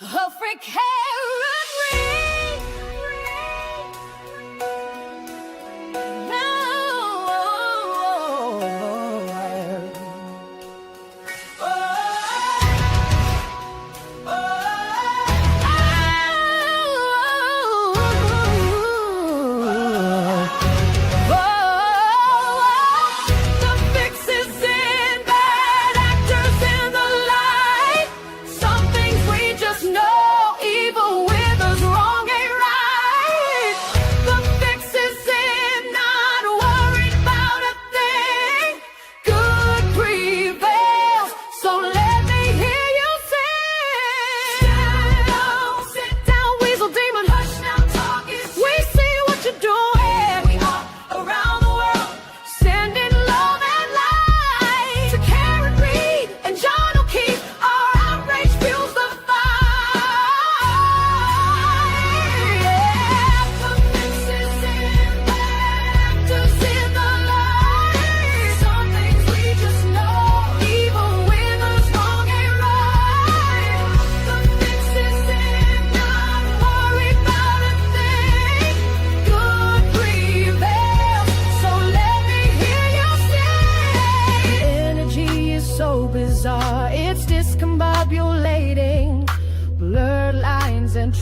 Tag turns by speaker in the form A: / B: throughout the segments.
A: A free carrot ring.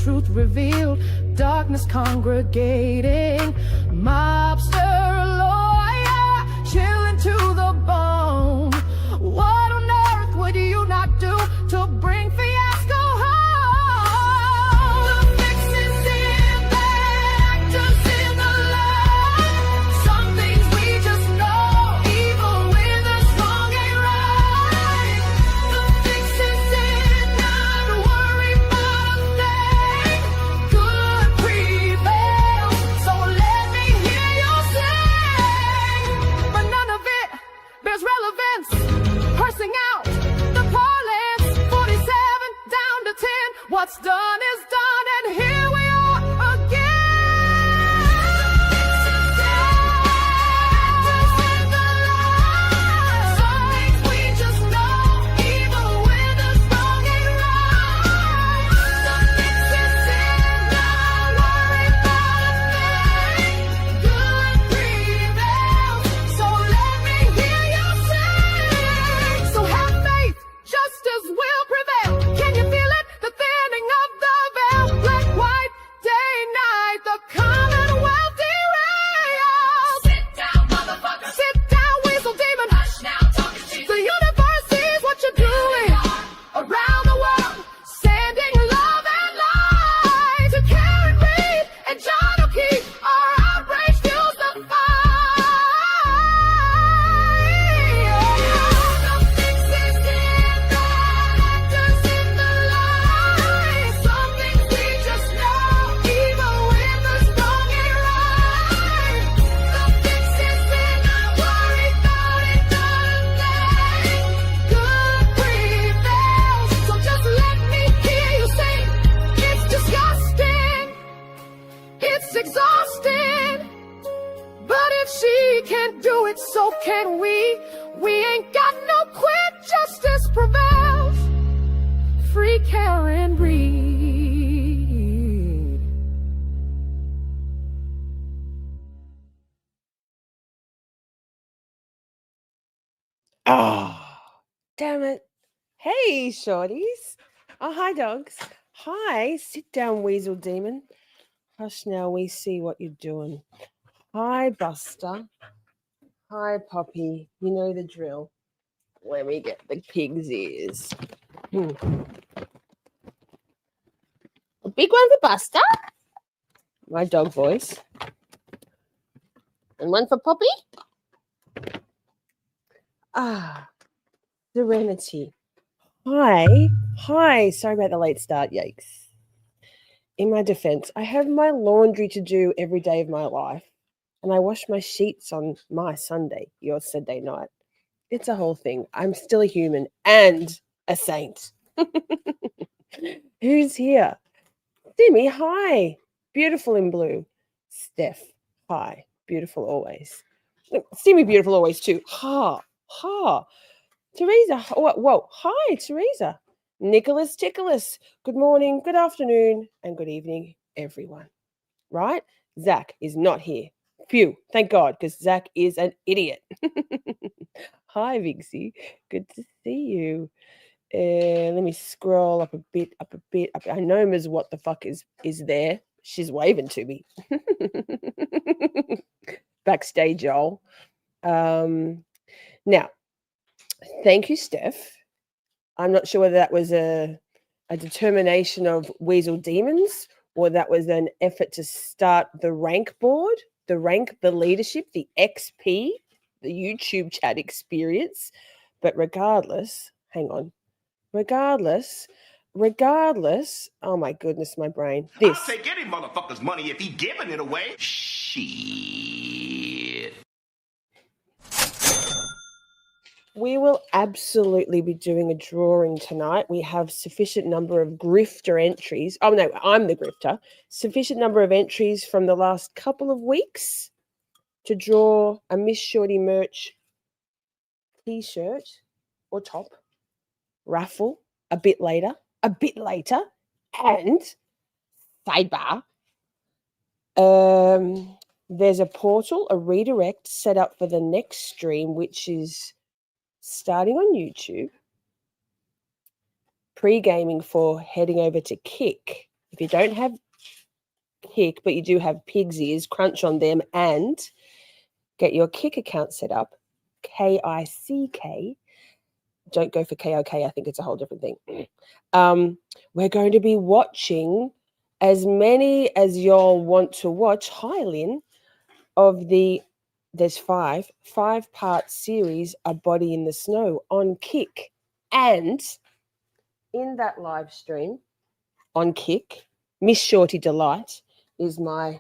A: Truth revealed, darkness congregating, mobster lawyer, chilling to the bone. What on earth would you not do to bring fiasco home? The fix is in the actors in the line. Some things we just know, even when the strong ain't right. The fix is in not worry about a thing. Good prevails, so let me hear you sing. But none of it bears relevance. Parsing out the parlance, 47 down to 10. What's done is done, and here we are again. Some things we just know, even when the strong ain't right. The fix is in, not worry about a thing. Good prevails, so let me hear you sing. So have faith, justice will prevail. Can you feel it? The thinning of the veil. Black, white, day, night, the Commonwealth derails. Sit down, motherfucker. Sit down, weasel demon. Hush now, talking to you. The universe sees what you're doing. Around the world, sending love and light to Karen Reed and John O'Keefe. Our outrage fuels the fight. The fix is in the actors in the line. Some things we just know, even when the strong ain't right. The fix is in, not worry about it, not a thing. Good prevails, so just let me hear you sing. It's disgusting, it's exhausting, but if she can't do it, so can we. We ain't got no quit, justice prevails. Free Karen Reed.
B: Oh, damn it. Hey, shorties. Oh, hi, dogs. Hi, sit down, weasel demon. Hush now, we see what you're doing. Hi, Buster. Hi, Poppy. You know the drill. Let me get the pig's ears. A big one for Buster. My dog voice. And one for Poppy. Ah, Serenity. Hi. Sorry about the late start. Yikes. In my defense, I have my laundry to do every day of my life, and I wash my sheets on my Sunday, your Sunday night. It's a whole thing. I'm still a human and a saint. Who's here? Demi, hi. Beautiful in blue. Steph, hi. Beautiful always. Simi, beautiful always too. Ha. Teresa, whoa. Hi, Teresa. Nicholas Ticholas. Good morning, good afternoon, and good evening, everyone. Right? Zach is not here. Phew, thank God, because Zach is an idiot. Hi, Vixie. Good to see you. Let me scroll up a bit, up. I know Ms. What the fuck is there. She's waving to me. Backstage, y'all. Now, thank you, Steph. I'm not sure whether that was a determination of Weasel Demons or that was an effort to start the rank board, the leadership, the XP, the YouTube chat experience. But regardless, hang on. Regardless, oh my goodness, my brain.
C: I'll take any motherfucker's money if he giving it away. Shit.
B: We will absolutely be doing a drawing tonight. We have sufficient number of grifter entries. Oh no, I'm the grifter. Sufficient number of entries from the last couple of weeks to draw a Miss Shorty merch t-shirt or top raffle a bit later. And sidebar, there's a portal, a redirect set up for the next stream, which is starting on YouTube, pre-gaming for heading over to Kick. If you don't have Kick, but you do have Pig's Ears, crunch on them and get your Kick account set up, KICK. Don't go for KOK. I think it's a whole different thing. We're going to be watching as many as y'all want to watch. Hi, Lynn. There's five-part series, A Body in the Snow on Kick. And in that live stream on Kick, Miss Shorty Delight is my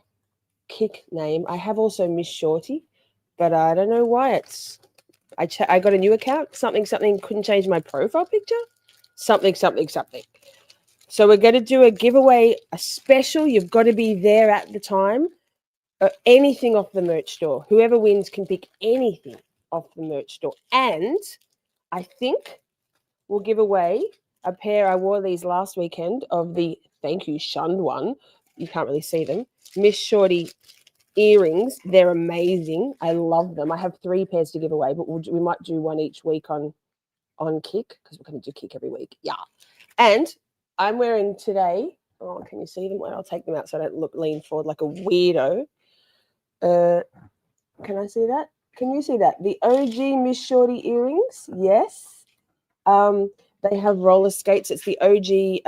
B: Kick name. I have also Miss Shorty, but I don't know why it's... I got a new account, something, couldn't change my profile picture, something. So we're going to do a giveaway, a special. You've got to be there at the time. Anything off the merch store. Whoever wins can pick anything off the merch store. And I think we'll give away a pair. I wore these last weekend of the Thank You Shunned one. You can't really see them. Miss Shorty earrings. They're amazing. I love them. I have 3 pairs to give away, but we might do one each week on Kick because we're going to do Kick every week. Yeah. And I'm wearing today. Oh, can you see them? Well, I'll take them out so I don't lean forward like a weirdo. Can I see that? Can you see that? The OG Miss Shorty earrings. Yes. They have roller skates. It's the OG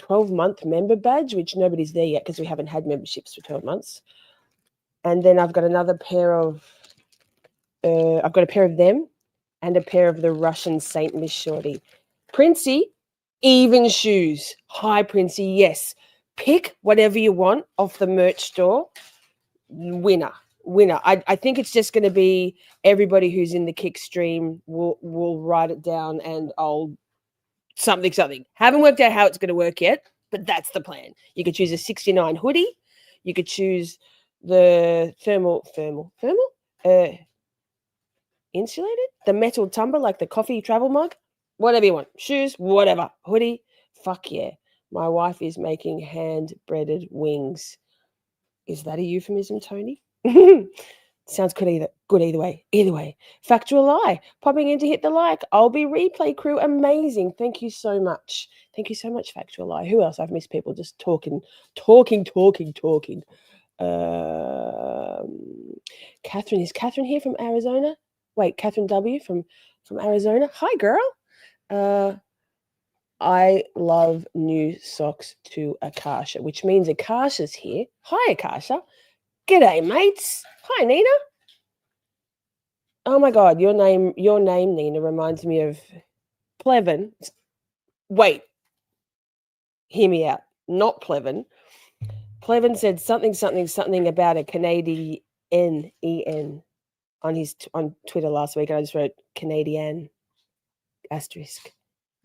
B: 12-month member badge, which nobody's there yet because we haven't had memberships for 12 months. And then I've got another pair of, I've got a pair of them and a pair of the Russian Saint Miss Shorty. Princey, even shoes. Hi, Princey. Yes. Pick whatever you want off the merch store. Winner. I think it's just going to be everybody who's in the Kick stream will write it down and I'll something. Haven't worked out how it's going to work yet, but that's the plan. You could choose a 69 hoodie. You could choose the thermal insulated, the metal tumbler, like the coffee travel mug, whatever you want. Shoes, whatever. Hoodie, fuck yeah. My wife is making hand-breaded wings. Is that a euphemism, Tony? Sounds good either way. Either way. Factual lie. Popping in to hit the like. I'll be replay crew. Amazing. Thank you so much. Factual lie. Who else? I've missed people just talking. Catherine. Is Catherine here from Arizona? Wait, Catherine W. from Arizona. Hi, girl. I love new socks to Akasha, which means Akasha's here. Hi, Akasha. G'day, mates. Hi, Nina. Oh my God, your name, Nina, reminds me of Plevin. Wait, hear me out. Not Plevin. Plevin said something about a Canadian EN on Twitter last week. And I just wrote Canadian asterisk.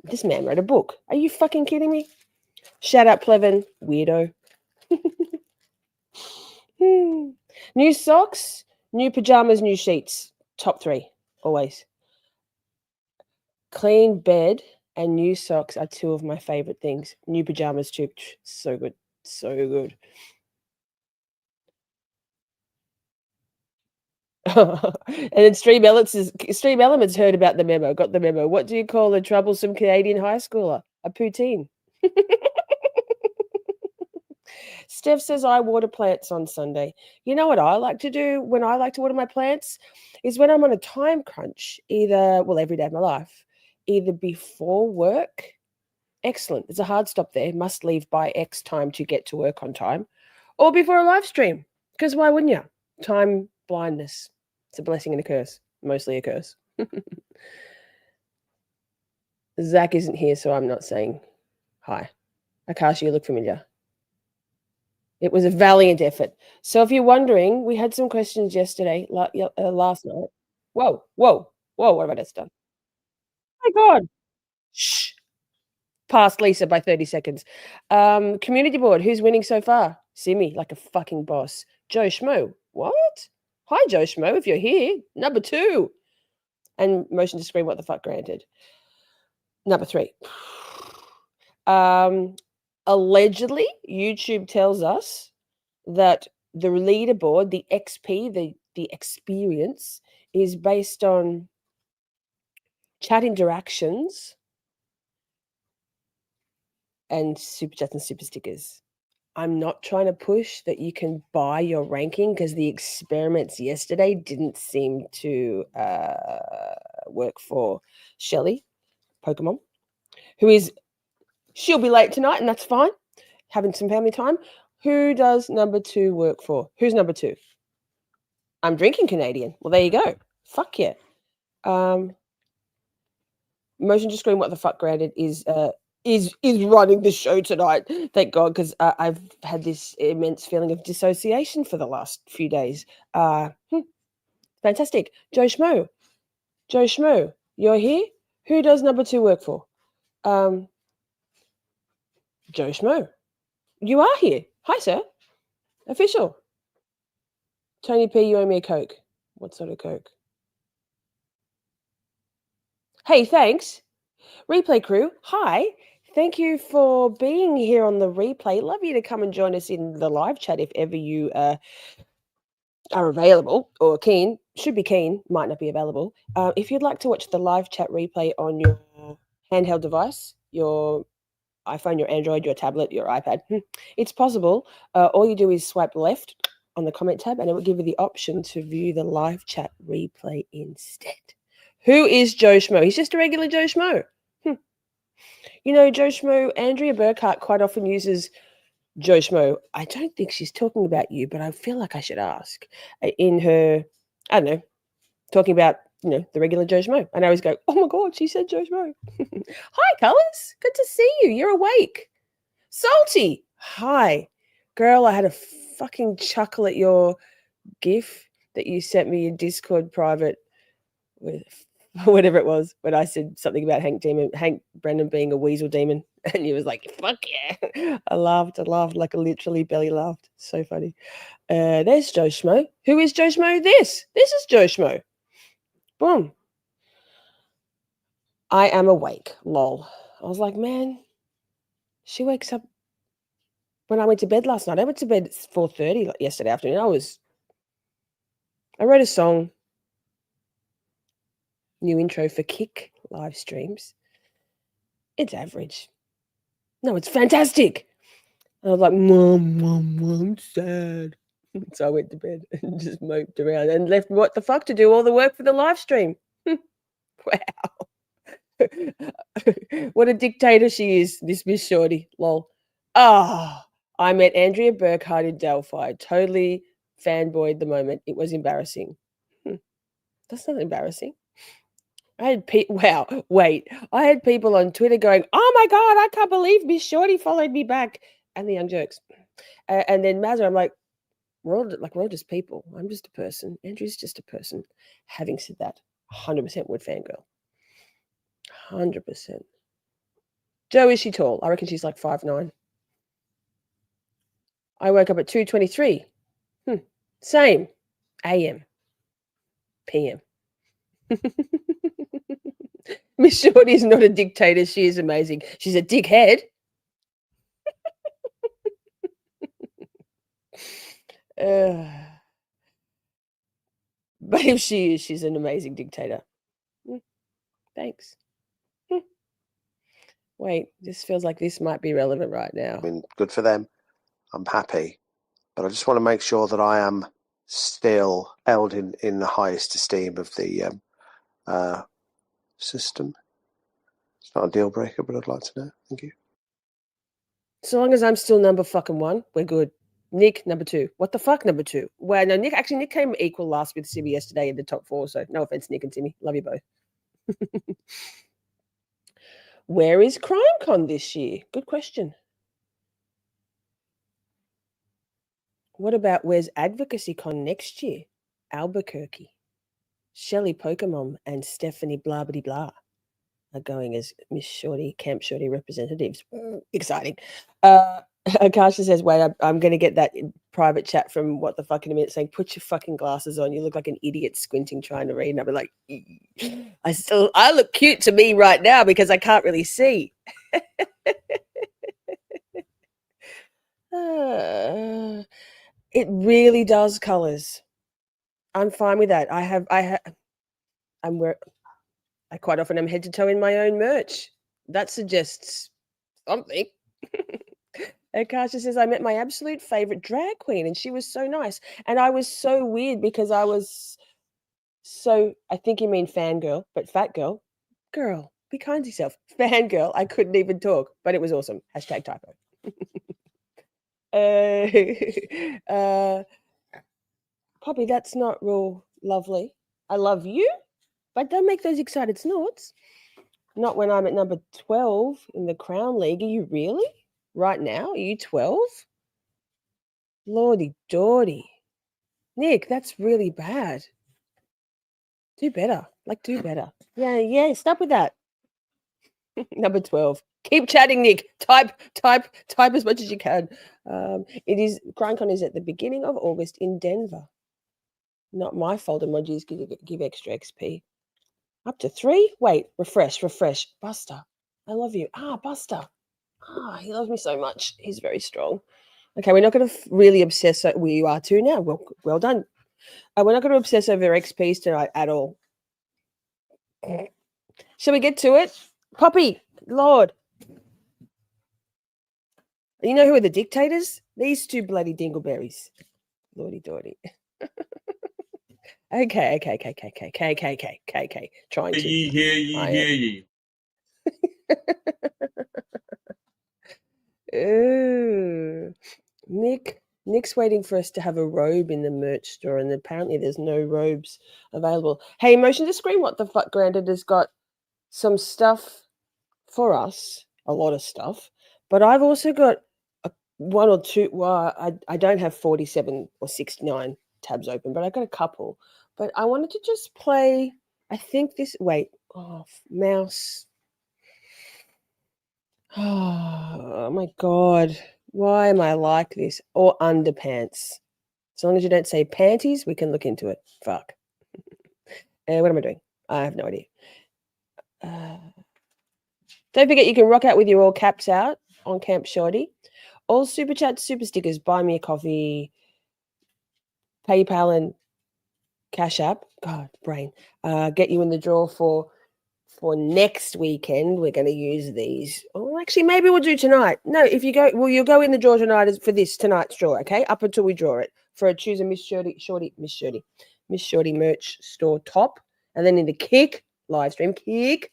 B: This man wrote a book. Are you fucking kidding me? Shout out Plevin, weirdo. New socks, new pajamas, new sheets. Top 3, always. Clean bed and new socks are two of my favorite things. New pajamas too. So good. So good. And then Stream Elements heard about the memo, got the memo. What do you call a troublesome Canadian high schooler? A poutine. Steph says I water plants on Sunday. You know what I like to do when I like to water my plants is when I'm on a time crunch, every day of my life, either before work. Excellent. There's a hard stop there. Must leave by X time to get to work on time. Or before a live stream. Because why wouldn't you? Time blindness. It's a blessing and a curse. Mostly a curse. Zach isn't here, so I'm not saying hi. Akashi, you look familiar. It was a valiant effort. So if you're wondering, we had some questions yesterday, last night. Whoa. What have I just done? Oh my God. Shh. Past Lisa by 30 seconds. Community board, who's winning so far? Simi, like a fucking boss. Joe Schmo. What? Hi, Joe Schmo, if you're here. Number 2. And motion to screen, what the fuck, granted. Number 3. Allegedly, YouTube tells us that the leaderboard, the XP, the experience, is based on chat interactions and super chats and super stickers. I'm not trying to push that you can buy your ranking because the experiments yesterday didn't seem to work for Shelly, Pokemon, she'll be late tonight, and that's fine. Having some family time. Who does number 2 work for? Who's number 2? I'm drinking Canadian. Well, there you go. Fuck yeah. Motion to screen, what the fuck, granted, is running the show tonight. Thank God, because I've had this immense feeling of dissociation for the last few days. Fantastic. Joe Schmo, you're here? Who does number 2 work for? Joe Schmo. You are here. Hi, sir. Official. Tony P, you owe me a Coke. What sort of Coke? Hey, thanks. Replay crew, hi. Thank you for being here on the replay. Love you to come and join us in the live chat if ever you are available or keen. Should be keen, might not be available. If you'd like to watch the live chat replay on your handheld device, your iPhone, your Android, your tablet, your iPad, it's possible. All you do is swipe left on the comment tab and it will give you the option to view the live chat replay instead. Who is Joe Schmo? He's just a regular Joe Schmo. You know, Joe Schmo, Andrea Burkhart quite often uses Joe Schmo. I don't think she's talking about you, but I feel like I should ask. In her, I don't know, talking about, the regular Joe Schmo. And I always go, oh my God, she said Joe Schmo. Hi, Colours. Good to see you. You're awake. Salty. Hi. Girl, I had a fucking chuckle at your GIF that you sent me in Discord private with whatever it was, when I said something about Hank Brennan being a weasel demon, and he was like, fuck yeah. I laughed like I literally belly laughed. So funny. There's Joe Schmo. Who is Joe Schmo? This is Joe Schmo. Boom. I am awake. Lol. I was like, man, she wakes up when I went to bed last night. I went to bed at 4:30 yesterday afternoon. I wrote a song. New intro for Kick live streams. It's average. No, it's fantastic. And I was like, Mom, I'm sad. So I went to bed and just moped around and left What the Fuck to do all the work for the live stream. Wow. What a dictator she is, this Miss Shorty. Lol. I met Andrea Burkhart in Delphi. Totally fanboyed the moment. It was embarrassing. That's not embarrassing. I had I had people on Twitter going, oh my God, I can't believe Miss Shorty followed me back. And the Young Jerks. And then Mazza, I'm like, we're all just people. I'm just a person. Andrew's just a person. Having said that, 100% would fangirl. 100%. Joe, is she tall? I reckon she's like 5'9". I woke up at 2:23. Same. AM. PM. Miss Shorty is not a dictator. She is amazing. She's a dickhead. But if she is, she's an amazing dictator. Thanks. Wait, this feels like this might be relevant right now.
D: I mean, good for them. I'm happy. But I just want to make sure that I am still held in the highest esteem of the system. It's not a deal breaker, but I'd like to know. Thank you.
B: So long as I'm still number fucking 1, we're good. Nick, number 2. What the fuck, number 2? Well, no, Nick came equal last with Simi yesterday in the top 4, so no offense, Nick and Timmy. Love you both. Where is CrimeCon this year? Good question. What about where's AdvocacyCon next year? Albuquerque. Shelley Pokemon and Stephanie blah blah blah are going as Miss Shorty, Camp Shorty representatives. Exciting. Akasha says, wait, I'm going to get that in private chat from What the Fuck in a minute saying, put your fucking glasses on. You look like an idiot squinting trying to read. And I'll be like, I look cute to me right now because I can't really see. It really does colors. I'm fine with that. I quite often am head to toe in my own merch. That suggests something. Akasha says, I met my absolute favorite drag queen and she was so nice. And I was so weird because I was so, I think you mean fangirl, but fat girl. Girl, be kind to yourself. Fangirl, I couldn't even talk, but it was awesome. Hashtag typo. Poppy, that's not real lovely. I love you, but don't make those excited snorts. Not when I'm at number 12 in the Crown League. Are you really? Right now? Are you 12? Lordy Dordy. Nick, that's really bad. Do better. Do better. Yeah, stop with that. Number 12. Keep chatting, Nick. Type as much as you can. CrimeCon is at the beginning of August in Denver. Not my fault emojis give extra XP. Up to 3? Wait, refresh. Buster, I love you. Buster. He loves me so much. He's very strong. Okay, we're not going to really obsess. We are too now. Well done. We're not going to obsess over XPs tonight at all. Shall we get to it? Poppy, Lord. You know who are the dictators? These two bloody dingleberries. Lordy Dordy. Okay. Trying to.
E: Hear ye.
B: Ooh. Nick's waiting for us to have a robe in the merch store, and apparently there's no robes available. Hey, Motion to Scream, What the Fuck Granted has got some stuff for us, a lot of stuff, but I've also got one or two. Well, I don't have 47 or 69 tabs open, but I got a couple. But I wanted to just play, I think this, mouse. Oh my God. Why am I like this? Or underpants. As long as you don't say panties, we can look into it. Fuck. What am I doing? I have no idea. Don't forget you can rock out with your all caps out on Camp Shorty. All super chats, super stickers, buy me a coffee, PayPal and Cash App. God, brain. Get you in the draw for next weekend. We're going to use these. Oh, actually, maybe we'll do tonight. No, if you go, you'll go in the draw tonight for tonight's draw, okay? Up until we draw it for a choose a Miss Shorty merch store top, and then in the live stream, we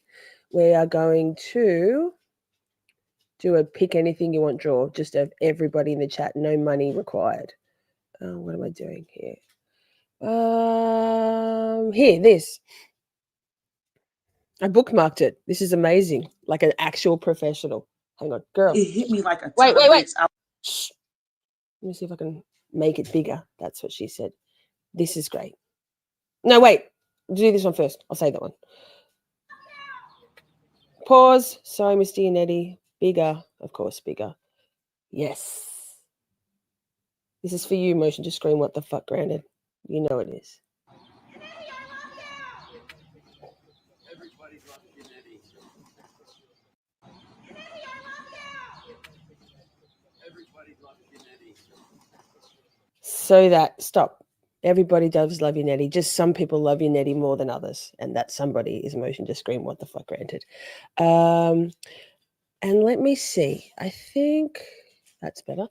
B: are going to do a pick anything you want draw. Just have everybody in the chat, no money required. What am I doing here? This. I bookmarked it. This is amazing. Like an actual professional. Hang on, girl.
F: It hit me like a
B: Wait.
F: Shh.
B: Let me see if I can make it bigger. That's what she said. This is great. No, wait. Do this one first. I'll say that one. Pause. Sorry, Misty and Eddie. Bigger. Of course, bigger. Yes. This is for you, Motion to Scream What the Fuck Granted. You know it is. So that stop. Everybody does love you, Nettie. Just some people love you, Nettie, more than others, and that somebody is motion to scream. What the fuck, granted. And let me see. I think that's better.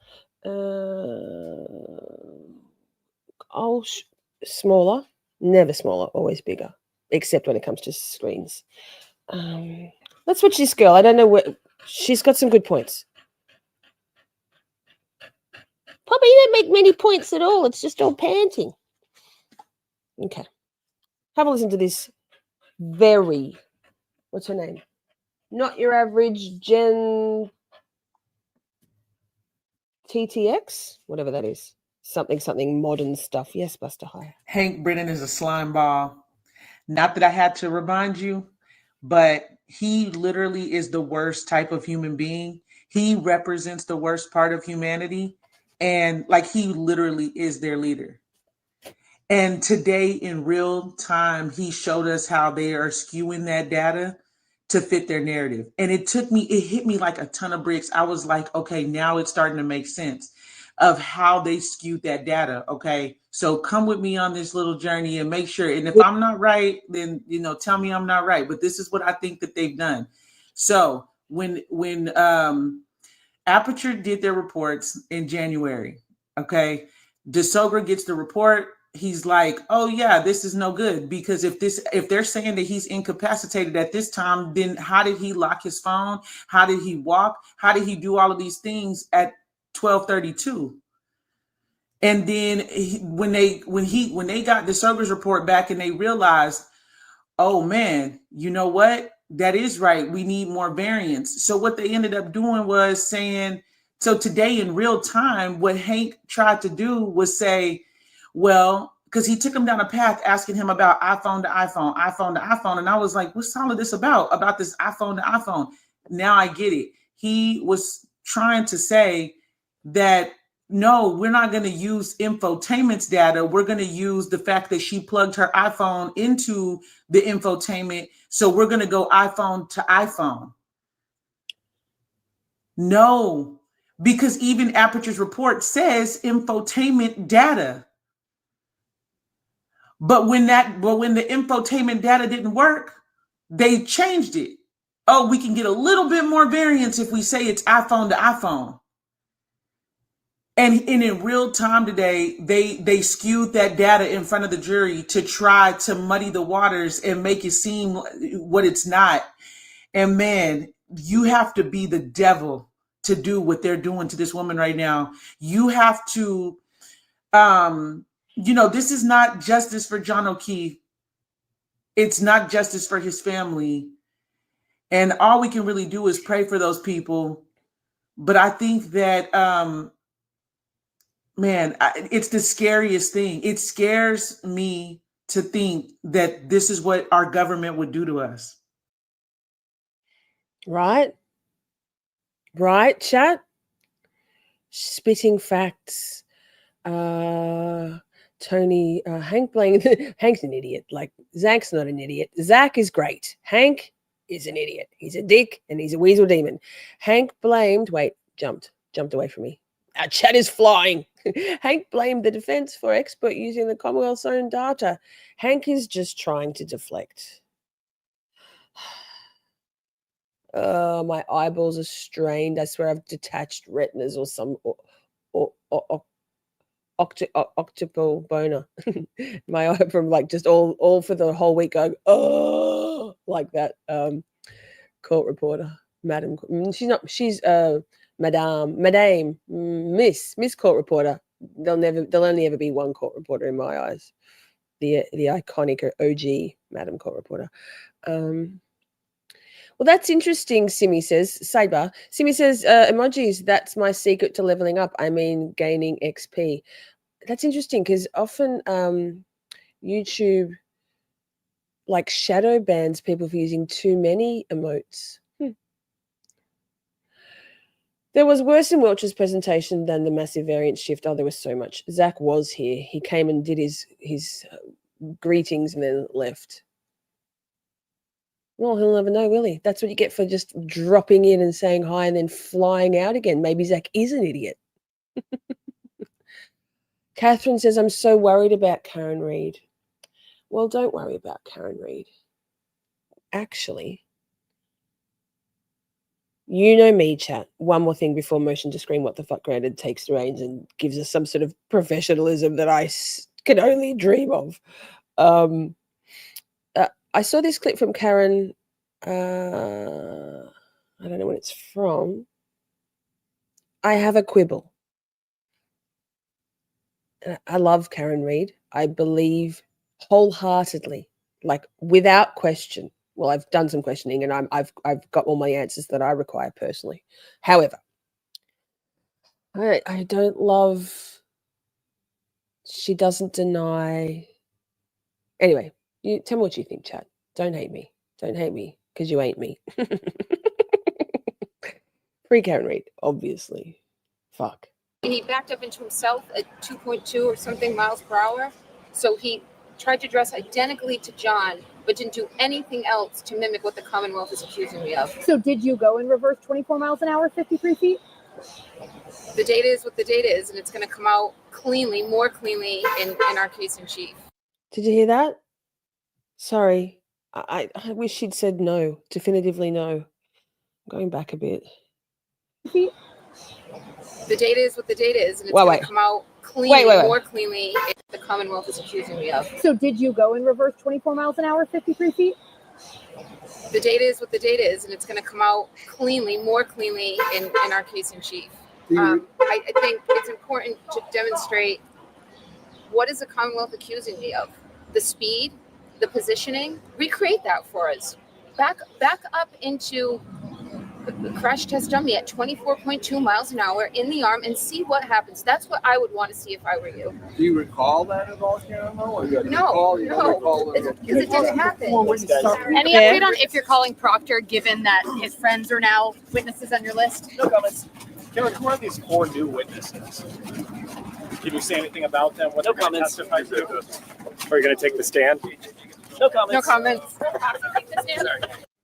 B: Smaller, never smaller, always bigger, except when it comes to screens. Let's watch this girl. I don't know what she's got some good points. Poppy, you don't make many points at all. It's just all panting. Okay. Have a listen to this very, what's her name? Not your average Gen TTX, whatever that is. Something modern stuff. Yes, Buster, hi.
F: Hank Brennan is a slime ball. Not that I had to remind you, but he literally is the worst type of human being. He represents the worst part of humanity. And like he literally is their leader. And today in real time, he showed us how they are skewing that data to fit their narrative. And it hit me like a ton of bricks. I was like, okay, now it's starting to make sense of how they skewed that data. Okay. So come with me on this little journey and make sure. And if I'm not right, then, tell me I'm not right. But this is what I think that they've done. So when Aperture did their reports in January, okay, DeSogra gets the report. He's like, oh yeah, this is no good, because if they're saying that he's incapacitated at this time, then how did he lock his phone? How did he walk? How did he do all of these things at 12:32? And then when they got DeSogra's report back and they realized, oh man, you know what? That is right. We need more variance. So what they ended up doing was saying, so today in real time, what Hank tried to do was say, well, because he took him down a path asking him about iPhone to iPhone, iPhone to iPhone. And I was like, what's all of this about this iPhone to iPhone? Now I get it. He was trying to say that, no, we're not going to use infotainment's data. We're going to use the fact that she plugged her iPhone into the infotainment. So we're going to go iPhone to iPhone. No, because even Aperture's report says infotainment data. But when the infotainment data didn't work, they changed it. Oh, we can get a little bit more variance if we say it's iPhone to iPhone. And in real time today, they skewed that data in front of the jury to try to muddy the waters and make it seem what it's not. And man, you have to be the devil to do what they're doing to this woman right now. You have to, this is not justice for John O'Keefe. It's not justice for his family. And all we can really do is pray for those people. But I think that, it's the scariest thing. It scares me to think that this is what our government would do to us.
B: Right, chat. Spitting facts. Tony, Hank blamed. Hank's an idiot. Like, Zach's not an idiot. Zach is great. Hank is an idiot. He's a dick and he's a weasel demon. Hank blamed. Wait, jumped away from me. Our chat is flying. Hank blamed the defense for expert using the Commonwealth's own data. Hank is just trying to deflect. My eyeballs are strained. I swear I've detached retinas or some octuple boner. My eye from like just all for the whole week going, oh, like that. Court reporter, madam. She's Madame, Miss Court reporter. There'll only ever be one court reporter in my eyes. The iconic OG Madam Court reporter. Well, that's interesting, Simi says. Sidebar. Simi says, emojis, that's my secret to leveling up. I mean, gaining XP. That's interesting because often YouTube like shadow bans people for using too many emotes. There was worse in Welcher's presentation than the massive variance shift. Oh, there was so much. Zach was here. He came and did his greetings and then left. Well, he'll never know, will he? That's what you get for just dropping in and saying hi and then flying out again. Maybe Zach is an idiot. Catherine says, I'm so worried about Karen Reid. Well, don't worry about Karen Reid. Actually, you know me, chat. One more thing before motion to screen what the fuck granted takes the reins and gives us some sort of professionalism that I can only dream of. I saw this clip from Karen. I don't know when it's from. I have a quibble. I love Karen Reid. I believe wholeheartedly, like without question. Well, I've done some questioning and I've got all my answers that I require personally. However, I don't love. She doesn't deny. Anyway, you tell me what you think, chat. Don't hate me. Don't hate me because you ain't me. Free Karen Reid, obviously. Fuck.
E: He backed up into himself at 2.2 or something miles per hour. So he tried to dress identically to John, but didn't do anything else to mimic what the Commonwealth is accusing me of.
G: So did you go in reverse 24 miles an hour, 53 feet?
E: The data is what the data is, and it's going to come out cleanly, more cleanly in our case in chief.
B: Did you hear that? Sorry. I wish she'd said no, definitively no. I'm going back a bit.
E: The data is what the data is, and it's
B: Wait,
E: going
B: wait.
E: to come out cleanly,
B: Wait.
E: more cleanly in the Commonwealth is accusing me of.
G: So did you go in reverse 24 miles an hour, 53 feet?
E: The data is what the data is, and it's going to come out cleanly, more cleanly in our case in chief. I think it's important to demonstrate what is the Commonwealth accusing me of. The speed, the positioning, recreate that for us. Back up into the crash test dummy at 24.2 miles an hour in the arm and see what happens. That's what I would want to see if I were you.
H: Do you recall that at all, Karen?
E: No,
H: Recall it?
E: because it didn't happen.
G: Any
B: Fair.
G: update on if you're calling Proctor, given that his friends are now witnesses on your list?
I: No comments. Karen, who are these 4 new witnesses? Can you say anything about them? What
J: No
I: they're going to
J: comments.
I: testify to? Are you going to take the stand?
J: No comments.
E: No comments.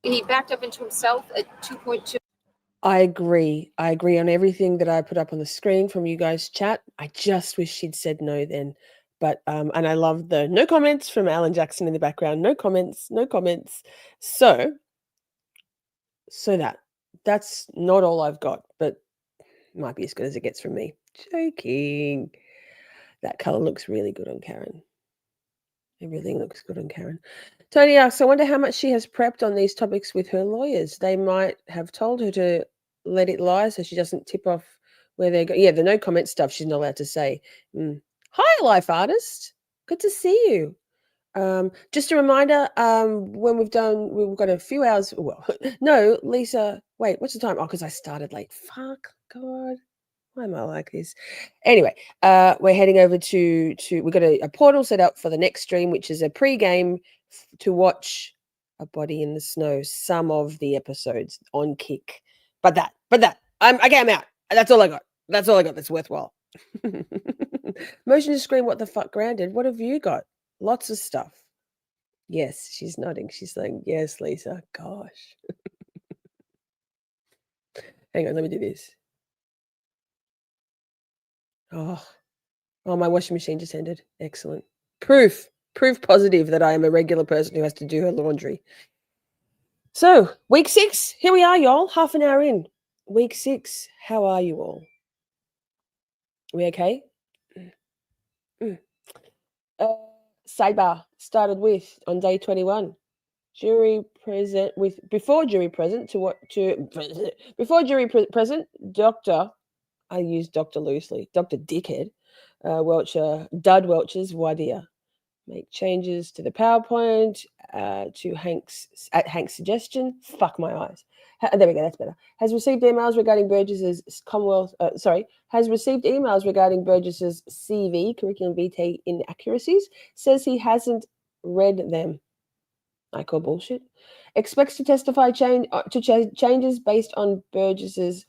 E: He backed up into himself at 2.2.
B: I agree. I agree on everything that I put up on the screen from you guys' chat. I just wish she'd said no then. But and I love the no comments from Alan Jackson in the background. No comments, no comments. So that's not all I've got, but might be as good as it gets from me. Joking. That color looks really good on Karen. Everything looks good on Karen. Tony asks, I wonder how much she has prepped on these topics with her lawyers. They might have told her to let it lie so she doesn't tip off where they're going. Yeah, the no comment stuff she's not allowed to say. Hi, Life Artist. Good to see you. Just a reminder, when we've got a few hours. Well, no, Lisa, wait, what's the time? Oh, because I started late. Fuck, God. Why am I like this? Anyway, we're heading over to we've got a portal set up for the next stream, which is a pre-game to watch A Body in the Snow, some of the episodes on Kick. But I'm out. That's all I got. That's worthwhile. Motion to screen what the fuck granted. What have you got? Lots of stuff. Yes, she's nodding. She's saying, yes, Lisa. Gosh. Hang on, let me do this. Oh, my washing machine just ended. Excellent. Proof positive that I am a regular person who has to do her laundry. So, week 6, here we are, y'all. Half an hour in. Week 6, how are you all? We okay? Sidebar started with on day 21. Before jury present, Doctor. I use Doctor loosely. Dr. Dickhead, Welcher, Dud Welcher's Wadia. Make changes to the PowerPoint to Hank's suggestion. Fuck my eyes. There we go. That's better. Has received emails regarding Burgess's CV curriculum vitae inaccuracies. Says he hasn't read them. I call bullshit. Expects to testify changes based on Burgess's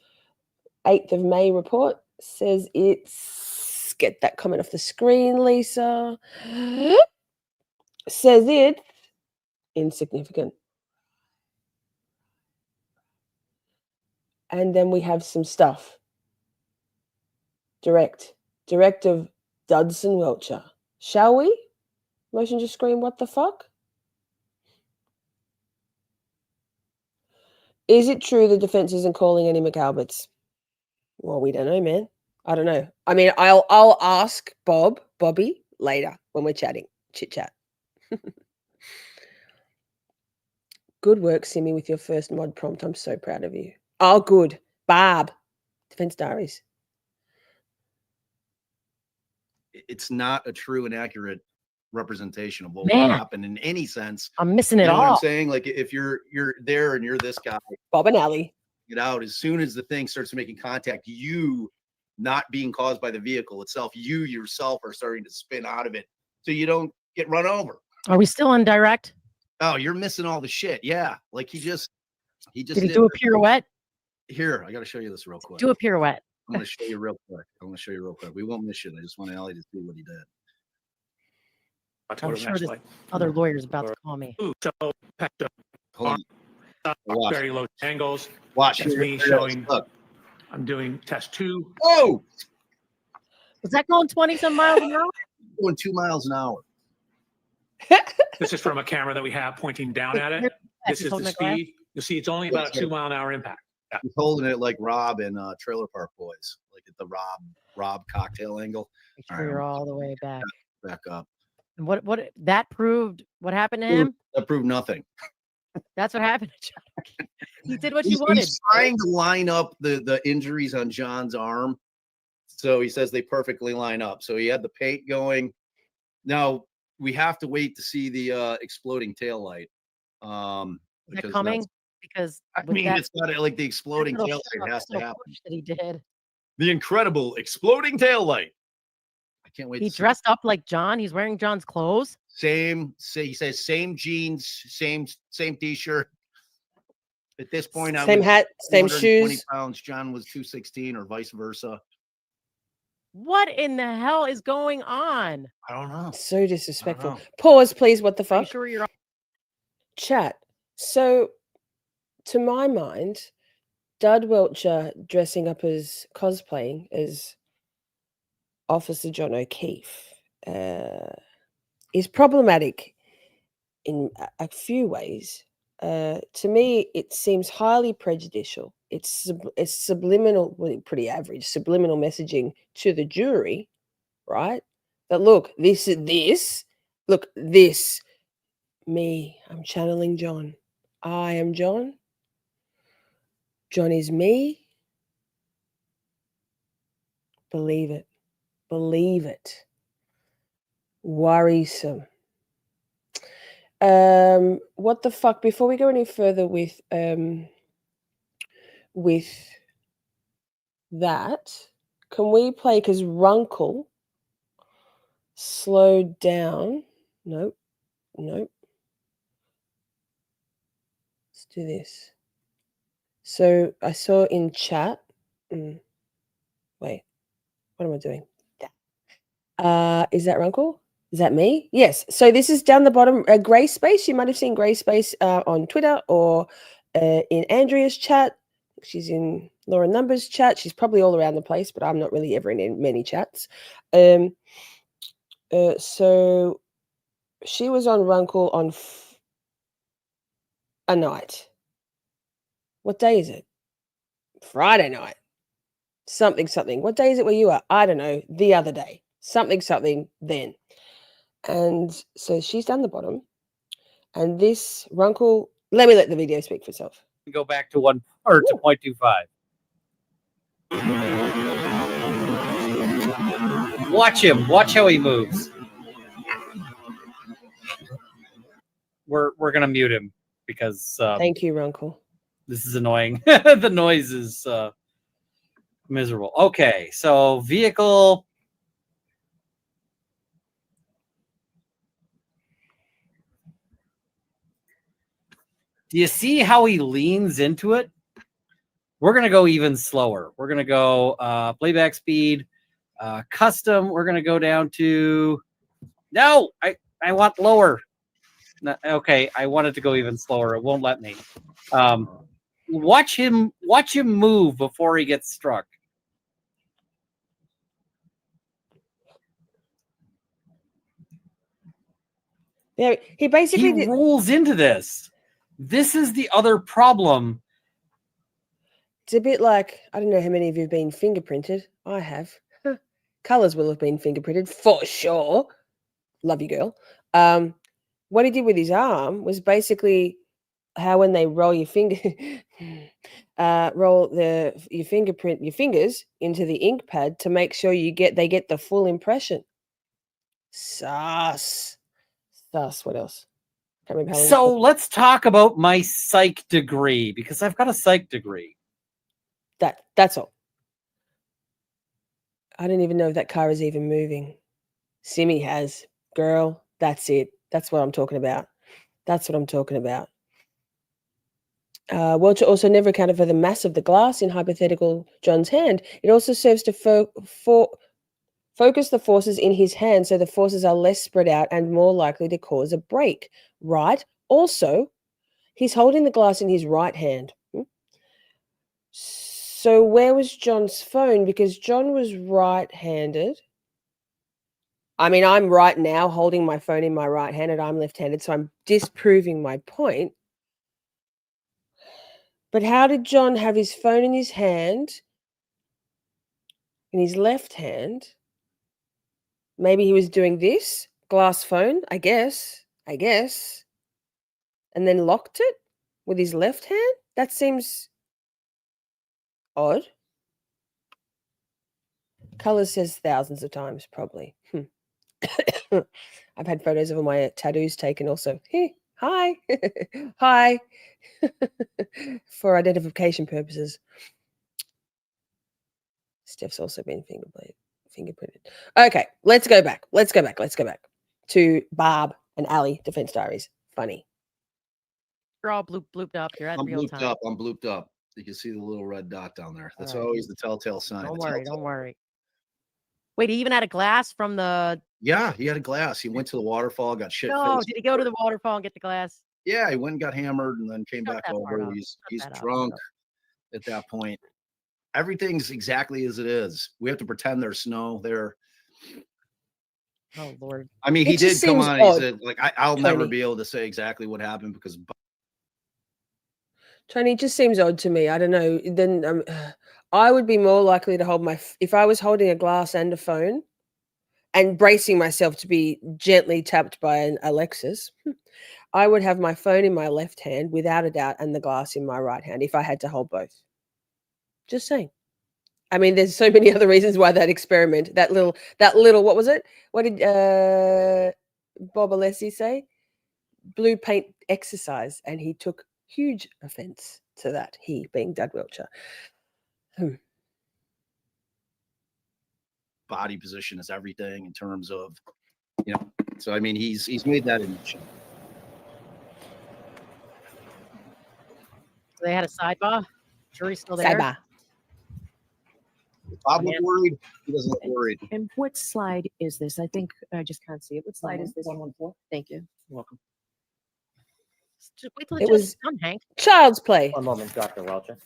B: 8th of May report. Says it's, get that comment off the screen, Lisa. Says it's insignificant. And then we have some stuff. Directive Dudson Welcher. Shall we? Motion to scream, what the fuck? Is it true the defense isn't calling any McAlberts? Well, we don't know, man. I don't know. I mean, I'll ask Bobby later when we're chatting. Chit chat. Good work, Simi, with your first mod prompt. I'm so proud of you. Oh, good. Barb. Defense Diaries.
J: It's not a true and accurate representation of what
K: Man.
J: would happen in any sense.
K: I'm missing it
J: You know what I'm
K: all.
J: saying? Like if you're there and you're this guy,
B: Bob and Allie.
J: get out as soon as the thing starts making contact, you not being caused by the vehicle itself, you yourself are starting to spin out of it so you don't get run over.
K: Are we still on direct?
J: Oh, you're missing all the shit. Yeah. Like he just
K: Did he do a pirouette?
J: Here, I got to show you this real quick.
K: Do a pirouette.
J: I'm going to show you real quick. We won't miss it. I just want Allie to see what he did.
K: I'm sure this other lawyer's about to call me.
I: Ooh, so pecked up
J: Hold on. Watch.
I: very low angles.
J: Watch.
I: That's
J: Here
I: me
J: it is.
I: showing.
J: Look.
I: I'm doing test 2.
J: Whoa!
K: Was that going 20 some miles an hour?
J: Going 2 miles an hour.
I: This is from a camera that we have pointing down at it. This is the speed. You'll see it's only about a 2 mile an hour impact. Yeah.
J: He's holding it like Rob in Trailer Park Boys, like at the Rob cocktail angle.
K: Make sure you're all the way back.
J: Back up.
K: And what that proved? What happened to him?
J: That proved nothing.
K: That's what happened to John. He did what he
J: He's
K: wanted.
J: trying to line up the injuries on John's arm. So he says they perfectly line up. So he had the paint going. Now we have to wait to see the exploding tail light.
K: Is that coming? Because
J: I mean, it's not like the exploding tail light has to happen.
K: That he did.
J: The incredible exploding tail light. I can't wait.
K: He
J: to
K: dressed up like John. He's wearing John's clothes.
J: He says same jeans, same t-shirt. At this point,
B: Same hat, same
J: 220
B: shoes.
J: pounds. John was 216, or vice versa.
K: What in the hell is going on?
J: I don't know.
B: So disrespectful.
J: know.
B: Pause, please. What the
K: Are you
B: fuck?
K: sure you're on?
B: Chat. So, to my mind, Dud Welcher dressing up as cosplaying as Officer John O'Keefe is problematic in a few ways. To me, it seems highly prejudicial. It's subliminal, well, pretty average, subliminal messaging to the jury, right? That look, this, me, I'm channeling John. I am John. John is me. Believe it. Believe it. Worrisome. What the fuck? Before we go any further with that, can we play, because Runkle slowed down. Nope. Let's do this. So I saw in chat. Wait, what am I doing? Is that Runkle? Is that me? Yes. So this is down the bottom, Grey Space. You might have seen Grey Space on Twitter or in Andrea's chat. She's in Laura Numbers chat. She's probably all around the place, but I'm not really ever in many chats. So she was on Runkle on a night. What day is it? Friday night. Something. What day is it where you are? I don't know. The other day. Something then. And so she's down the bottom. And this Runkle, let me let the video speak for itself.
L: Go back to 1 or to 0.25. Watch him. Watch how he moves. We're gonna mute him because
B: thank you, Runkle.
L: This is annoying. The noise is miserable. Okay, so vehicle. Do you see how he leans into it? We're going to go even slower. We're going to go playback speed, custom. We're going to go down to, no, I want lower. No, okay, I wanted to go even slower. It won't let me. Watch him move before he gets struck.
B: Yeah, he basically
L: He rolls into this. This is the other problem.
B: It's a bit like, I don't know how many of you have been fingerprinted. I have. Colors will have been fingerprinted for sure. Love you, girl. What he did with his arm was basically how when they roll your finger, roll your fingers into the ink pad to make sure they get the full impression. Sus. What else? Can't remember how long
L: So
B: it's-
L: let's talk about my psych degree, because I've got a psych degree.
B: That's all. I don't even know if that car is even moving. Simi has. Girl, that's it. That's what I'm talking about. That's what I'm talking about. Welcher also never accounted for the mass of the glass in hypothetical John's hand. It also serves to focus the forces in his hand so the forces are less spread out and more likely to cause a break. Right? Also, he's holding the glass in his right hand. So where was John's phone? Because John was right-handed. I mean, I'm right now holding my phone in my right hand and I'm left-handed, so I'm disproving my point. But how did John have his phone in his hand, in his left hand? Maybe he was doing this, glass phone, I guess, and then locked it with his left hand? That seems odd. Colors says thousands of times, probably. I've had photos of all my tattoos taken also. Hey, hi. Hi. For identification purposes. Steph's also been fingerprinted. Okay, let's go back to Barb and Ali Defense Diaries. Funny.
K: You're all blooped up. You're at
J: I'm
K: real
J: blooped
K: time.
J: up. I'm blooped up. You can see the little red dot down there. That's
K: All right.
J: always the telltale sign.
K: Don't
J: The
K: worry.
J: telltale-
K: Don't worry. Wait, he even had a glass from the.
J: Yeah, he had a glass. He went to the waterfall, got shit
K: No,
J: faced.
K: did he go to the waterfall and get the glass?
J: Yeah, he went and got hammered and then came
K: Shut
J: back
K: that part
J: over.
K: up.
J: He's
K: Shut that up.
J: drunk at that point. Everything's exactly as it is. We have to pretend there's snow there.
K: Oh Lord.
J: I mean,
B: It
J: he did
B: just
J: come
B: seems
J: on. He
B: odd,
J: said, like, I'll never
B: Tony.
J: be able to say exactly what happened because
B: Tony, it just seems odd to me. I don't know. Then I would be more likely to hold if I was holding a glass and a phone and bracing myself to be gently tapped by an Alexis, I would have my phone in my left hand without a doubt and the glass in my right hand if I had to hold both. Just saying. I mean, there's so many other reasons why that experiment, that little, what was it? What did Bob Alessi say? Blue paint exercise, and he took huge offense to that, he being Dad Welcher.
J: body position is everything in terms of, you know. So I mean, he's made that admission.
K: They had a sidebar. Jury's still there.
B: Sidebar.
J: Bob looked worried. He doesn't look worried.
M: And what slide is this? I think I just can't see it. What slide is this?
I: 114.
M: Thank you.
I: You're welcome.
K: Just wait till
B: It
K: it
B: was
K: was done, Hank.
B: Child's play.
N: One moment, Dr. Welcher.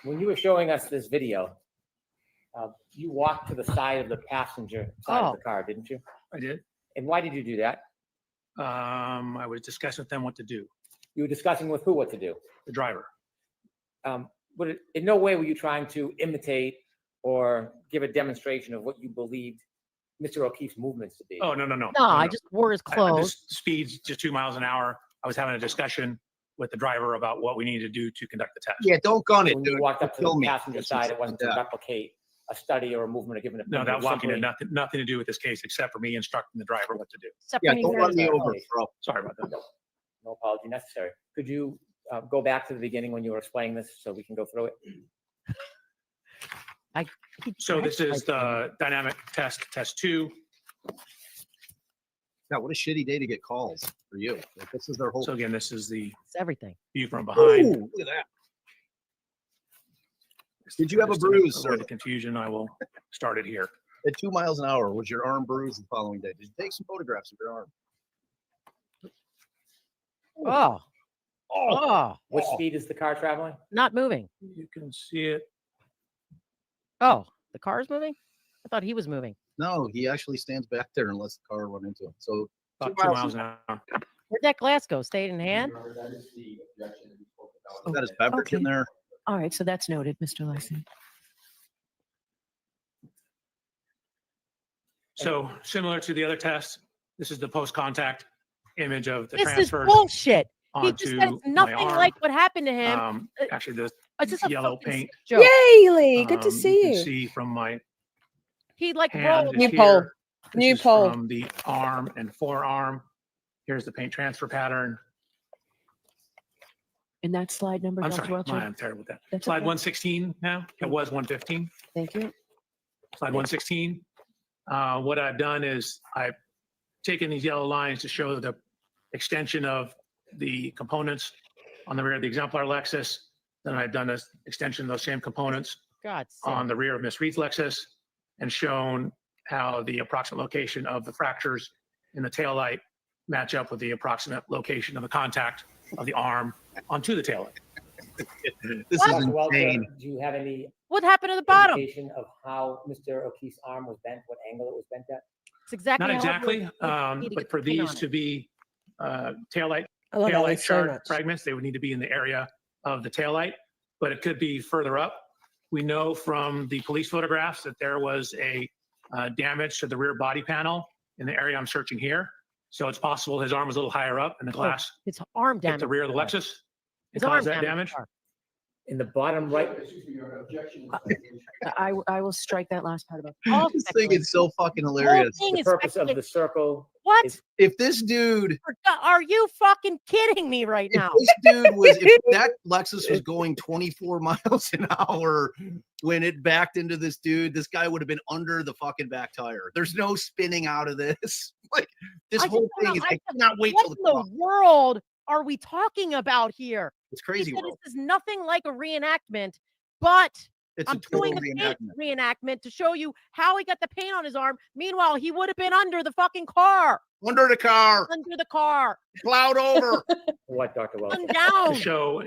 N: When you were showing us this video, you walked to the side of the passenger side of the car, didn't you?
I: I did.
N: And why did you do that?
I: I was discussing with them what to do.
N: You were discussing with who what to do?
I: The driver.
N: But in no way were you trying to imitate or give a demonstration of what you believed Mr. O'Keefe's movements to be.
I: Oh, no.
K: No, I just wore his clothes.
I: Speeds just 2 miles an hour. I was having a discussion with the driver about what we needed to do to conduct the test.
J: Yeah, don't gun it.
N: When
J: Dude.
N: you walked up to
J: Kill
N: the
J: me.
N: passenger side, it wasn't to
J: Yeah.
N: replicate a study or a movement or given a
I: No, that walking had
N: simply-
I: nothing to do with this case except for me instructing the driver what to do.
J: Yeah, don't run me over, bro.
I: Sorry about that.
N: No apology necessary. Could you go back to the beginning when you were explaining this so we can go through it?
I: So this is the dynamic test 2.
J: Yeah, what a shitty day to get calls for you. Like, this is their whole.
I: So again, this is the
K: It's everything.
I: view from behind.
J: Ooh, look at that. Did you have a
I: Just to
J: bruise,
I: avoid
J: sir?
I: the confusion, I will start it here.
J: At 2 miles an hour, was your arm bruised the following day? Did you take some photographs of your arm?
N: Which speed is the car traveling?
K: Not moving.
I: You can see it.
K: Oh, the car's moving? I thought he was moving.
J: No, he actually stands back there and lets the car run into him. So
I: About 2 miles an hour.
K: Where'd that glass go? Stayed in hand?
J: got his beverage in there.
M: All right, so that's noted, Mr. Alessi.
I: So similar to the other test, this is the post-contact image of the
K: This is
I: transfer
K: bullshit. He just
I: onto
K: said it's
I: my
K: nothing
I: arm.
K: like what happened to him.
I: Actually, the
K: It's just a
I: yellow
K: fucking
I: paint.
K: joke.
B: Yay, Lee! Good to
I: you
B: see
I: can
B: you.
I: see from my
K: He like
I: hand
K: rolled.
I: is
B: New
I: here.
B: poll.
I: This
B: New
I: is
B: poll.
I: from the arm and forearm. Here's the paint transfer pattern.
M: And that slide number,
I: I'm
M: Dr.
I: sorry,
M: Welcher?
I: I'm terrible with that.
M: That's
I: Slide
M: okay.
I: 116 now. It was 115.
M: Thank you.
I: Slide 116. What I've done is I've taken these yellow lines to show the extension of the components on the rear of the exemplar Lexus. Then I've done this extension of those same components
K: God,
I: on the rear of Miss Reed's Lexus and shown how the approximate location of the fractures in the taillight match up with the approximate location of the contact of the arm onto the taillight.
J: This
K: What?
J: is
N: Dr. Welcher,
J: insane.
N: do you have any
K: What happened to the bottom?
N: indication of how Mr. O'Keefe's arm was bent, what angle it was bent at?
K: It's exactly
I: Not
K: how it
I: exactly,
K: was. You need to
I: but
K: get
I: for
K: the paint
I: these
K: on
I: to
K: it.
I: be taillight
B: I love
I: taillight
B: Alex so
I: shard
B: much.
I: fragments, they would need to be in the area of the taillight, but it could be further up. We know from the police photographs that there was a damage to the rear body panel in the area I'm searching here. So it's possible his arm was a little higher up and the glass
K: His arm
I: hit
K: damage.
I: the rear of the Lexus and
K: His arm
I: caused that
K: damaged
I: damage.
K: the car.
N: In the bottom right,
M: I will strike that last part about.
K: All
J: This thing is so fucking
K: The whole
J: hilarious.
K: thing
N: the
K: is
N: purpose of the
K: speculative.
N: circle
K: What?
N: is
J: If this dude,
K: Are you fucking kidding me right
J: if
K: now?
J: this dude was, if that Lexus was going 24 miles an hour when it backed into this dude, this guy would have been under the fucking back tire. There's no spinning out of this. Like this
K: I
J: whole
K: just don't
J: thing
K: know.
J: is, I cannot wait
K: What
J: till
K: in
J: the
K: the world are we talking about here?
J: It's
K: He
J: crazy
K: said
J: world.
K: this is nothing like a reenactment, but
J: It's a
K: I'm
J: total
K: doing a paint
J: reenactment.
K: reenactment to show you how he got the paint on his arm. Meanwhile, he would have been under the fucking car.
J: Under the car,
K: Under the car.
J: plowed over.
N: what, Dr. Welcher?
K: One
I: To
K: down.
I: show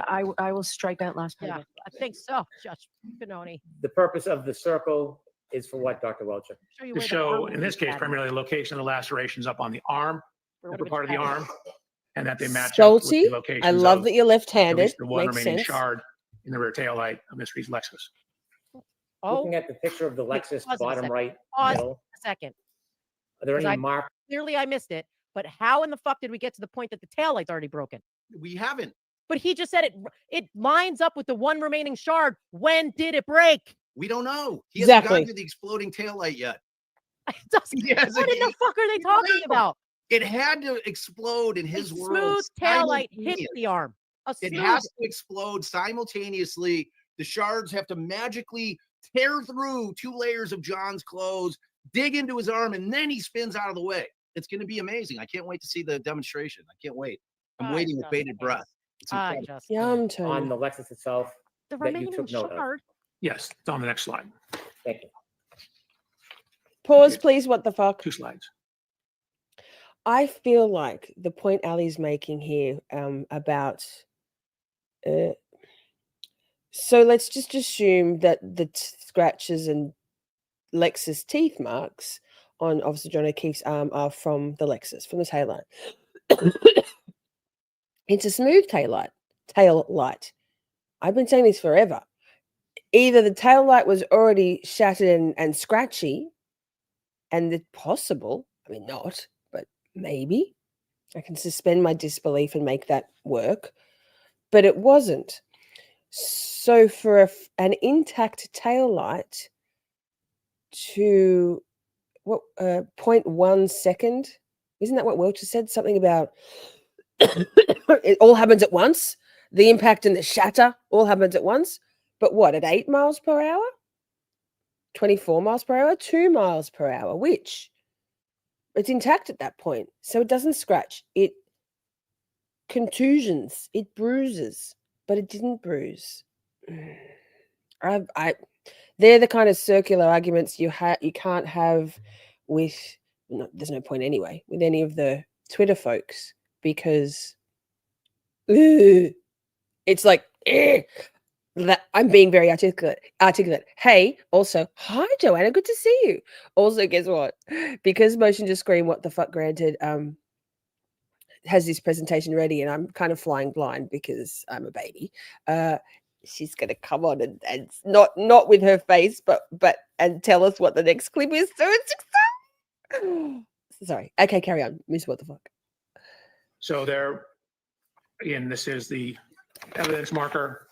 M: I will strike that last part.
K: Yeah,
M: about-
K: I think so, Judge Benoni.
N: The purpose of the circle is for what, Dr. Welcher?
K: Show you
I: to
K: where the
I: show,
K: arm
I: in this
K: was
I: case,
K: shattered.
I: primarily the location of the lacerations up on the arm,
K: Where
I: upper
K: would've
I: part of
K: been
I: the
K: shattered.
I: arm, and that they match up with
B: Salty.
I: the locations
B: I love
I: of
B: that you're
I: at
B: left-handed.
I: least the one
B: Makes
I: remaining
B: sense.
I: shard in the rear taillight of Miss Reed's Lexus.
K: Oh,
N: Looking at the picture of the
K: Wait,
N: Lexus,
K: pause it a
N: bottom
K: second.
N: right
K: Pause
N: middle,
K: a second.
N: are there
K: 'Cause
N: any
K: I-
N: marks?
K: Clearly, I missed it. But how in the fuck did we get to the point that the taillight's already broken?
J: We haven't.
K: But he just said it lines up with the one remaining shard. When did it break?
J: We don't know. He hasn't
B: Exactly.
J: gotten to the exploding taillight yet.
K: It doesn't-
J: He hasn't-
K: what in the fuck are they talking about?
J: It had to explode in his
K: A
J: world.
K: smooth taillight hit
J: simultaneous.
K: the arm. A
J: It
K: smooth.
J: has to explode simultaneously. The shards have to magically tear through 2 layers of John's clothes, dig into his arm, and then he spins out of the way. It's going to be amazing. I can't wait to see the demonstration. I can't wait. I'm
K: I
J: waiting with
K: just
J: bated
K: can't.
J: breath. It's
K: I
J: incredible.
K: just
B: Yum,
N: On
B: Tony.
N: the Lexus itself
K: the
N: that you
K: remaining
N: took note of?
K: shard.
I: Yes, it's on the next slide.
N: Thank you.
B: Pause, please. What the fuck?
I: 2 slides.
B: I feel like the point Ali's making here about so let's just assume that the scratches and Lexus teeth marks on Officer John O'Keefe's arm are from the Lexus, from the tail light. It's a smooth tail light. I've been saying this forever. Either the tail light was already shattered and scratchy, and it's possible, I mean not, but maybe. I can suspend my disbelief and make that work. But it wasn't. So for an intact tail light to 0.1 second, isn't that what Welcher said? Something about it all happens at once. The impact and the shatter all happens at once. But what, at 8 miles per hour? 24 miles per hour? 2 miles per hour? Which? It's intact at that point. So it doesn't scratch. It contusions. It bruises. But it didn't bruise. They're the kind of circular arguments you can't have with, there's no point anyway, with any of the Twitter folks, because it's like, that I'm being very articulate. Hey, also, hi Joanna, good to see you. Also, guess what? Because motion to screen, what the fuck granted, has this presentation ready, and I'm kind of flying blind because I'm a baby. She's gonna come on and not with her face, but and tell us what the next clip is. So it's sorry. Okay, carry on, Miss. What the fuck?
I: So there, again, this is the evidence marker.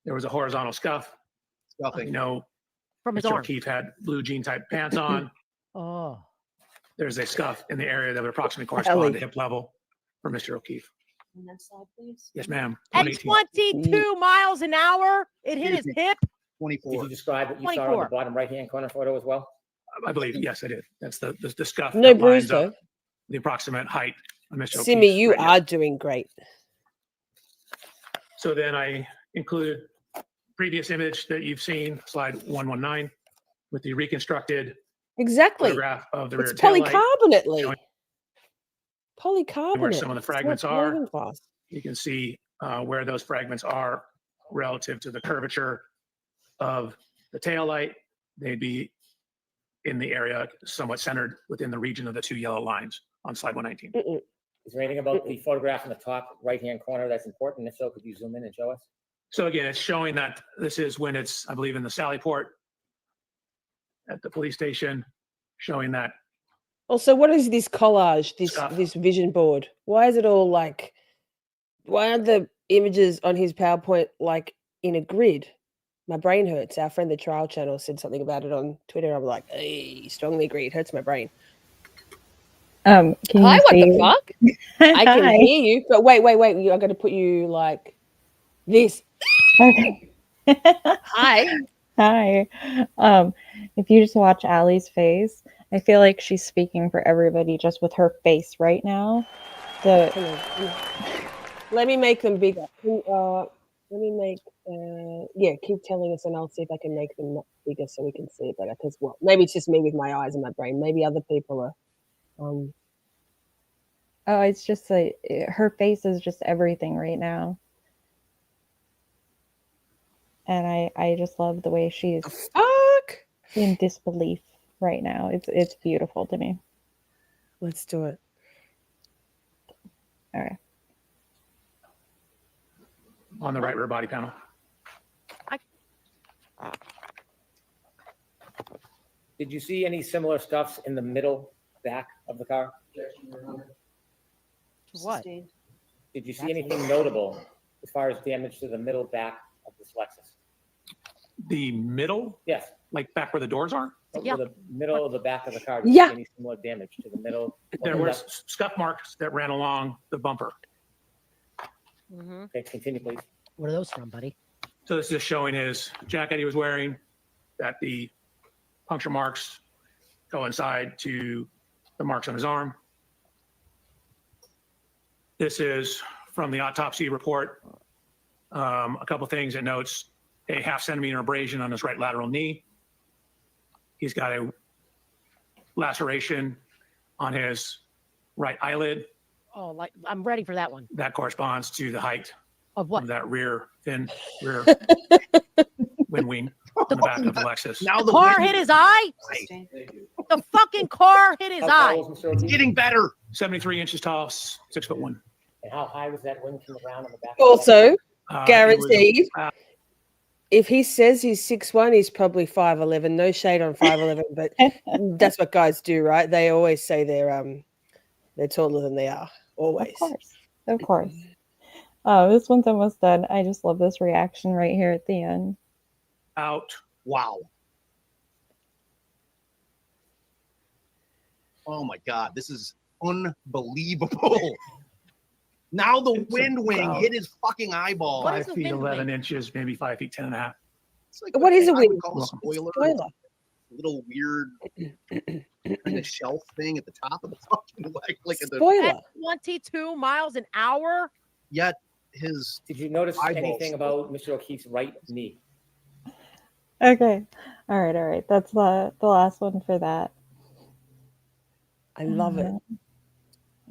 I: There was a horizontal scuff.
J: Scuffing.
I: You know,
K: From his
I: Mr.
K: arm.
I: O'Keefe had blue jean type pants on.
K: Oh.
I: There's a scuff in the area that would approximately correspond to hip level for Mr. O'Keefe.
M: Next slide, please.
I: Yes, ma'am.
K: At
I: 118.
K: 22 miles an hour, it hit his hip.
J: 24.
N: Did you describe what you saw on
K: 24.
N: the bottom right-hand corner photo as well?
I: I believe, yes, I did. That's the scuff.
B: No
I: that
B: bruise
I: lines up
B: though.
I: the approximate height of Mr. O'Keefe's
B: Simi, you
I: right hip.
B: are doing great.
I: So then I included previous image that you've seen, slide 119, with the reconstructed
B: Exactly.
I: photograph of the rear
B: It's
I: taillight,
B: polycarbonately.
I: showing
B: Polycarbonate.
I: where some of the
B: It's
I: fragments
B: like
I: are.
B: Dragon glass.
I: You can see where those fragments are relative to the curvature of the taillight. They'd be in the area somewhat centered within the region of the two yellow lines on slide 119.
N: Is there anything about the photograph in the top right-hand corner that's important? If so, could you zoom in and show us?
I: So again, it's showing that this is when it's, I believe, in the Sally Port at the police station, showing that
B: Also, what is this collage,
I: Scuff.
B: this vision board? Why is it all like, why are the images on his PowerPoint like in a grid? My brain hurts. Our friend the Trial Channel said something about it on Twitter. I'm like, hey, strongly agree. It hurts my brain.
O: Can you
B: Hi, what
O: see?
B: the fuck? I can
O: Hi.
B: hear you, but wait. I'm going to put you like this.
O: Okay.
B: Hi.
O: Hi. If you just watch Allie's face, I feel like she's speaking for everybody just with her face right now. The
B: Hang on. Let me make them bigger. Let me make, keep telling us and I'll see if I can make them much bigger so we can see it better. Because, well, maybe it's just me with my eyes and my brain. Maybe other people are.
O: oh, it's just like her face is just everything right now. And I just love the way she's
B: Fuck.
O: in disbelief right now. It's beautiful to me.
B: Let's do it.
O: All right.
I: on the right rear body panel.
N: Did you see any similar stuffs in the middle back of the car?
K: What?
N: Did you see anything notable as far as damage to the middle back of this Lexus?
I: The middle?
N: Yes.
I: Like back where the doors are?
N: Yeah. The middle of the back of the car.
B: Yeah.
N: Any similar damage to the middle?
I: There
N: or the
I: were
N: left?
I: scuff marks that ran along the bumper.
N: Okay, continue, please.
K: What are those from, buddy?
I: So this is just showing his jacket he was wearing, that the puncture marks coincide to the marks on his arm. This is from the autopsy report. A couple things it notes: a 0.5 centimeter abrasion on his right lateral knee. He's got a laceration on his right eyelid.
K: Oh, like I'm ready for that one.
I: That corresponds to the height
K: Of what?
I: of that rear wind wing on the back of the Lexus.
J: Now
K: The car hit his eye? The fucking car hit his
N: How
K: eye.
N: tall was Mr. O'Keefe?
J: Getting better.
I: 73 inches tall, 6'1".
N: And how high was that wing from the ground on the back?
B: Also,
I: It was
B: guaranteed,
I: about-
B: if he says he's 6'1", he's probably 5'11". No shade on 5'11", but that's what guys do, right? They always say they're taller than they are. Always.
O: Of course. Oh, this one's almost done. I just love this reaction right here at the end.
I: out.
J: Wow. Oh my God, this is unbelievable. Now the wind wing
I: about
J: hit his fucking eyeball.
K: What is
I: 5
K: a
I: feet
K: wind
I: 11
K: wing?
I: inches, maybe 5 feet 10 and a half.
J: It's like
B: What is a
J: I
B: wind
J: would call a
I: Welcome.
J: spoiler.
B: Spoiler.
J: A little weird kind of shelf thing at the top of the fucking leg, like at the,
B: Spoiler.
K: At 22 miles an hour?
J: yet his
N: Did you notice
J: eyeballs.
N: anything about Mr. O'Keefe's right knee?
O: Okay. All right. That's the last one for that.
B: I love it.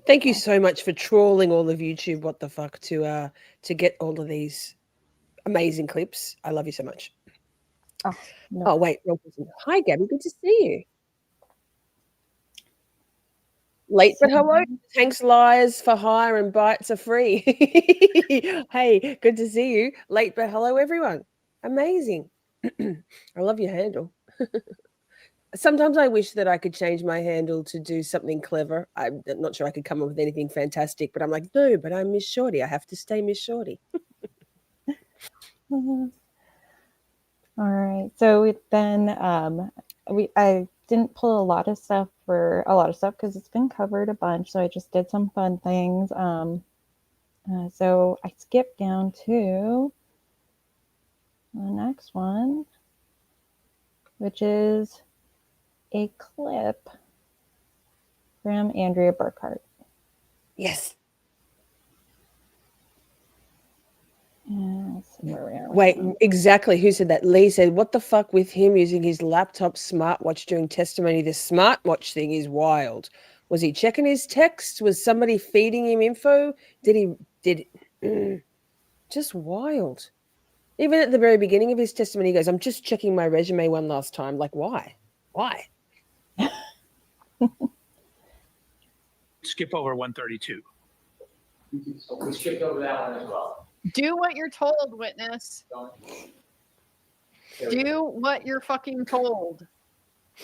B: Thank you so much for trawling all of YouTube. What the fuck to get all of these Amazing clips. I love you so much.
O: Oh, no.
B: Oh, wait. Wrong person. Hi, Gabby. Good to see you. Late but hello. Tanks lies for hire and bites are free. Hey, good to see you. Late but hello, everyone. Amazing. I love your handle. Sometimes I wish that I could change my handle to do something clever. I'm not sure I could come up with anything fantastic, but I'm like, no, but I'm Miss Shorty. I have to stay Miss Shorty.
O: All right. So then I didn't pull a lot of stuff because it's been covered a bunch. So I just did some fun things. So I skipped down to the next one, which is a clip from Andrea Burkhart.
B: Yes.
O: Let's see where we are with
B: Wait,
O: that.
B: exactly. Who said that? Lee said, what the fuck with him using his laptop smartwatch during testimony? The smartwatch thing is wild. Was he checking his text? Was somebody feeding him info? Just wild. Even at the very beginning of his testimony, he goes, I'm just checking my resume one last time. Like, why? Why?
I: Skip over 132.
N: We skipped over that one as well.
G: Do what you're told, witness. Do what you're fucking told.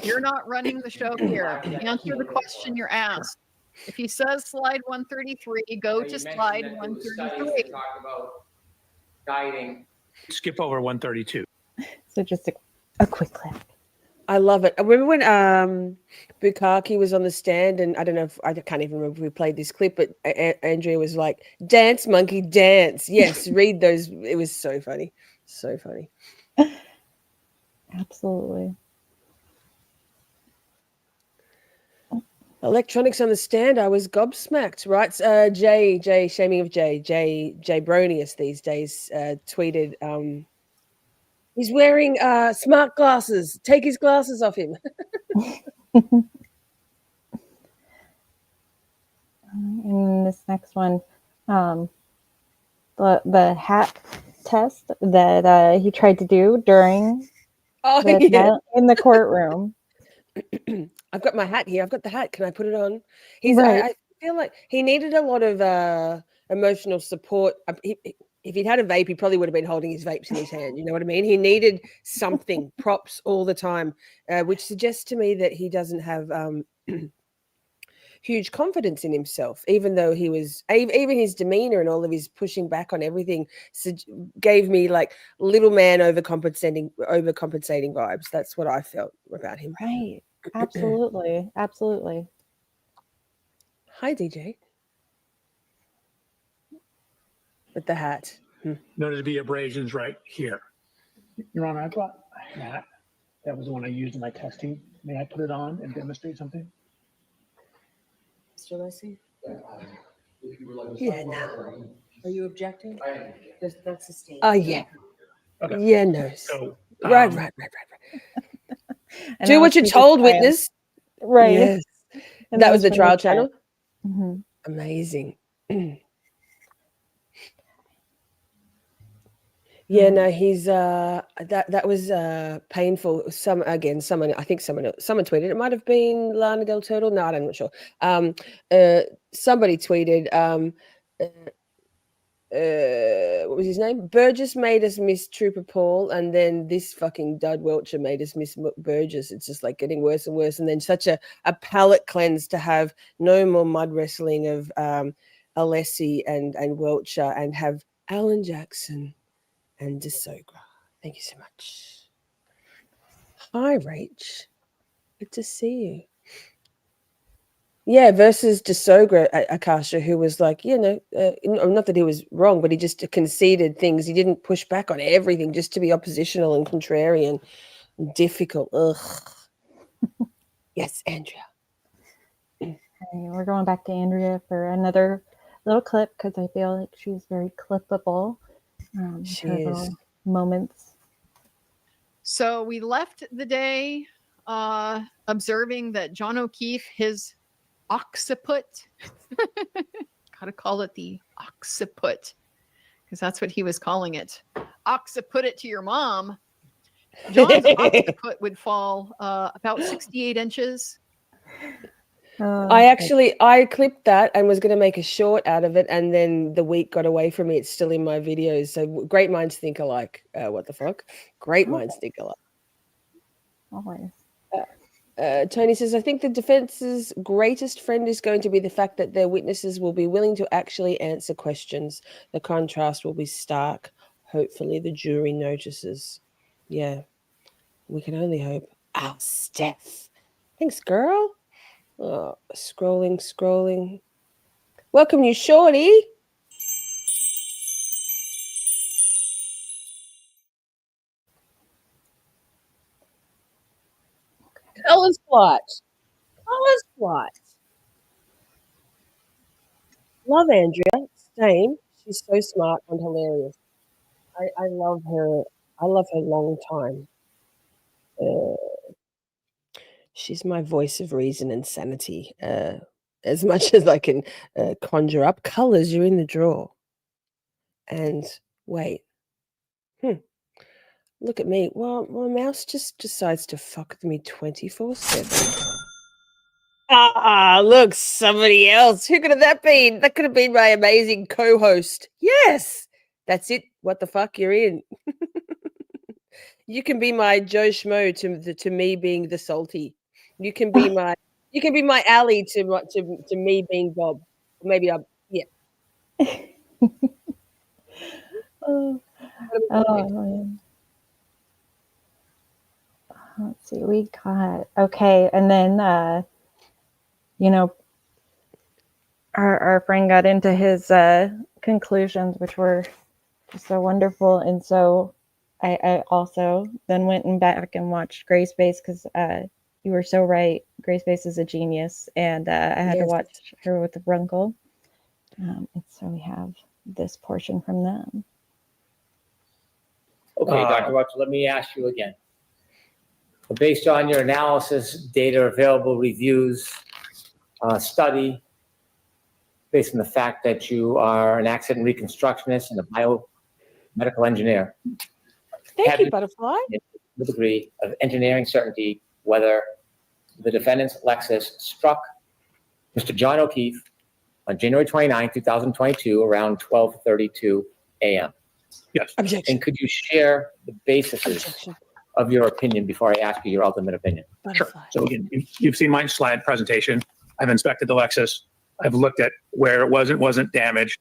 G: You're not running the show here. Answer the question you're asked. If he says slide 133, go to slide 133.
N: Talk about guiding.
I: Skip over 132.
O: So just a quick clip.
B: I love it. I remember when Bukaki was on the stand, and I don't know if I can't even remember if we played this clip, but Andrea was like, "Dance, monkey, dance." Yes, read those. It was so funny, so funny.
O: Absolutely.
B: Electronics on the stand. I was gobsmacked. Right, Jay, shaming of Jay Bronius these days tweeted. He's wearing smart glasses. Take his glasses off him.
O: And this next one, the hat test that he tried to do during in the courtroom.
B: I've got my hat here. I've got the hat. Can I put it on?
O: Right.
B: I feel like he needed a lot of emotional support. If he'd had a vape, he probably would have been holding his vapes in his hand. You know what I mean? He needed something, props all the time, which suggests to me that he doesn't have huge confidence in himself, even though he was, even his demeanor and all of his pushing back on everything gave me like little man overcompensating vibes. That's what I felt about him.
O: Right. Absolutely. Absolutely.
B: Hi, DJ. With the hat.
I: Noted to be abrasions right here. Your Honor, I brought a hat. That was the one I used in my testing. May I put it on and demonstrate something?
M: Mr. Alessi?
B: Yeah, no.
M: Are you objecting? That's sustained.
B: Oh, yeah.
I: Okay.
B: Yeah, no.
I: So,
B: Right.
O: And
B: Do what you're told, witness.
O: Right.
B: Yes.
O: And
B: That was the
O: from
B: trial
O: the
B: channel.
O: Mm-hmm.
B: Amazing. Yeah, no, he's that was painful. Someone I think someone tweeted. It might have been Lana Del Turtle. No, I'm not sure. Somebody tweeted. What was his name? Burgess made us miss Trooper Paul, and then this fucking dud Welcher made us miss Burgess. It's just like getting worse and worse. And then such a palate cleanse to have no more mud wrestling of Alessi and Welcher, and have Alan Jackson and Dissecting. Thank you so much. Hi, Rach. Good to see you. Yeah, versus Dissecting, Akasha, who was like, not that he was wrong, but he just conceded things. He didn't push back on everything just to be oppositional and contrarian and difficult. Ugh. Yes, Andrea.
O: Okay, we're going back to Andrea for another little clip because I feel like she's very clippable.
B: She
O: her
B: is.
O: little moments.
G: So we left the day observing that John O'Keefe, his occiput, gotta call it the occiput, because that's what he was calling it. occiput it to your mom, John's occiput would fall about 68 inches.
B: I clipped that and was going to make a short out of it, and then the week got away from me. It's still in my videos. So great minds think alike. What the fuck? Great minds think alike.
O: Always.
B: Tony says, I think the defense's greatest friend is going to be the fact that their witnesses will be willing to actually answer questions. The contrast will be stark. Hopefully the jury notices. Yeah, we can only hope. Oh, Steph. Thanks, girl. Oh, scrolling. Welcome you, Shorty. Colors Flight. Love Andrea. Same. She's so smart and hilarious. I love her. I love her long time. She's my voice of reason and sanity. As much as I can conjure up colors, you're in the drawer. And wait. Look at me. Well, my mouse just decides to fuck with me 24/7. Ah, look, somebody else. Who could have that been? That could have been my amazing co-host. Yes, that's it. What the fuck? You're in. You can be my Joe Schmo to me being the salty. You can be my Ally to me being Bob. Maybe I'm
O: Oh, man. Let's see. We got okay, and then our friend got into his conclusions, which were just so wonderful, and so I also then went back and watched Gray Space because you were so right. Gray Space is a genius, and I had to watch her with the Runkle, and so we have this portion from them.
N: Okay, Dr. Welcher, let me ask you again. Based on your analysis, data, available reviews, study, based on the fact that you are an accident reconstructionist and a biomedical engineer.
B: Thank you, Butterfly.
N: The degree of engineering certainty whether the defendant's Lexus struck Mr. John O'Keefe on January 29, 2022, around 12:32 a.m.
I: Yes.
B: Objection.
N: And could you share the basis of your opinion before I ask you your ultimate opinion?
I: Sure. So again, you've seen my slide presentation. I've inspected the Lexus. I've looked at where it wasn't damaged.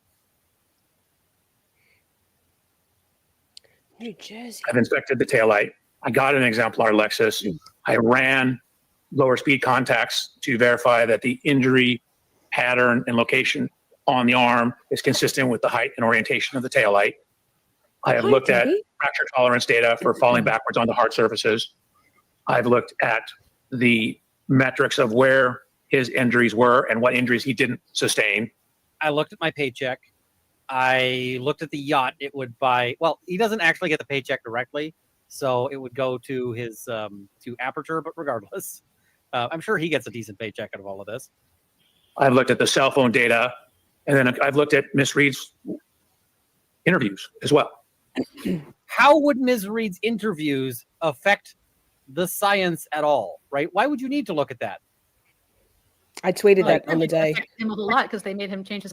B: New Jersey.
I: I've inspected the taillight. I got an exemplar Lexus. I ran lower speed contacts to verify that the injury pattern and location on the arm is consistent with the height and orientation of the taillight. I have looked at fracture tolerance data for falling backwards onto hard surfaces. I've looked at the metrics of where his injuries were and what injuries he didn't sustain.
L: I looked at my paycheck. I looked at the yacht it would buy. Well, he doesn't actually get the paycheck directly, so it would go to his to Aperture, but regardless, I'm sure he gets a decent paycheck out of all of this.
I: I've looked at the cell phone data, and then I've looked at Miss Reed's interviews as well.
L: How would Ms. Reed's interviews affect the science at all, right? Why would you need to look at that?
B: I tweeted that on the day.
P: Him a whole lot because they made him change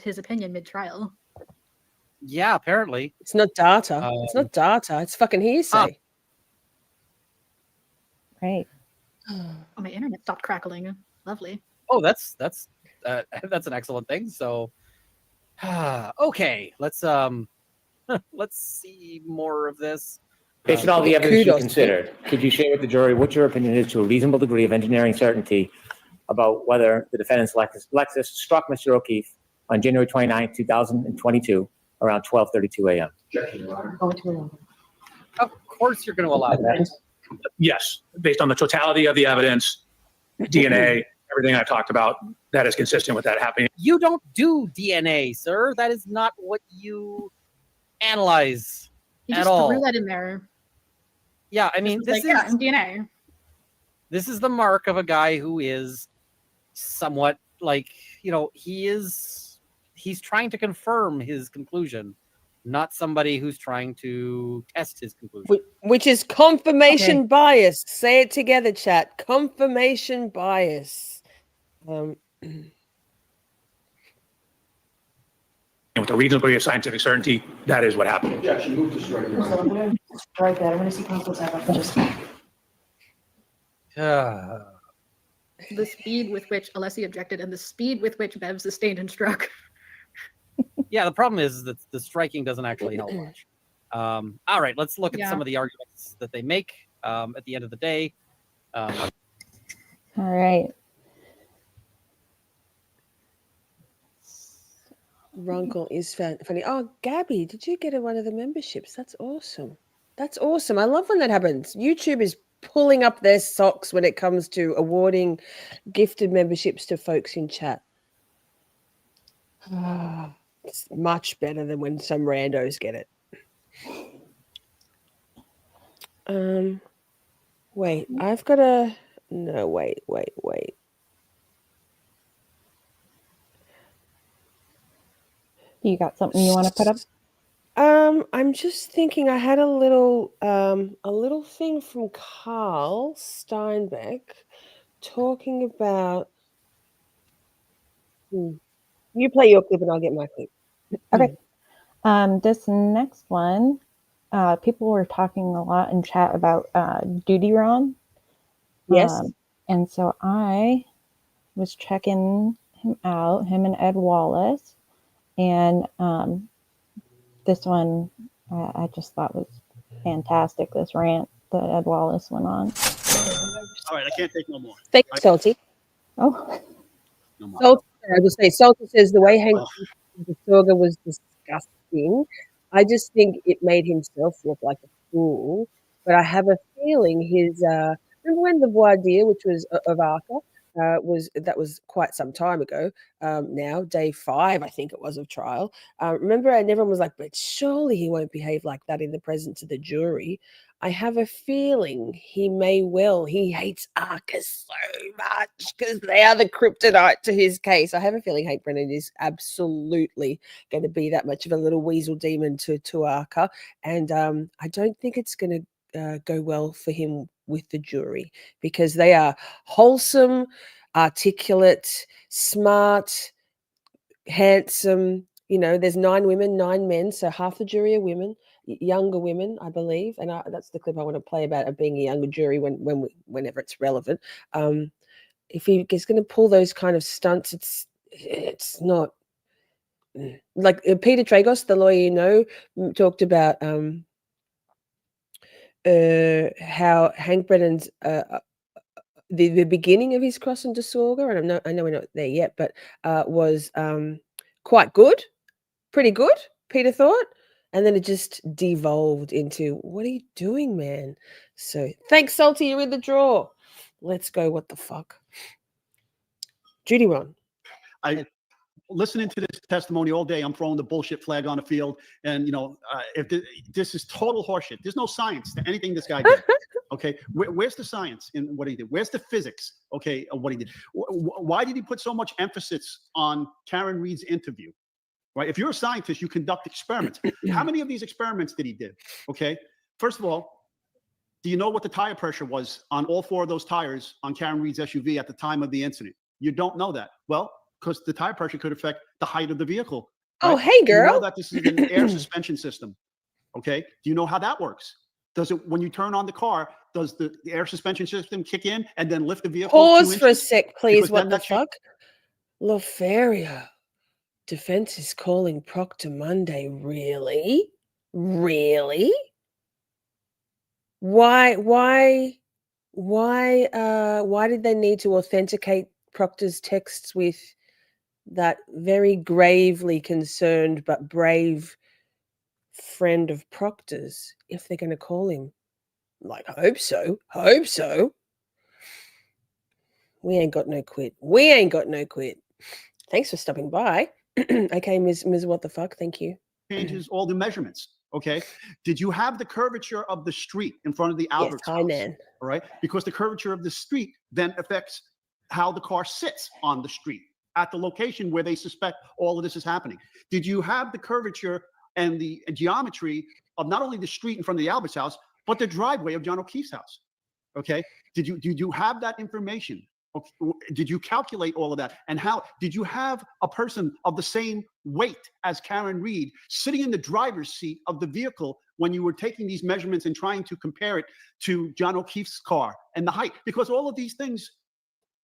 P: his opinion mid-trial.
L: Yeah, apparently.
B: It's not data. It's not data. It's fucking hearsay.
O: Right.
P: Oh, my internet stopped crackling. Lovely.
L: Oh, that's an excellent thing. So, okay, let's see more of this.
N: Based on all the evidence you considered, could you share with the jury what your opinion is to a reasonable degree of engineering certainty about whether the defendant's Lexus struck Mr. O'Keefe on January 29, 2022, around 12:32 a.m.?
L: Of course you're going to allow that.
I: Yes, based on the totality of the evidence, DNA, everything I've talked about, that is consistent with that happening.
L: You don't do DNA, sir. That is not what you analyze
P: He
L: at
P: just
L: all.
P: threw that in there.
L: Yeah, I mean, this
P: like,
L: is
P: DNA.
L: This is the mark of a guy who is somewhat like, he's trying to confirm his conclusion not somebody who's trying to test his conclusion.
B: Which is confirmation bias. Say it together, chat. Confirmation bias.
I: With a reasonable degree of scientific certainty, that is what happened.
H: Objection, move to strike.
M: Strike that. I want to see council's just.
P: The speed with which Alessi objected and the speed with which Bev sustained and struck.
L: Yeah, the problem is that the striking doesn't actually help much. All right, let's look at some of the arguments that they make at the end of the day.
O: All right.
B: Runkle is funny. Oh, Gabby, did you get one of the memberships? That's awesome. That's awesome. I love when that happens. YouTube is pulling up their socks when it comes to awarding gifted memberships to folks in chat. It's much better than when some randos get it. Wait, I've got a... No, wait.
O: You got something you want to put up?
B: I'm just thinking I had a little thing from Carl Steinbeck talking about... You play your clip and I'll get my clip.
O: Okay. This next one, people were talking a lot in chat about Duty Ron.
B: Yes.
O: And so I was checking him out, him and Ed Wallace. And this one I just thought was fantastic, this rant that Ed Wallace went on.
Q: All right, I can't take no more.
B: Thank you, Salty.
O: Oh.
Q: No more.
B: Salty, I will say, Salty says the way Hank Distorga was disgusting. I just think it made himself look like a fool. But I have a feeling his remember when the voir dire, which was of Arca, that was quite some time ago. Now, day 5, I think it was, of trial. Remember, and everyone was like, but surely he won't behave like that in the presence of the jury. I have a feeling he may well. He hates Arca so much because they are the kryptonite to his case. I have a feeling Hank Brennan is absolutely going to be that much of a little weasel demon to Arca. And I don't think it's going to go well for him with the jury because they are wholesome, articulate, smart, handsome. You know, there's 9 women, 9 men, so half the jury are women, younger women, I believe, and that's the clip I want to play about being a younger jury whenever it's relevant. If he is going to pull those kind of stunts, it's not like Peter Tragos, the lawyer, you know, talked about how Hank Brennan's the beginning of his cross and disorder, and I know we're not there yet, but was quite good, pretty good, Peter thought, and then it just devolved into, what are you doing, man? So thanks, Salty, you're in the draw. Let's go. What the fuck, Judy Ron?
Q: Listening to this testimony all day, I'm throwing the bullshit flag on the field. And, you know, if this is total horseshit, there's no science to anything this guy did. Okay. Where's the science in what he did? Where's the physics? Okay. Of what he did? Why did he put so much emphasis on Karen Reed's interview? Right. If you're a scientist, you conduct experiments. How many of these experiments did he do? Okay. First of all, do you know what the tire pressure was on all 4 of those tires on Karen Reed's SUV at the time of the incident? You don't know that. Well, because the tire pressure could affect the height of the vehicle. Right?
B: Oh, hey, girl.
Q: You know that this is an air suspension system. Okay. Do you know how that works? Does it, when you turn on the car, does the air suspension system kick in and then lift the vehicle?
B: Pause for a sec, please. What the fuck? Lofaria. Defense is calling Proctor Monday. Really? Really? Why did they need to authenticate Proctor's texts with that very gravely concerned but brave friend of Proctor's if they're going to call him? Like, I hope so. We ain't got no quit. Thanks for stopping by. Okay, Ms. What the fuck? Thank you.
Q: Changes all the measurements. Okay. Did you have the curvature of the street in front of the Albert's house?
B: Nan.
Q: All right. Because the curvature of the street then affects how the car sits on the street at the location where they suspect all of this is happening. Did you have the curvature and the geometry of not only the street in front of the Albert's house, but the driveway of John O'Keefe's house. Okay. Did you have that information? Okay. Did you calculate all of that? And how did you have a person of the same weight as Karen Reed sitting in the driver's seat of the vehicle when you were taking these measurements and trying to compare it to John O'Keefe's car and the height? Because all of these things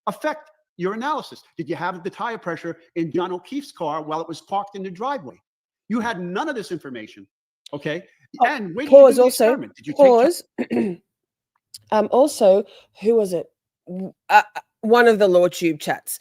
Q: affect your analysis. Did you have the tire pressure in John O'Keefe's car while it was parked in the driveway? You had none of this information. Okay. And where did you do the
B: Also,
Q: experiment? Did you
B: pause. Also, who was it? One of the LawTube chats.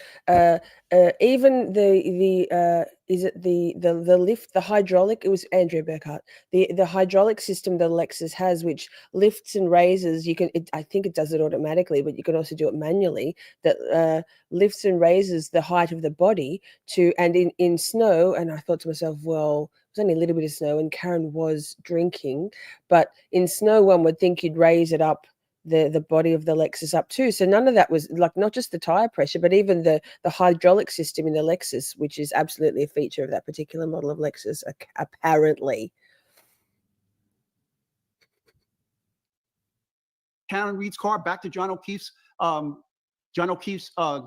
B: Even is it the lift, the hydraulic? It was Andrea Burkhart. The hydraulic system that Lexus has, which lifts and raises. You can. I think it does it automatically, but you can also do it manually. That lifts and raises the height of the body to. And in snow, and I thought to myself, well, it was only a little bit of snow, and Karen was drinking, but in snow, one would think you'd raise it up. The body of the Lexus up too. So none of that was like not just the tire pressure, but even the hydraulic system in the Lexus, which is absolutely a feature of that particular model of Lexus, apparently.
Q: Karen Reed's car back to John O'Keefe's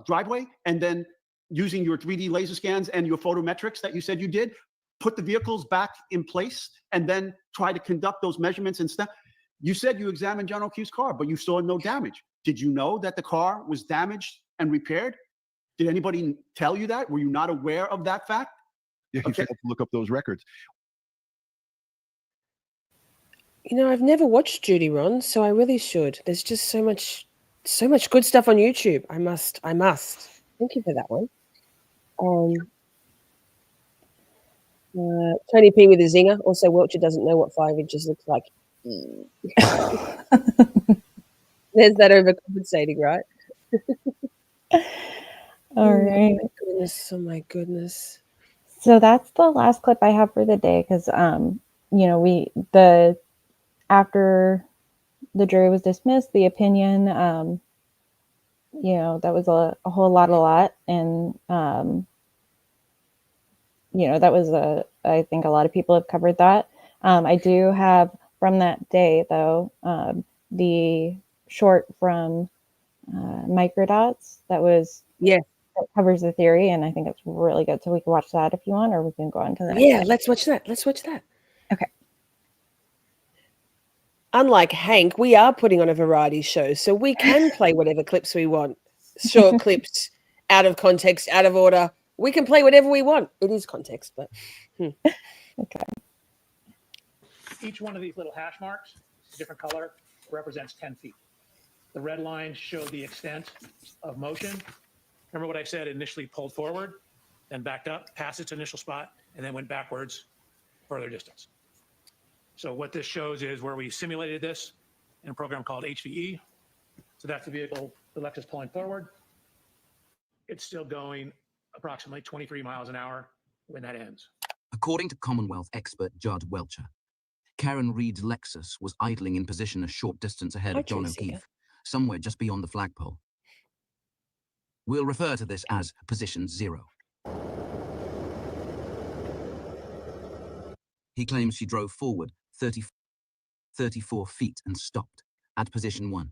Q: driveway, and then using your 3D laser scans and your photometrics that you said you did, put the vehicles back in place, and then try to conduct those measurements and stuff. You said you examined John O'Keefe's car, but you saw no damage. Did you know that the car was damaged and repaired? Did anybody tell you that? Were you not aware of that fact?
R: Yeah, you failed to look up those records.
B: You know, I've never watched Judy, Ron, so I really should. There's just so much good stuff on YouTube. I must. Thank you for that one. Tony P with a zinger. Also, Welcher doesn't know what 5 inches looks like. There's that overcompensating, right?
O: All right.
B: Oh my goodness.
O: So that's the last clip I have for the day because after the jury was dismissed, the opinion that was a whole lot and that was I think a lot of people have covered that. I do have from that day though the short from Microdots that covers the theory, and I think it's really good. So we can watch that if you want, or we can go on to the next one.
B: Let's watch that.
O: Okay.
B: Unlike Hank, we are putting on a variety show, so we can play whatever clips we want. Short clips, out of context, out of order. We can play whatever we want. It is context, but
O: okay.
I: Each one of these little hash marks, different color, represents 10 feet. The red lines show the extent of motion. Remember what I said, initially pulled forward, then backed up, past its initial spot, and then went backwards further distance. So what this shows is where we simulated this in a program called HVE. So that's the vehicle, the Lexus pulling forward. It's still going approximately 23 miles an hour when that ends.
S: According to Commonwealth expert Judd Welcher, Karen Reed's Lexus was idling in position a short distance ahead of John O'Keefe, somewhere just beyond the flagpole. We'll refer to this as position 0. He claims she drove forward 34 feet and stopped at position 1.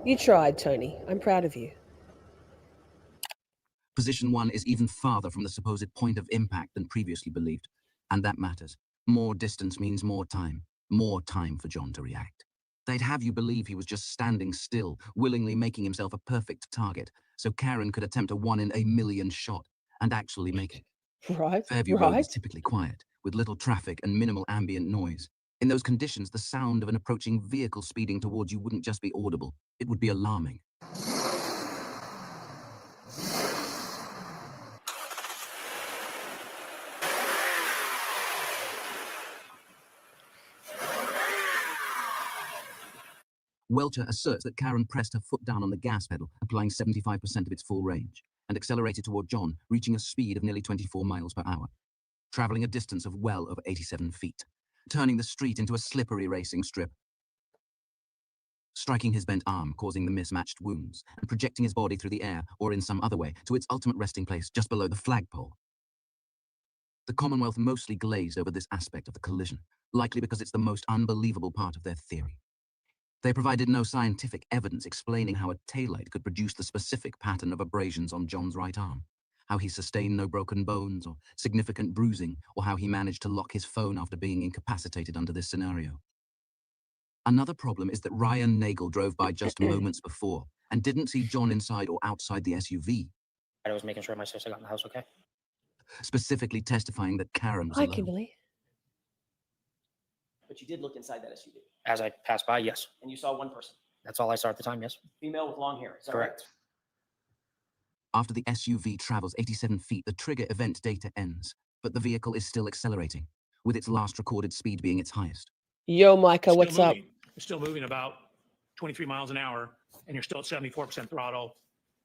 B: You tried, Tony. I'm proud of you.
S: Position 1 is even farther from the supposed point of impact than previously believed, and that matters. More distance means more time for John to react. They'd have you believe he was just standing still, willingly making himself a perfect target, so Karen could attempt a 1 in a million shot and actually make it.
B: Right.
S: Fairview Road is typically quiet, with little traffic and minimal ambient noise. In those conditions, the sound of an approaching vehicle speeding towards you wouldn't just be audible, it would be alarming. Welcher asserts that Karen pressed her foot down on the gas pedal, applying 75% of its full range, and accelerated toward John, reaching a speed of nearly 24 miles per hour, traveling a distance of well over 87 feet, turning the street into a slippery racing strip. striking his bent arm, causing the mismatched wounds, and projecting his body through the air or in some other way to its ultimate resting place just below the flagpole. The Commonwealth mostly glazed over this aspect of the collision, likely because it's the most unbelievable part of their theory. They provided no scientific evidence explaining how a taillight could produce the specific pattern of abrasions on John's right arm, how he sustained no broken bones or significant bruising, or how he managed to lock his phone after being incapacitated under this scenario. Another problem is that Ryan Nagel drove by just moments before and didn't see John inside or outside the SUV,
T: I was making sure my sister got in the house okay.
S: specifically testifying that Karen was
B: Hi,
S: alone.
B: Kimberly.
T: But you did look inside that SUV. As I passed by, yes. And you saw one person. That's all I saw at the time, yes. Female with long hair. Is that correct?
S: After the SUV travels 87 feet, the trigger event data ends, but the vehicle is still accelerating, with its last recorded speed being its highest.
B: Yo, Micah,
I: Still
B: what's up?
I: moving. You're still moving about 23 miles an hour, and you're still at 74% throttle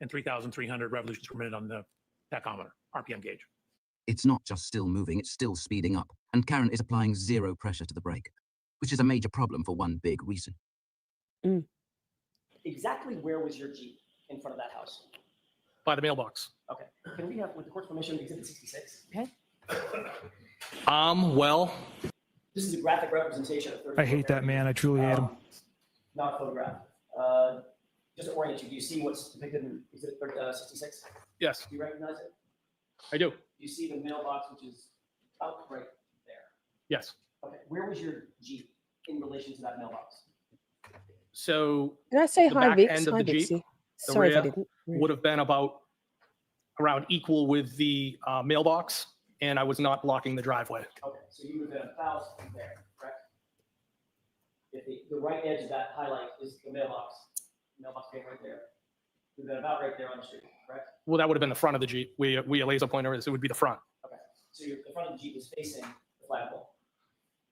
I: and 3,300 revolutions per minute on the tachometer, RPM gauge.
S: It's not just still moving, it's still speeding up, and Karen is applying zero pressure to the brake, which is a major problem for one big reason.
T: Exactly where was your Jeep in front of that house?
I: By the mailbox.
T: Okay. Can we have, with the court's permission, exhibit 66?
M: Okay.
I: Well,
T: This is a graphic representation of 34
U: I hate that man. I truly hate him.
T: Not a photograph. Just to orient you, do you see what's depicted in exhibit 66?
I: yes,
T: Do you recognize it?
I: I do.
T: You see the mailbox, which is out right there.
I: Yes.
T: Okay. Where was your Jeep in relation to that mailbox?
I: So
B: Can I say
I: the
B: hi,
I: back
B: Vix?
I: end of
B: Hi,
I: the Jeep,
B: Vixie.
I: the
B: Sorry if I
I: rear
B: didn't.
I: would have been about around equal with the mailbox, and I was not blocking the driveway.
T: Okay, so you would have been about there, correct? If the right edge of that highlight is the mailbox being right there, you would have been about right there on the street, correct?
I: Well, that would have been the front of the Jeep. We a laser pointer is, it would be the front
T: Okay, so the front of the Jeep is facing the flagpole,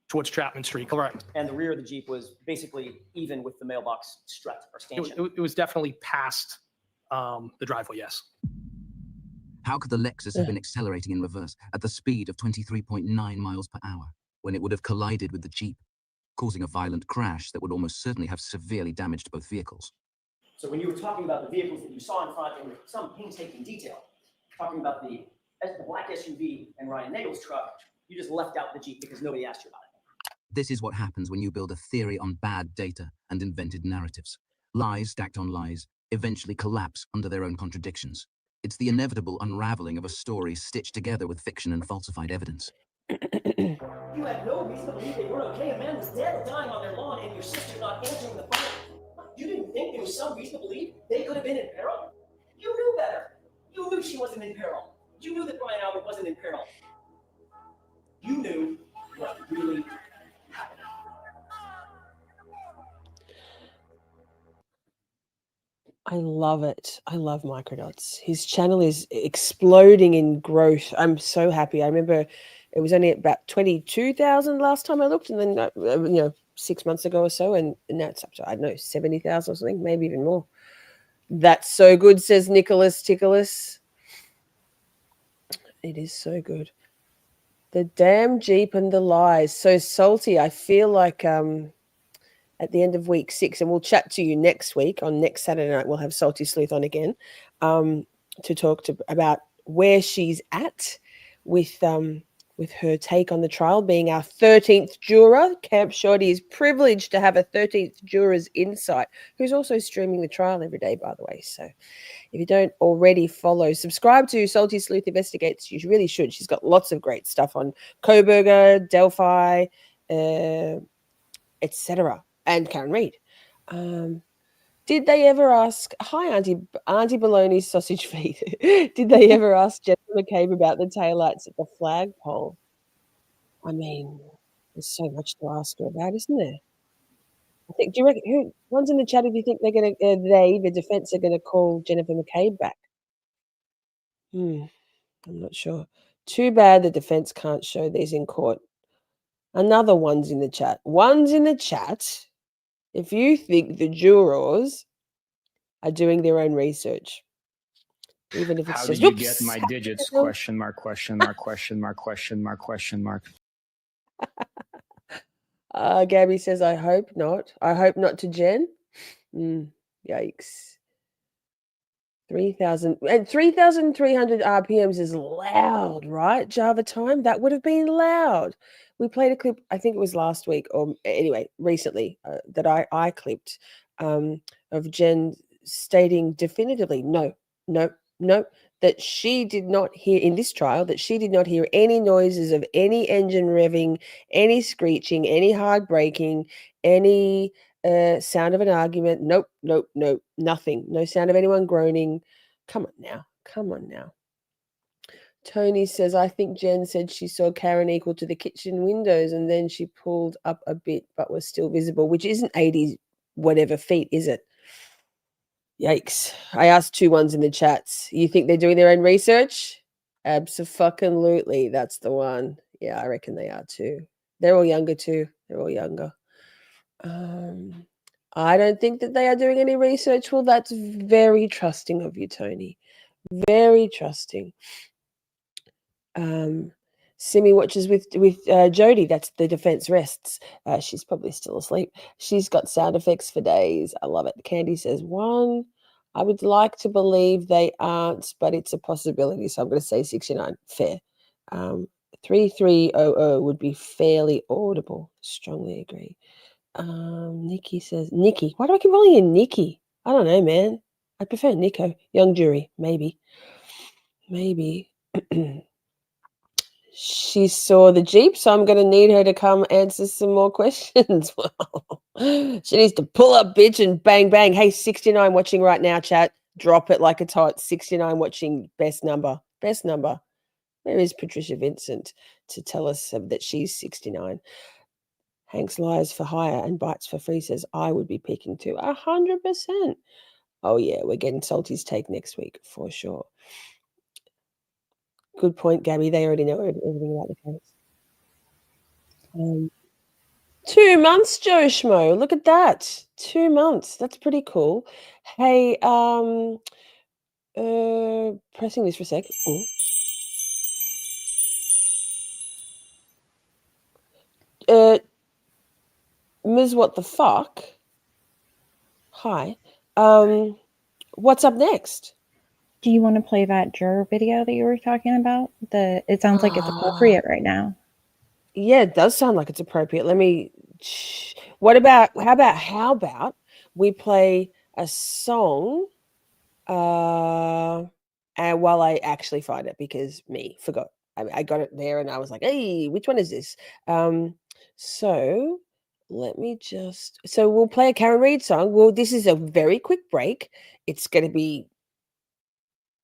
I: towards Chapman Street, correct?
T: and the rear of the Jeep was basically even with the mailbox strut or
I: It was,
T: stanchion.
I: it was definitely past the driveway, yes.
S: How could the Lexus have been accelerating in reverse at the speed of 23.9 miles per hour when it would have collided with the Jeep, causing a violent crash that would almost certainly have severely damaged both vehicles?
T: So when you were talking about the vehicles that you saw in front in some painstaking detail, talking about the black SUV and Ryan Nagel's truck, you just left out the Jeep because nobody asked you about it.
S: This is what happens when you build a theory on bad data and invented narratives. Lies stacked on lies eventually collapse under their own contradictions. It's the inevitable unraveling of a story stitched together with fiction and falsified evidence.
T: You had no reason to believe they weren't okay. A man was dead or dying on their lawn and your sister not answering the phone. You didn't think there was some reason to believe they could have been in peril? You knew better. You knew she wasn't in peril. You knew that Brian Albert wasn't in peril. You knew what really happened.
B: I love it. I love Microdots. His channel is exploding in growth. I'm so happy. I remember it was only about 22,000 last time I looked, and then 6 months ago or so, and now it's up to, I don't know, 70,000 or something, maybe even more. That's so good, says Nicholas Ticholas. It is so good. The damn Jeep and the lies. So salty. I feel like at the end of week 6, and we'll chat to you next week. On next Saturday night, we'll have Salty Sleuth on again to talk about where she's at with her take on the trial, being our 13th juror. Camp Shoddy is privileged to have a 13th juror's insight, who's also streaming the trial every day, by the way. So if you don't already follow, subscribe to Salty Sleuth Investigates. You really should. She's got lots of great stuff on Coburger, Delphi, etc. And Karen Reed. Did they ever ask, hi, Auntie Baloney's sausage feet, did they ever ask Jennifer McCabe about the taillights at the flagpole? I mean, there's so much to ask her about, isn't there? I think, do you reckon, one's in the chat if you think they're going to, the defense are going to call Jennifer McCabe back? I'm not sure. Too bad the defense can't show these in court. Another one's in the chat. One's in the chat. If you think the jurors are doing their own research, even if it's
V: How
B: just,
V: do you get my digits? Question mark, question mark, question mark, question mark, question mark.
B: Gabby says, I hope not. I hope not to Jen. Yikes. 3,000 and 3,300 RPMs is loud, right? Java time, that would have been loud. We played a clip, I think it was last week, or anyway, recently, that I clipped of Jen stating definitively, no, that she did not hear in this trial, that she did not hear any noises of any engine revving, any screeching, any hard braking, any sound of an argument. Nope, nothing. No sound of anyone groaning. Come on now. Tony says, I think Jen said she saw Karen equal to the kitchen windows and then she pulled up a bit but was still visible, which isn't 80 whatever feet, is it? Yikes. I asked 2 ones in the chats. You think they're doing their own research? Abso-fucking-lutely. That's the one. Yeah, I reckon they are too. They're all younger too. I don't think that they are doing any research. Well, that's very trusting of you, Tony. Very trusting. Simi watches with Jody. That's the defense rests. She's probably still asleep. She's got sound effects for days. I love it. Candy says 1. I would like to believe they aren't, but it's a possibility. So I'm going to say 69. Fair. 3300 would be fairly audible. Strongly agree. Nikki says, Nikki. Why do I keep calling you Nikki? I don't know, man. I prefer Nico. Young jury. Maybe. She saw the Jeep, so I'm going to need her to come answer some more questions. She needs to pull up, bitch, and bang, bang. Hey, 69 watching right now, chat. Drop it like it's hot. 69 watching, best number. Where is Patricia Vincent to tell us that she's 69? Hanks lies for hire and bites for free, says I would be picking too. 100%. Oh, yeah, we're getting Salty's take next week for sure. Good point, Gabby. They already know everything about the case. 2 months, Joe Schmo. Look at that. 2 months. That's pretty cool. Hey, pressing this for a sec. Ms. What the fuck? Hi. What's up next?
O: Do you want to play that juror video that you were talking about? It sounds like it's appropriate right now.
B: Yeah, it does sound like it's appropriate. How about we play a song and while I actually find it, because forgot. I got it there and I was like, hey, which one is this? So we'll play a Karen Reid song. Well, this is a very quick break. It's going to be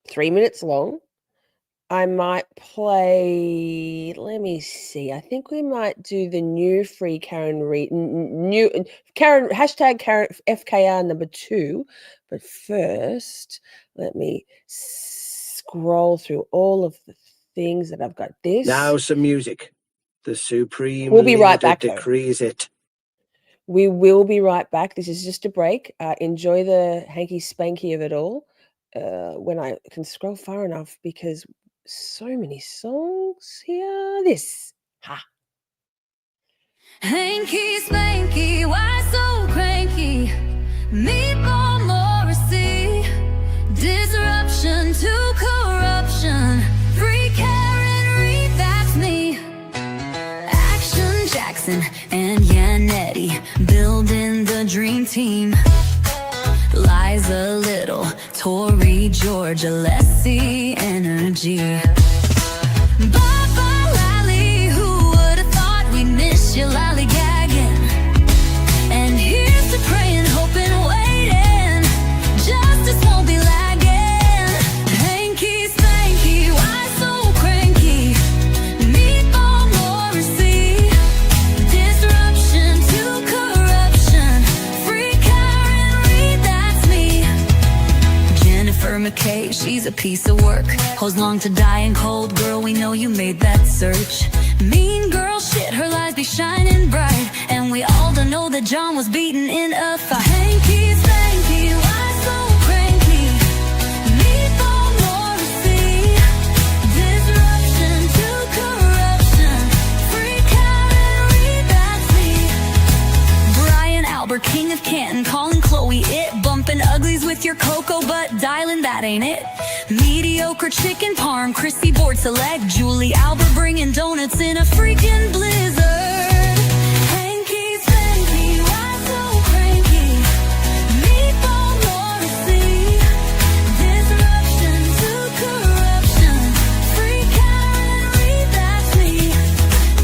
B: 3 minutes long. I might play, let me see. I think we might do the new free Karen Reid, hashtag Karen FKR number 2. But first, let me scroll through all of the things that I've got. This.
A: Now some music. The supreme
B: we'll be right back,
A: decrees it.
B: We will be right back. This is just a break. Enjoy the hanky spanky of it all. When I can scroll far enough, because so many songs here. This. Ha.
U: Hanky spanky, why so cranky? Meatball Morrissey. Disruption to corruption. Free Karen Reid, that's me. Action Jackson and Yannetti building the dream team. Liza Little, Tory George, Alessi energy. Bye-bye, Lally, who would have thought we'd miss you lollygagging? And here's to praying, hoping, waiting. Justice won't be lagging. Hanky spanky, why so cranky? Meatball Morrissey. Disruption to corruption. Free Karen Reid, that's me. Jennifer McKay, she's a piece of work. Holds long to die in cold, girl, we know you made that search. Mean girl shit, her lies be shining bright. And we all don't know that John was beaten in a fight. Hanky spanky, why so cranky? Meatball Morrissey. Disruption to corruption. Free Karen Reid, that's me. Brian Albert, king of Canton, calling Chloe it. dialing, that ain't it. Mediocre chicken parm, Chrissy board select, Julie Albert bringing donuts in a freaking blizzard. Hanky Spanky, why so cranky? Meatball Morrissey, disruption to corruption. Free Karen Reed, that's me.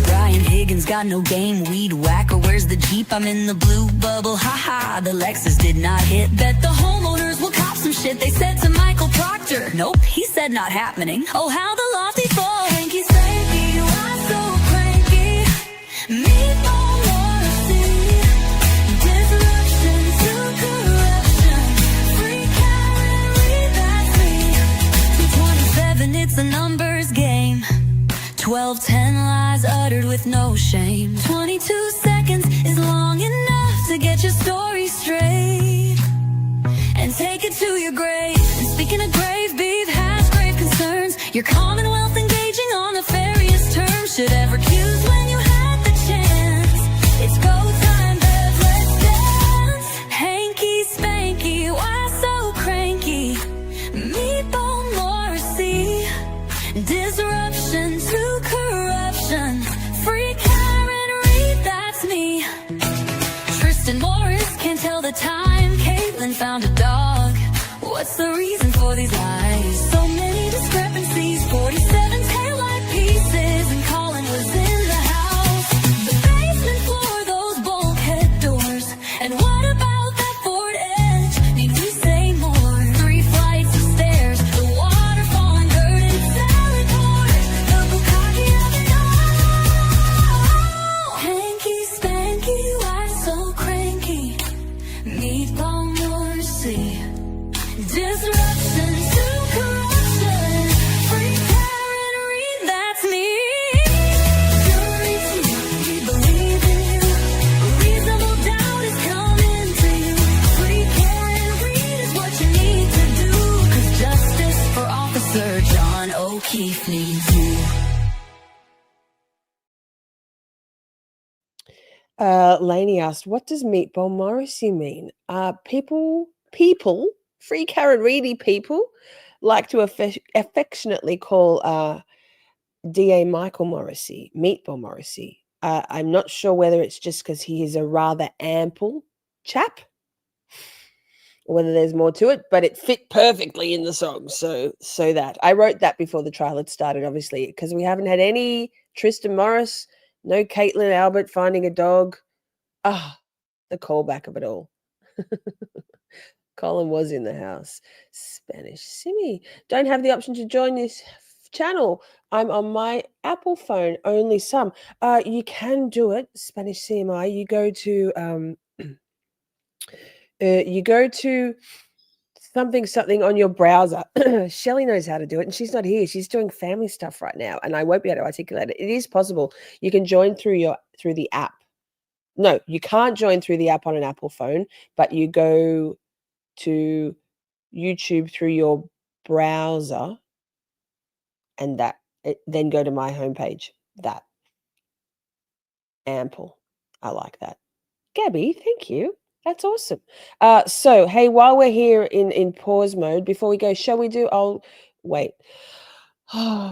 U: Brian Higgins got no game, weed whacker. Where's the Jeep? I'm in the blue bubble. Haha, the Lexus did not hit. Bet the homeowners will cop some shit. They said to Michael Proctor. Nope, he said not happening. Oh, how the lofty fall. Hanky Spanky, why so cranky? Meatball Morrissey, disruption to corruption. Free Karen Reed, that's me. 227, it's a numbers game. 12, 10 lies uttered with no shame. 22 seconds is long enough to get your story straight and take it to your grave. And speaking of grave, beef has grave concerns. Your commonwealth engaging on nefarious terms. Should ever accuse when you had the chance. It's go time, Bev, let's dance. Hanky Spanky, why so cranky? Meatball Morrissey, disruption to corruption. Free Karen Reed, that's me. Tristan Morris can't tell the time. Caitlin found a dog. What's the reason for these lies? So many discrepancies. 47 taillight pieces, and Colin was in the house. The basement floor, those bulkhead doors. And what about that Ford Edge? Need we say more? 3 flights of stairs, the waterfall and girded salad board. The bukkake of it all. Hanky Spanky, why so cranky? Meatball Morrissey, disruption to corruption. Free Karen Reed, that's me. Jury to we believe in you. Reasonable doubt is coming to you. Free Karen Reed is what you need to do. 'Cause justice for Officer John O'Keefe needs you.
B: Lainey asked, what does Meatball Morrissey mean? People, Free Karen Reedy people like to affectionately call DA Michael Morrissey Meatball Morrissey. I'm not sure whether it's just because he is a rather ample chap or whether there's more to it, but it fit perfectly in the song. So that I wrote that before the trial had started, obviously, because we haven't had any Tristan Morris, no Caitlin Albert finding a dog. The callback of it all. Colin was in the house. Spanish Simi. Don't have the option to join this channel. I'm on my Apple phone, only some. You can do it, Spanish CMI. You go to something on your browser. Shelley knows how to do it, and she's not here. She's doing family stuff right now, and I won't be able to articulate it. It is possible. You can join through the app. No, you can't join through the app on an Apple phone, but you go to YouTube through your browser, and then go to my homepage. That ample. I like that. Gabby, thank you. That's awesome. So, hey, while we're here in pause mode, before we go, shall we do? I'll wait.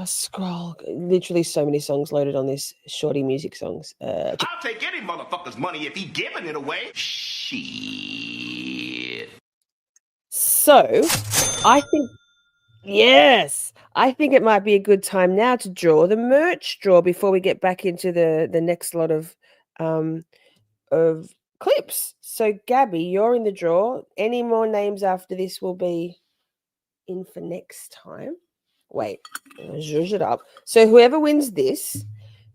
B: Scroll. Literally so many songs loaded on this shorty music songs.
C: I'll take any motherfucker's money if he giving it away. Shit.
B: So, I think it might be a good time now to draw the merch draw before we get back into the next lot of clips. So, Gabby, you're in the draw. Any more names after this will be in for next time. Wait, I'll zhuzh it up. So, whoever wins this,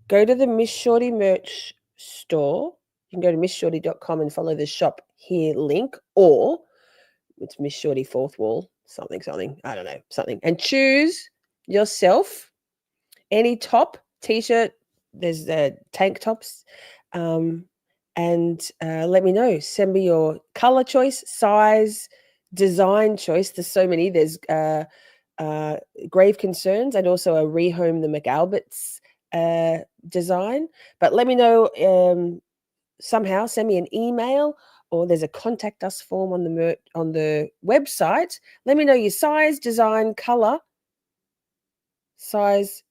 B: go to the Miss Shorty merch store. You can go to missshorty.com and follow the shop here link, or it's Miss Shorty fourth wall, something. I don't know, something. And choose yourself any top, t-shirt. There's tank tops. And let me know. Send me your color choice, size, design choice. There's so many. There's grave concerns and also a rehome the McAlberts design. But let me know somehow. Send me an email or there's a contact us form on the website. Let me know your size, design, color, size,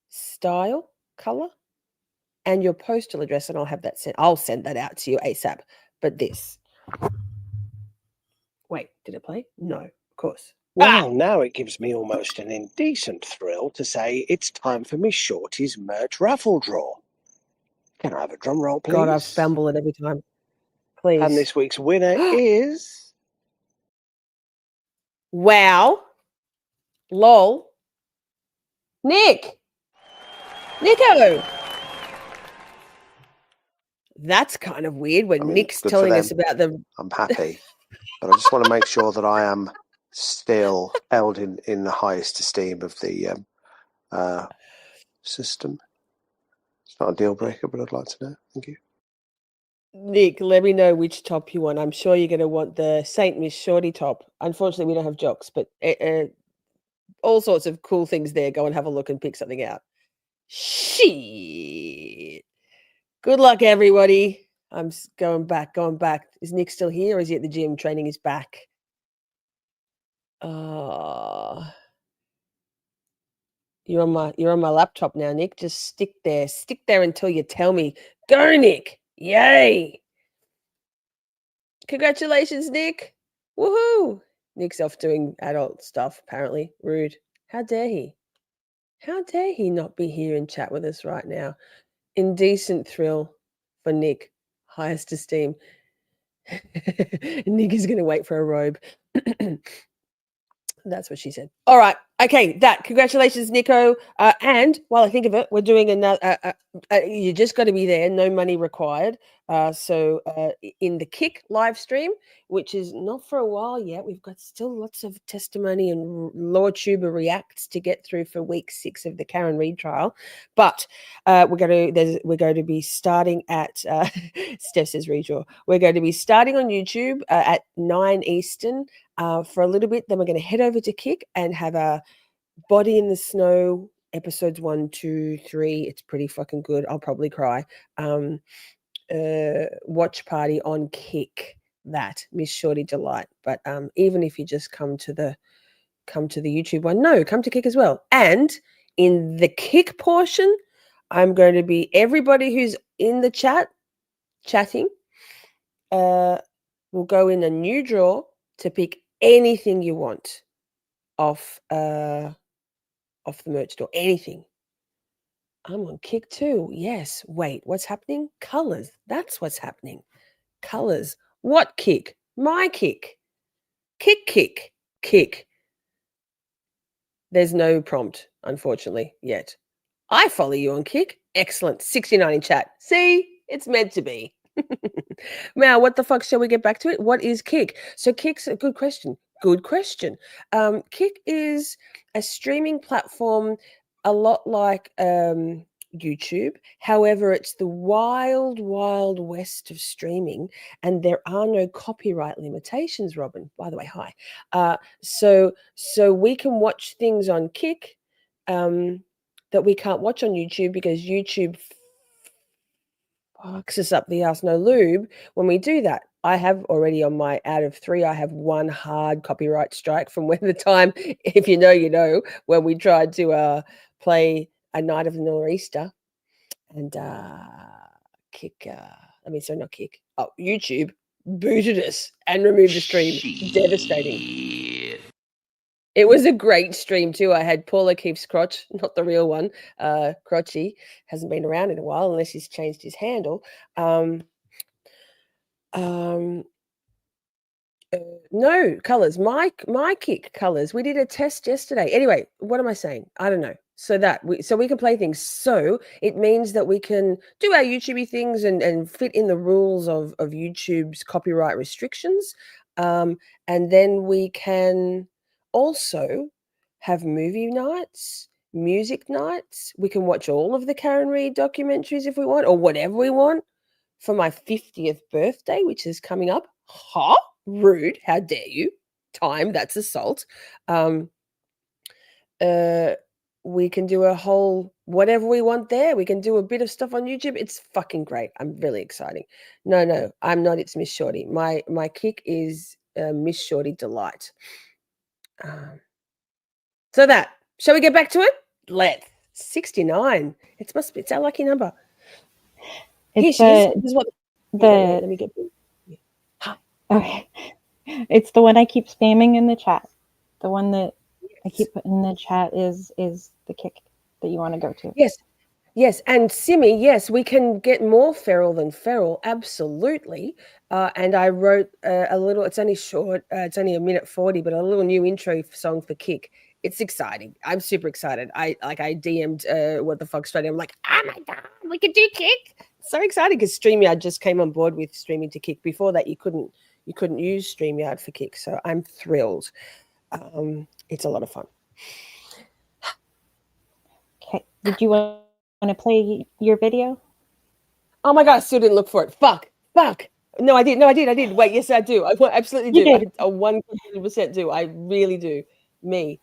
B: style, color, and your postal address, and I'll have that sent. I'll send that out to you ASAP. But this. Wait, did it play? No, of course.
A: Well, now it gives me almost an indecent thrill to say it's time for Miss Shorty's merch raffle draw. Can I have a drum roll, please?
B: God, I fumble it every time. Please.
A: And this week's winner is...
B: Wow. Lol. Nick. Nico. That's kind of weird when Nick's
A: good for
B: telling us
A: them.
B: about the...
A: I'm happy. But I just want to make sure that I am still held in the highest esteem of the system. It's not a deal breaker, but I'd like to know. Thank you.
B: Nick, let me know which top you want. I'm sure you're going to want the Saint Miss Shorty top. Unfortunately, we don't have jocks, but all sorts of cool things there. Go and have a look and pick something out. Shit. Good luck, everybody. I'm going back. Is Nick still here, or is he at the gym training his back? You're on my laptop now, Nick. Just stick there until you tell me. Go, Nick. Yay. Congratulations, Nick. Woohoo. Nick's off doing adult stuff, apparently. Rude. How dare he? How dare he not be here and chat with us right now? Indecent thrill for Nick. Highest esteem. Nick is going to wait for a robe. That's what she said. All right. Okay. Congratulations, Nico. And while I think of it, we're doing another. You just got to be there. No money required. So in the Kick live stream, which is not for a while yet, we've got still lots of testimony and lawtuber reacts to get through for week 6 of the Karen Reid trial. But we're going to be starting at Steph says redraw. We're going to be starting on YouTube at 9 Eastern. For a little bit, then we're going to head over to Kick and have a Body in the Snow episodes 1, 2, 3. It's pretty fucking good. I'll probably cry. Watch party on Kick. That Miss Shorty Delight. But even if you just come to the YouTube one, no, come to Kick as well. And in the Kick portion, I'm going to be everybody who's in the chatting. Will go in a new draw to pick anything you want off the merch store. Anything. I'm on Kick too. Yes. Wait, what's happening? Colors. That's what's happening. Colors. What Kick? My Kick. Kick. There's no prompt, unfortunately, yet. I follow you on Kick. Excellent. 69 in chat. See? It's meant to be. Now, what the fuck shall we get back to it? What is Kick? So Kick's a good question. Kick is a streaming platform a lot like YouTube. However, it's the wild, wild west of streaming, and there are no copyright limitations, Robin. By the way, hi. So we can watch things on Kick that we can't watch on YouTube because YouTube fucks us up the ass no lube when we do that. I have already on my out of 3, I have 1 hard copyright strike from when the time, if you know, you know, when we tried to play A Night of the Nor'easter and Kick, not Kick. Oh, YouTube booted us and removed the stream. Devastating. It was a great stream too. I had Paul O'Keefe's crotch, not the real one. Crotchy hasn't been around in a while unless he's changed his handle. No colors. My Kick colors. We did a test yesterday. Anyway, what am I saying? I don't know. So we can play things. So it means that we can do our YouTubey things and fit in the rules of YouTube's copyright restrictions. And then we can also have movie nights, music nights. We can watch all of the Karen Reid documentaries if we want, or whatever we want for my 50th birthday, which is coming up. Ha! Rude. How dare you? Time. That's assault. We can do a whole whatever we want there. We can do a bit of stuff on YouTube. It's fucking great. I'm really exciting. No, I'm not. It's Miss Shorty. My kick is Miss Shorty Delight. So that, shall we get back to it? Let's. 69. It's our lucky number.
O: It's
B: Here she is. This is what let me get.
O: Okay. It's the one I keep spamming in the chat. The one that I keep putting in the chat is the kick that you want to go to.
B: Yes, and Simi, yes, we can get more feral than feral, absolutely. And I wrote a little. It's only short. It's only 1:40, but a little new intro song for Kick. It's exciting. I'm super excited. I DM'd What the Fuck Australia. I'm like, oh my god, we can do Kick. So excited because StreamYard just came on board with streaming to Kick. Before that, you couldn't use StreamYard for Kick. So I'm thrilled. It's a lot of fun.
O: Okay. Did you want to play your video?
B: Oh my god, I still didn't look for it. Fuck. No, I did. Wait, yes, I do. I absolutely do.
O: You did.
B: I 100% do. I really do. Me.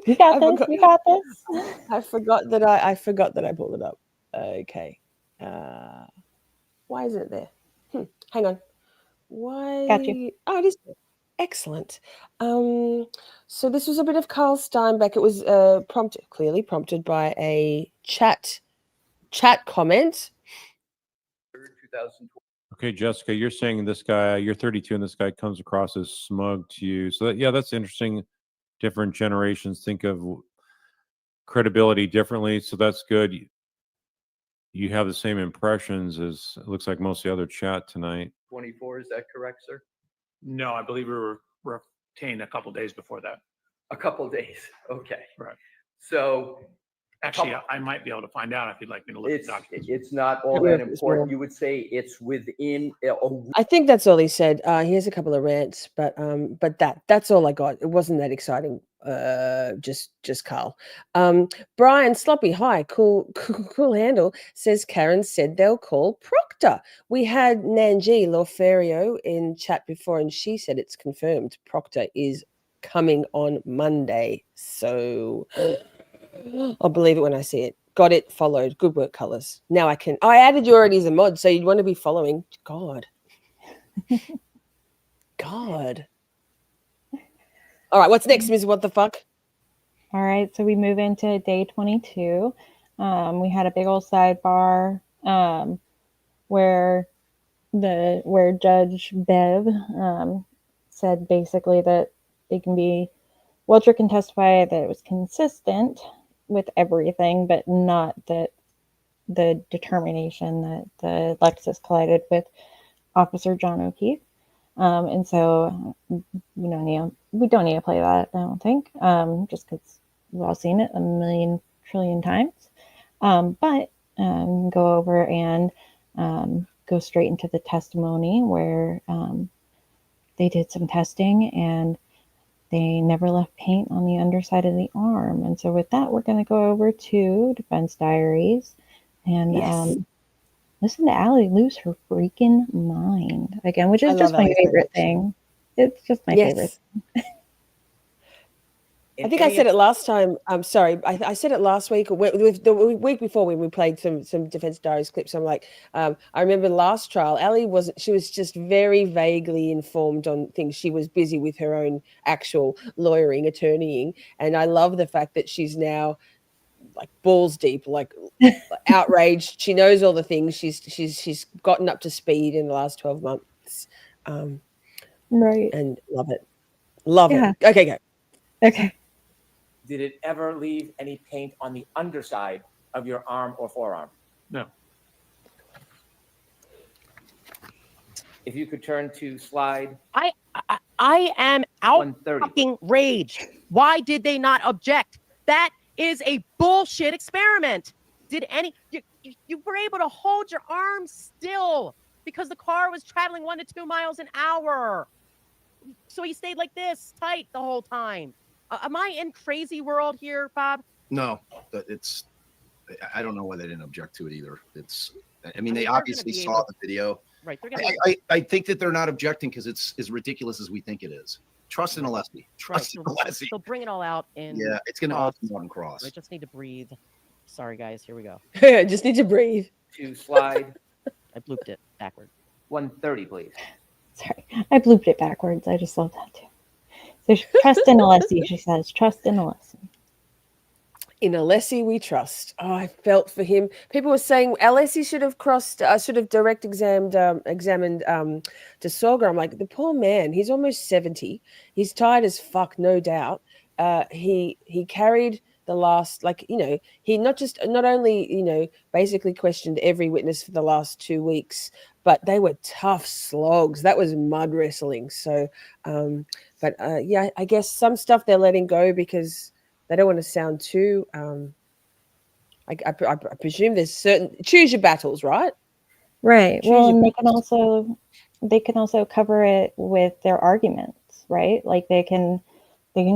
O: You got this. You got this.
B: I forgot that I pulled it up. Okay. Why is it there? Hang on. Why?
O: Got you.
B: Oh, it is. Excellent. So this was a bit of Carl Steinbeck. It was clearly prompted by a chat comment.
D: Okay, Jessica, you're saying this guy, you're 32 and this guy comes across as smug to you. So that's interesting. Different generations think of credibility differently. So that's good. You have the same impressions as it looks like most of the other chat tonight.
J: 24, is that correct, sir?
I: No, I believe we were retained a couple days before that.
J: A couple days. Okay.
I: Right.
J: So
I: actually, I might be able to find out if you'd like me to look at the documents.
J: It's not all that important. You would say it's within
B: I think that's all he said. He has a couple of rants, but that's all I got. It wasn't that exciting. Just Carl. Brian Sloppy, hi, cool handle, says Karen said they'll call Proctor. We had Nanji Lawferio in chat before, and she said it's confirmed. Proctor is coming on Monday, so I'll believe it when I see it. Got it, followed. Good work, Colors. Now I added you already as a mod, so you'd want to be following. God. All right, what's next, Ms. What the Fuck?
O: All right, so we move into day 22. We had a big old sidebar where Judge Bev said basically that Welcher can testify that it was consistent with everything, but not that the determination that the Lexus collided with Officer John O'Keefe. And so we don't need to play that, I don't think, just because we've all seen it a million trillion times. But go over and go straight into the testimony where they did some testing and they never left paint on the underside of the arm. And so with that, we're going to go over to Defense Diaries and listen to Allie lose her freaking mind again, which is just my favorite thing. It's just my favorite thing.
B: I think I said it last time. I'm sorry. I said it last week or the week before when we played some Defense Diaries clips. I'm like, I remember last trial, Allie was just very vaguely informed on things. She was busy with her own actual lawyering, attorneying. And I love the fact that she's now like balls deep, like outraged. She knows all the things. She's gotten up to speed in the last 12 months.
O: Right.
B: And love it. Love it. Okay, go.
O: Okay.
N: Did it ever leave any paint on the underside of your arm or forearm?
I: No.
N: If you could turn to slide.
K: I am out fucking rage. Why did they not object? That is a bullshit experiment. Did you were able to hold your arm still because the car was traveling 1 to 2 miles an hour. So he stayed like this tight the whole time. Am I in crazy world here, Bob?
J: No, I don't know why they didn't object to it either. They obviously saw the video.
K: Right.
J: I think that they're not objecting because it's as ridiculous as we think it is. Trust in Alessi. Trust in Alessi.
K: So bring it all out in.
J: Yeah, it's going to all
K: cross.
J: come out and cross.
K: I just need to breathe. Sorry, guys. Here we go.
B: Just need to breathe.
N: To slide
K: I blooped it backward.
N: 130, please.
O: Sorry, I blooped it backwards. I just love that too. So trust in Alessi, she says. Trust in Alessi.
B: In Alessi, we trust. Oh, I felt for him. People were saying Alessi should have direct examined DeSoga. I'm like, the poor man. He's almost 70. He's tired as fuck, no doubt. He carried the last, he not only basically questioned every witness for the last 2 weeks, but they were tough slogs. That was mud wrestling. So, yeah, I guess some stuff they're letting go because they don't want to sound too. I presume there's certain choose your battles, right?
O: Right.
B: Choose
O: Well,
B: your
O: and they can also cover it with their arguments, right? Like they can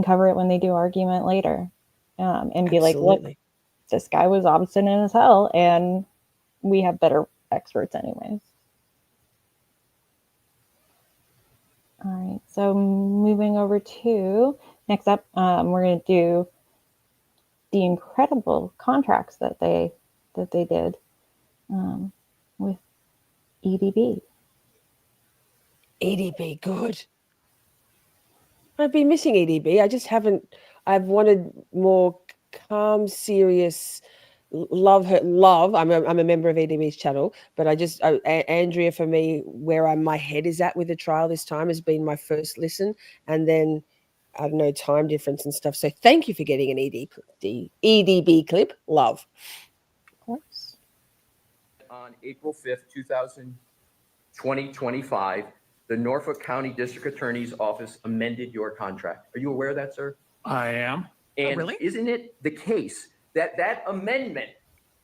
O: cover it when they do argument later, and be like, look, this guy was obstinate as hell, and we have better experts anyways. All right. So moving over to next up, we're going to do the incredible contracts that they did with EDB.
B: EDB, good. I've been missing EDB. I just haven't. I've wanted more calm, serious. Love. I'm a member of EDB's channel, but Andrea, for me, where my head is at with the trial this time has been my first listen, and then I don't know, time difference and stuff. So thank you for getting an EDB clip. Love.
O: Of course.
E: On April 5th, 2025, the Norfolk County District Attorney's Office amended your contract. Are you aware of that, sir?
I: I am.
E: And isn't it the case that that amendment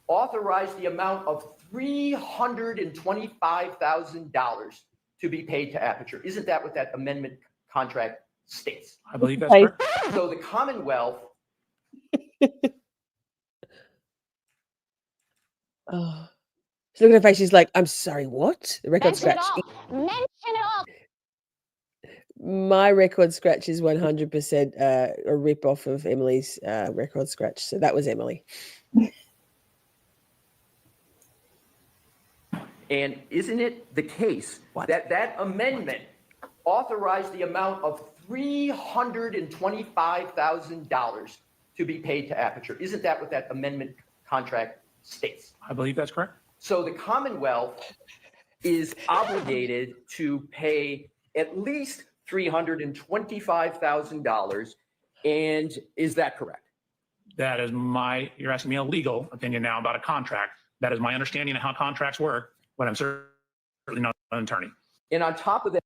E: authorized the amount of $325,000 to be paid to Aperture? Isn't that what that amendment contract states?
I: I believe that's correct.
E: So the Commonwealth.
B: Oh. She's looking at her face. She's like, I'm sorry, what? The record scratch.
U: Mention it all.
B: My record scratch is 100% a rip off of Emily's record scratch. So that was Emily.
E: And isn't it the case that that amendment authorized the amount of $325,000 to be paid to Aperture? Isn't that what that amendment contract states?
I: I believe that's correct.
E: So the Commonwealth is obligated to pay at least $325,000. And is that correct?
I: That is you're asking me a legal opinion now about a contract. That is my understanding of how contracts work, but I'm certainly not an attorney.
E: And on top of that,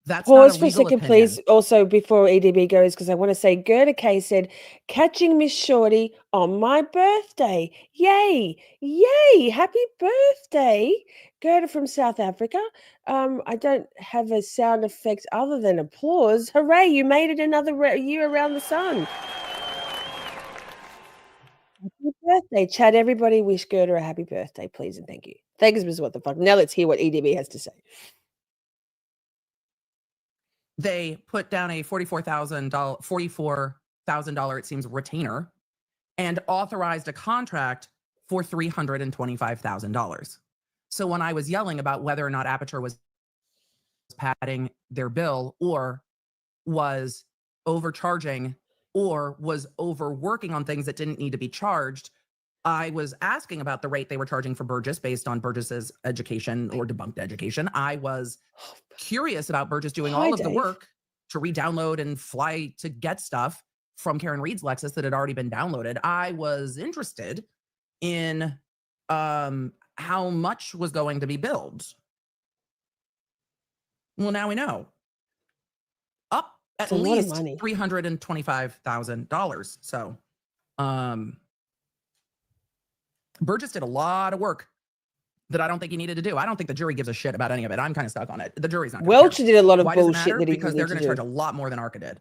F: That's
B: Pause
F: not a
B: for a
F: legal
B: second,
F: opinion.
B: please. Also, before EDB goes, because I want to say Gerda K said, catching Miss Shorty on my birthday. Yay. Yay. Happy birthday. Gerda from South Africa. I don't have a sound effect other than applause. Hooray. You made it another year around the sun. Happy birthday. Chat, everybody wish Gerda a happy birthday, please, and thank you. Thanks, Ms. What the fuck. Now let's hear what EDB has to say.
F: They put down a $44,000, it seems, retainer and authorized a contract for $325,000. So when I was yelling about whether or not Aperture was padding their bill or was overcharging or was overworking on things that didn't need to be charged, I was asking about the rate they were charging for Burgess based on Burgess's education or debunked education. I was curious about Burgess doing all of the work to re-download and fly to get stuff from Karen Reed's Lexus that had already been downloaded. I was interested in how much was going to be billed. Well, now we know. Up at least $325,000. So, Burgess did a lot of work that I don't think he needed to do. I don't think the jury gives a shit about any of it. I'm kind of stuck on it. The jury's not.
B: Welcher did a lot of
F: Why does it
B: bullshit
F: matter?
B: that he
F: Because
B: didn't
F: they're
B: need
F: going
B: to
F: to charge
B: do.
F: a lot more than ARCA did.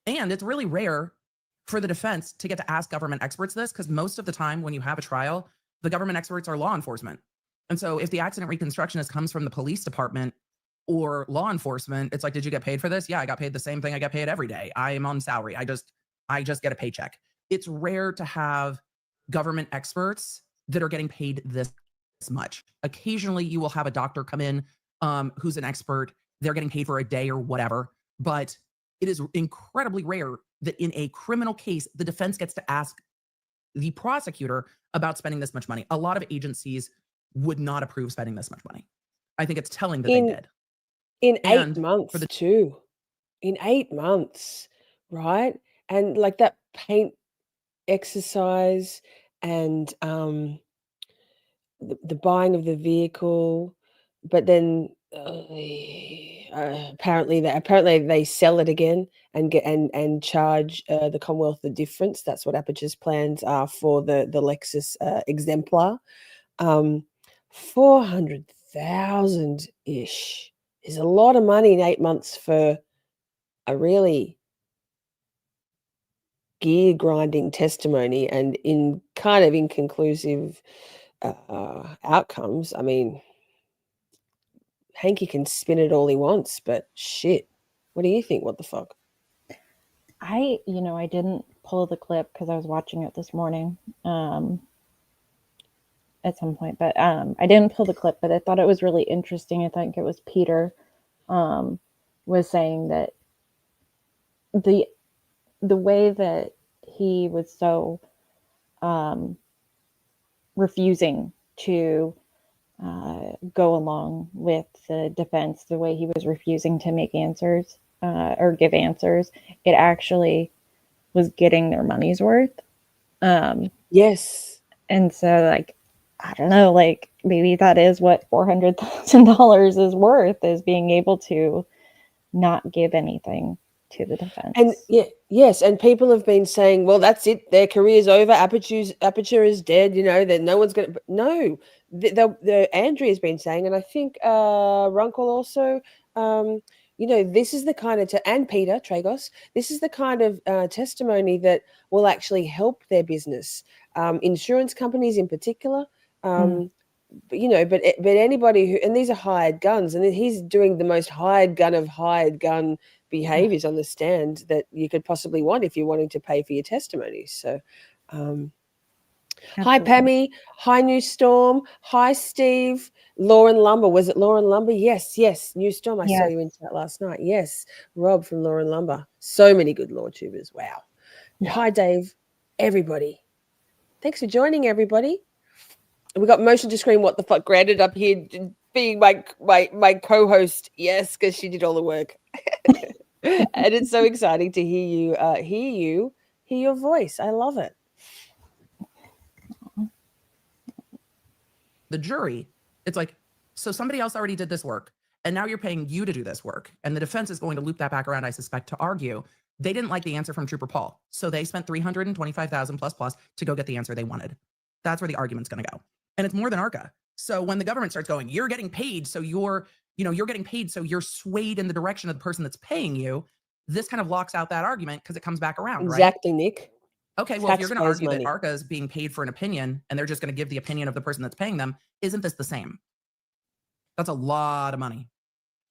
F: And it's really rare for the defense to get to ask government experts this, because most of the time when you have a trial, the government experts are law enforcement. And so if the accident reconstructionist comes from the police department, or law enforcement, it's like, did you get paid for this? Yeah, I got paid the same thing I get paid every day. I am on salary. I just get a paycheck. It's rare to have government experts that are getting paid this much. Occasionally you will have a doctor come in who's an expert. They're getting paid for a day or whatever, but it is incredibly rare that in a criminal case, the defense gets to ask the prosecutor about spending this much money. A lot of agencies would not approve spending this much money. I think it's telling that they did.
B: In 8
F: And
B: months too. In 8 months, right? And like that paint exercise and the buying of the vehicle, but then apparently they sell it again and get and charge the Commonwealth the difference. That's what Aperture's plans are for the Lexus exemplar. 400,000 ish is a lot of money in 8 months for a really gear grinding testimony and in kind of inconclusive outcomes. I mean, Hanky can spin it all he wants, but shit, what do you think? What the fuck?
O: I didn't pull the clip because I was watching it this morning at some point, but I didn't pull the clip, but I thought it was really interesting. I think it was Peter was saying that the way that he was so refusing to go along with the defense, the way he was refusing to make answers or give answers, it actually was getting their money's worth.
B: Yes.
O: And so, like, I don't know, like maybe that is what $400,000 is worth, is being able to not give anything to the defense.
B: And yes, and people have been saying, well, that's it, their career's over, Aperture is dead, that no one's gonna. No, the Andrea's been saying, and I think Runkle also, this is the kind of and Peter Tragos, this is the kind of testimony that will actually help their business, insurance companies in particular. But anybody who, and these are hired guns, and he's doing the most hired gun of hired gun behaviors on the stand that you could possibly want if you're wanting to pay for your testimony. So hi Pammy, hi New Storm, hi Steve, Lauren Lumber. Was it Lauren Lumber? Yes, New Storm. I saw you in chat last night. Yes, Rob from Lauren Lumber. So many good lawtubers. Wow. Hi Dave, everybody. Thanks for joining, everybody. We got motion to screen what the fuck granted up here being my co-host. Yes, because she did all the work. And it's so exciting to hear your voice. I love it.
F: The jury, it's like, so somebody else already did this work, and now you're paying you to do this work. And the defense is going to loop that back around, I suspect, to argue they didn't like the answer from Trooper Paul. So they spent $325,000 plus to go get the answer they wanted. That's where the argument's going to go. And it's more than ARCA. So when the government starts going, you're getting paid, so you're getting paid, so you're swayed in the direction of the person that's paying you, this kind of locks out that argument because it comes back around, right?
B: Exactly, Nick.
F: Okay, well, if you're going to argue that ARCA is being paid for an opinion and they're just going to give the opinion of the person that's paying them, isn't this the same? That's a lot of money.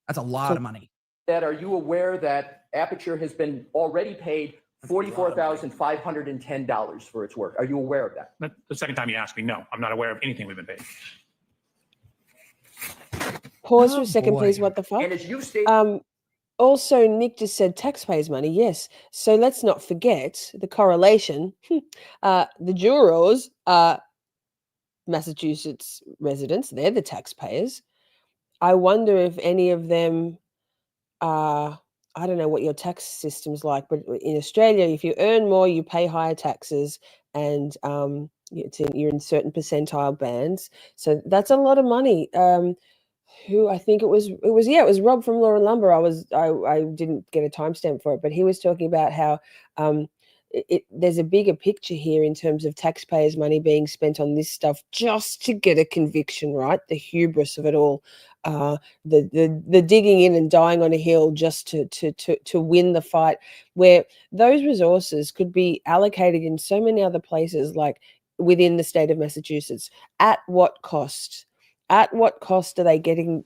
F: That's a lot of money.
E: That, are you aware that Aperture has been already paid $44,510 for its work? Are you aware of that?
I: The second time you asked me, no, I'm not aware of anything we've been paid.
B: Pause for a second, please. What the fuck?
E: And as you stated,
B: also, Nick just said taxpayers' money. Yes. So let's not forget the correlation. The jurors are Massachusetts residents. They're the taxpayers. I wonder if any of them are, I don't know what your tax system's like, but in Australia, if you earn more, you pay higher taxes, and you're in certain percentile bands. So that's a lot of money. Who I think it was Rob from Lauren Lumber. I didn't get a timestamp for it, but he was talking about how there's a bigger picture here in terms of taxpayers' money being spent on this stuff just to get a conviction, right? The hubris of it all, the digging in and dying on a hill just to win the fight, where those resources could be allocated in so many other places, like within the state of Massachusetts. At what cost? At what cost are they going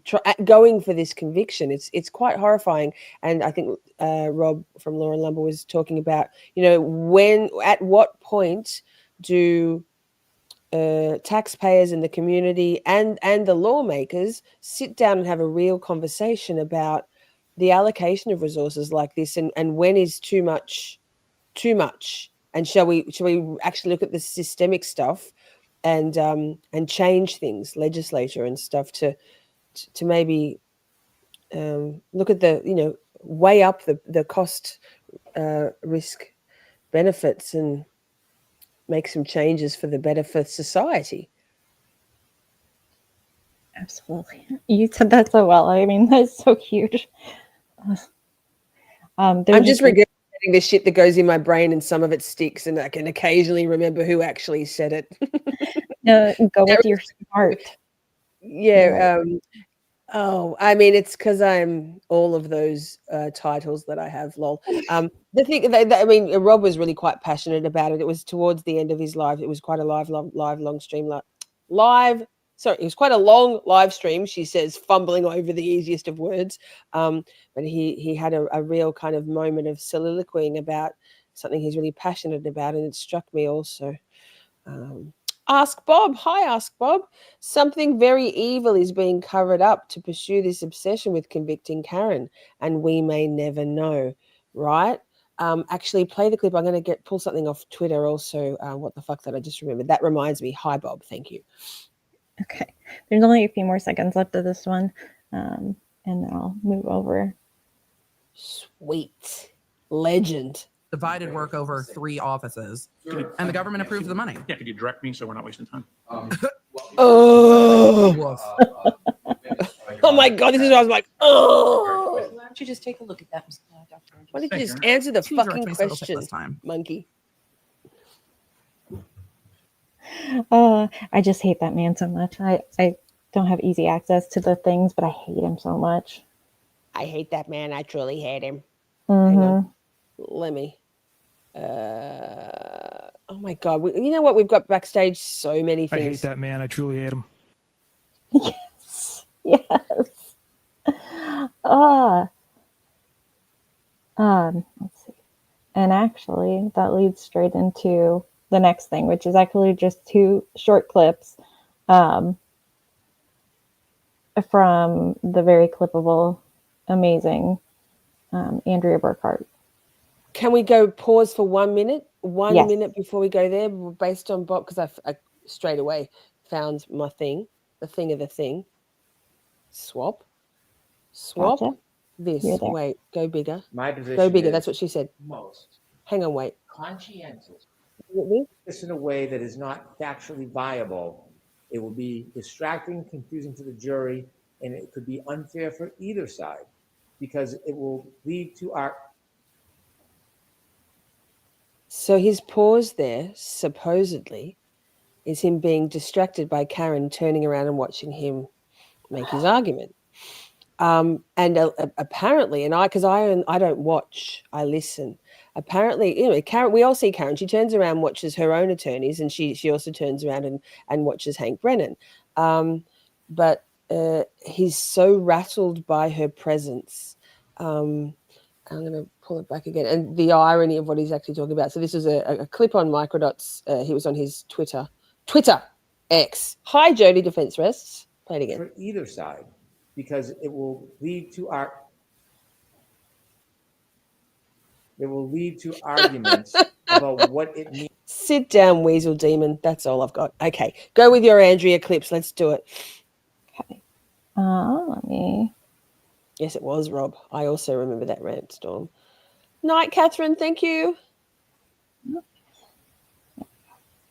B: for this conviction? It's quite horrifying. And I think Rob from Law and Lumber was talking about, at what point do taxpayers in the community and the lawmakers sit down and have a real conversation about the allocation of resources like this, and when is too much, and shall we actually look at the systemic stuff and change things, legislature and stuff, to maybe look at the weigh up the cost risk benefits and make some changes for the better for society.
O: Absolutely. You said that so well. I mean, that's so huge.
B: I'm just regurgitating the shit that goes in my brain, and some of it sticks, and I can occasionally remember who actually said it.
O: Go with your heart.
B: Yeah. I mean, it's because I'm all of those titles that I have. Lol. The thing, I mean, Rob was really quite passionate about it. It was towards the end of his live. It was quite a long stream. Sorry, it was quite a long live stream. She says, fumbling over the easiest of words. But he had a real kind of moment of soliloquying about something he's really passionate about, and it struck me also. Ask Bob. Hi, Ask Bob. Something very evil is being covered up to pursue this obsession with convicting Karen, and we may never know, right? Actually, play the clip. I'm going to pull something off Twitter also. What the fuck that I just remembered. That reminds me. Hi, Bob. Thank you.
O: Okay. There's only a few more seconds left of this one, and then I'll move over.
B: Sweet. Legend.
F: Divided work over 3 offices, and the government approved the money.
I: Yeah, could you direct me so we're not wasting time?
B: Oh. Oh my God, this is what I was like, oh.
M: Why don't you just take a look at that, Dr.
B: Why did you just answer the fucking question, monkey?
O: I just hate that man so much. I don't have easy access to the things, but I hate him so much.
B: I hate that man. I truly hate him.
O: Mm-hmm.
B: Hang on. Let me. Oh my God. You know what? We've got backstage so many things.
G: I hate that man. I truly hate him.
O: Yes. Let's see. And actually, that leads straight into the next thing, which is actually just 2 short clips from the very clippable, amazing Andrea Burkhart.
B: Can we go pause for 1 minute?
O: Yes.
B: Minute before we go there, based on Bob, because I straight away found my thing, the thing of the thing. Swap.
O: Gotcha.
B: This.
O: You're there.
B: Wait, go bigger.
N: My position
B: Go bigger.
N: is
B: That's what she said.
N: most
B: Hang on, wait.
N: conscientious. This in a way that is not factually viable. It will be distracting, confusing to the jury, and it could be unfair for either side because it will lead to our.
B: So his pause there, supposedly, is him being distracted by Karen turning around and watching him make his argument. And apparently, and because I don't watch, I listen. Apparently, Karen, we all see Karen. She turns around and watches her own attorneys, and she also turns around and watches Hank Brennan. But he's so rattled by her presence. I'm going to pull it back again. And the irony of what he's actually talking about. So this is a clip on Microdots. He was on his Twitter X. Hi, Jody Defense Rests. Play it again.
N: For either side, because it will lead to our. It will lead to arguments about what it means.
B: Sit down, Weasel Demon. That's all I've got. Okay, go with your Andrea clips. Let's do it.
O: Okay. Let me.
B: Yes, it was, Rob. I also remember that rant, Storm. Night, Catherine. Thank you.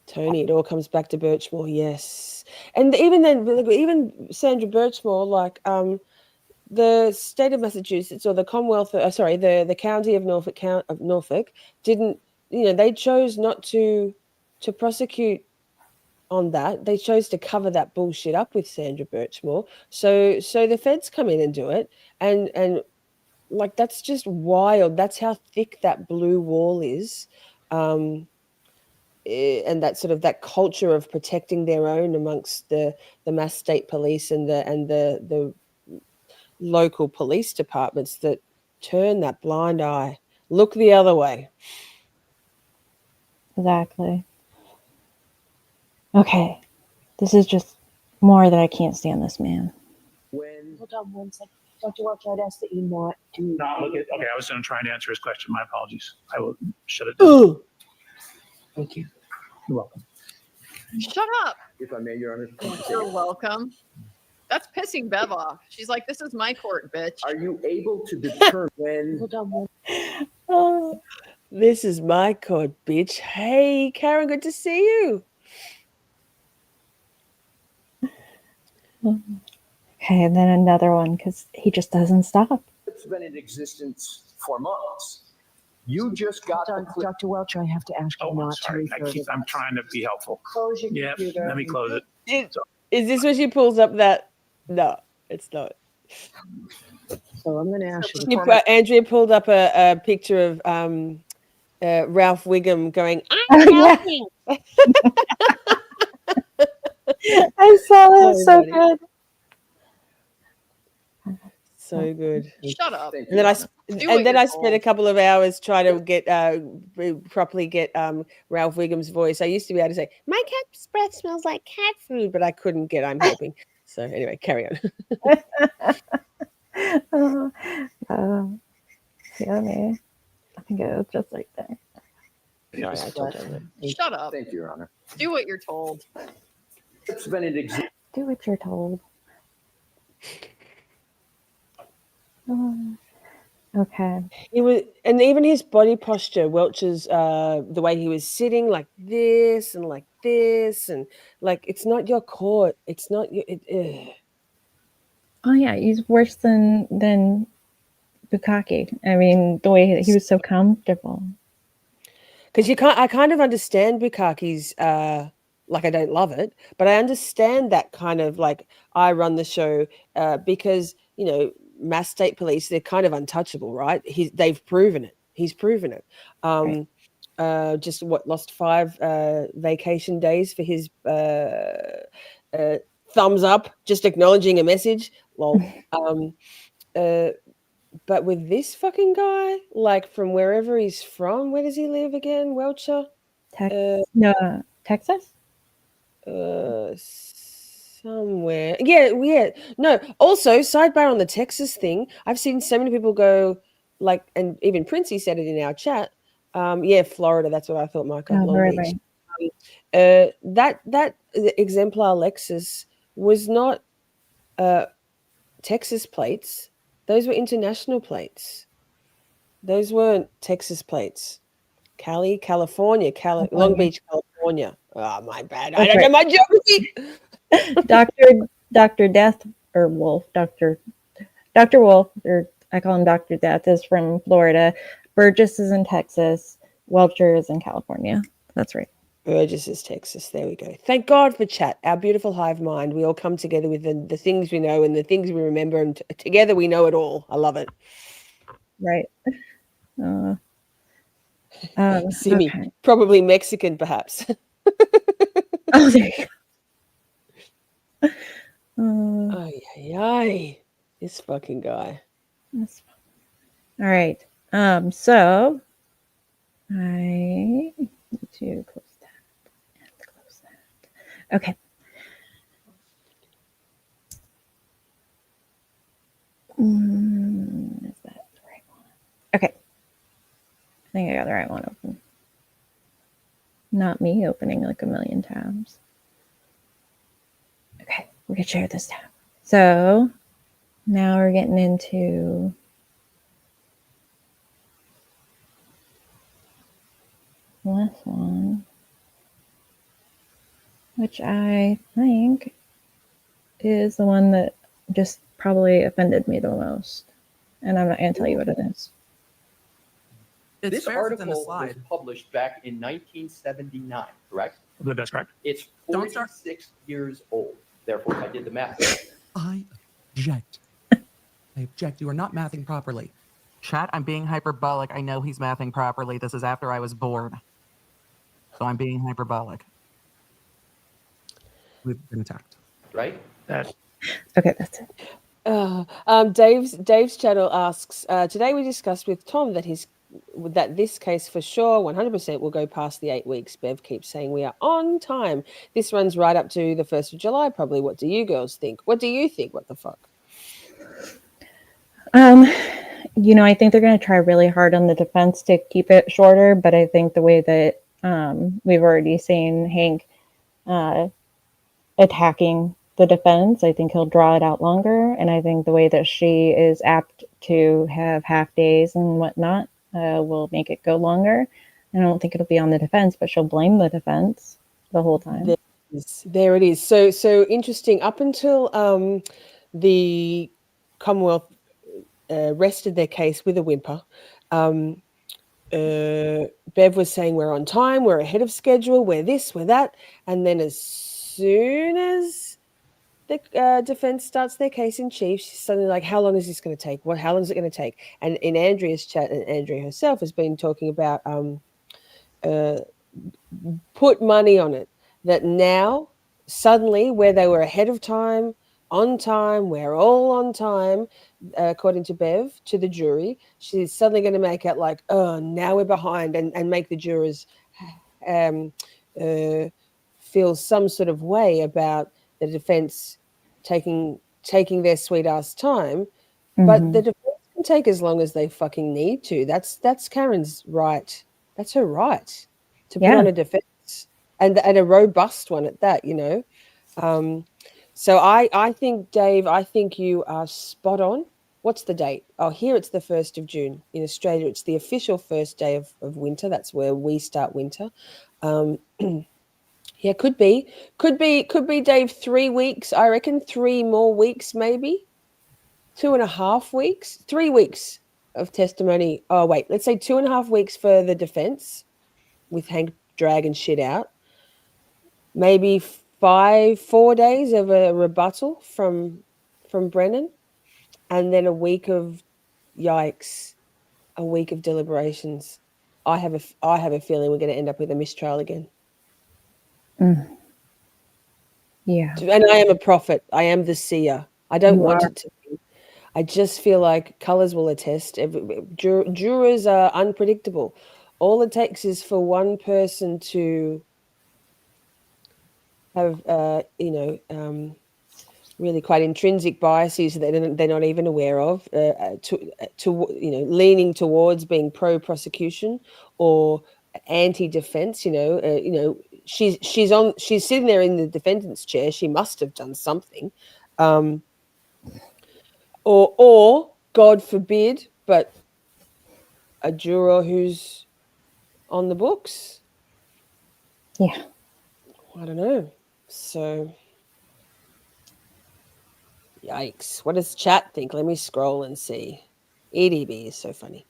B: Tony, it all comes back to Birchmore. Yes. And even then, even Sandra Birchmore, like the state of Massachusetts or the Commonwealth, the county of Norfolk didn't, they chose not to prosecute on that. They chose to cover that bullshit up with Sandra Birchmore. So the feds come in and do it, and like that's just wild. That's how thick that blue wall is. and that sort of that culture of protecting their own amongst the Mass State Police and the local police departments that turn that blind eye, look the other way.
O: Exactly. Okay. This is just more that I can't stand this man.
M: Hold on one second. Dr. Welcher, I'd ask that you not do.
I: Not look at. Okay, I was going to try and answer his question. My apologies. I will shut it down.
B: Ooh.
M: Thank you.
I: You're welcome.
G: Shut up.
E: If I may, Your Honor.
G: You're welcome. That's pissing Bev off. She's like, this is my court, bitch.
E: Are you able to determine when?
M: Hold on one.
B: Oh, this is my court, bitch. Hey, Karen, good to see you.
O: Okay, and then another one because he just doesn't stop.
E: It's been in existence for months. You just got the
M: Dr. Welcher, I have to ask you
I: Oh, I'm
M: not to
I: sorry.
M: refer to
I: I'm trying to be helpful.
M: Close your
I: Yeah,
M: computer.
I: let me close it.
B: Is this when she pulls up that? No, it's not.
M: So I'm going to ask you.
B: Andrea pulled up a picture of Ralph Wiggum going,
O: Oh, yeah. I saw it. So good.
B: So good.
G: Shut up.
B: And then I spent a couple of hours trying to get properly get Ralph Wiggum's voice. I used to be able to say, "My cat's breath smells like cat food," but I couldn't get. I'm helping. So anyway, carry on.
O: Yummy. I think it was just right there.
B: Sorry, I told you.
G: Shut up.
E: Thank you, Your Honor.
G: Do what you're told.
E: It's been in existence.
O: Do what you're told. Okay.
B: He was, and even his body posture, Welcher's, the way he was sitting, like this and like this, and like it's not your court. It's not your.
O: Oh yeah, he's worse than Bukkake. I mean, the way he was so comfortable.
B: Because I kind of understand Bukkake's. Like I don't love it, but I understand that kind of like I run the show because Mass State Police, they're kind of untouchable, right? They've proven it. He's proven it. Just lost 5 vacation days for his thumbs up, just acknowledging a message. Lol. But with this fucking guy, like from wherever he's from, where does he live again? Welcher?
O: Texas?
B: Somewhere. Yeah. No, also, sidebar on the Texas thing, I've seen so many people go, like, and even Princey said it in our chat. Florida, that's what I thought, Michael. Long Beach. That exemplar Lexus was not Texas plates. Those were international plates. Those weren't Texas plates. California, Long Beach, California. Oh, my bad. I don't know my geography.
O: Dr. Death or Wolf, Dr. Wolf, or I call him Dr. Death, is from Florida. Burgess is in Texas. Welcher is in California. That's right.
B: Burgess is Texas. There we go. Thank God for chat. Our beautiful hive mind. We all come together with the things we know and the things we remember, and together we know it all. I love it.
O: Right.
B: Simi, probably Mexican, perhaps.
O: Oh, there you go.
B: Ay. This fucking guy.
O: All right. So I need to close that and close that. Okay. Is that the right one? Okay. I think I got the right one open. Not me opening like a million tabs. Okay, we can share this tab. So now we're getting into this one, which I think is the one that just probably offended me the most. And I'm not going to tell you what it is.
E: This article was published back in 1979, correct?
I: That's correct.
E: It's 46 years old. Therefore, I did the math.
F: I object. I object. You are not mathing properly. Chat, I'm being hyperbolic. I know he's mathing properly. This is after I was bored. So I'm being hyperbolic. We've been attacked.
E: Right?
O: Okay, that's it.
B: Dave's channel asks, today we discussed with Tom that this case for sure 100% will go past the 8 weeks. Bev keeps saying we are on time. This runs right up to the 1st of July probably. What do you girls think? What do you think? What the fuck?
O: I think they're going to try really hard on the defense to keep it shorter, but I think the way that we've already seen Hank attacking the defense, I think he'll draw it out longer, and I think the way that she is apt to have half days and whatnot will make it go longer. I don't think it'll be on the defense, but she'll blame the defense the whole time.
B: There it is. So interesting. Up until the Commonwealth rested their case with a whimper, Bev was saying we're on time, we're ahead of schedule, we're this, we're that, and then as soon as the defense starts their case in chief, she's suddenly like, how long is this going to take? How long is it going to take? And in Andrea's chat, and Andrea herself has been talking about put money on it, that now suddenly where they were ahead of time, on time, we're all on time, according to Bev, to the jury, she's suddenly going to make out like, oh, now we're behind, and make the jurors feel some sort of way about the defense taking their sweet ass time. But the defense can take as long as they fucking need to. That's Karen's right. That's her right to put on a defense, and a robust one at that, So I think, Dave, I think you are spot on. What's the date? Oh, here it's the 1st of June. In Australia, it's the official first day of winter. That's where we start winter. Yeah, could be, Dave, 3 weeks. I reckon 3 more weeks, maybe 2.5 weeks, 3 weeks of testimony. Oh, wait, let's say 2.5 weeks for the defense with Hank dragging shit out. Maybe 4 days of a rebuttal from Brennan, and then a week of deliberations. I have a feeling we're going to end up with a mistrial again.
O: Yeah.
B: And I am a prophet. I am the seer. I don't want it to be. I just feel like colors will attest. Jurors are unpredictable. All it takes is for one person to have, really quite intrinsic biases that they're not even aware of, leaning towards being pro-prosecution or anti-defense. She's sitting there in the defendant's chair. She must have done something, or God forbid, but a juror who's on the books.
O: Yeah,
B: I don't know. So. Yikes. What does chat think? Let me scroll and see. EDB is so funny.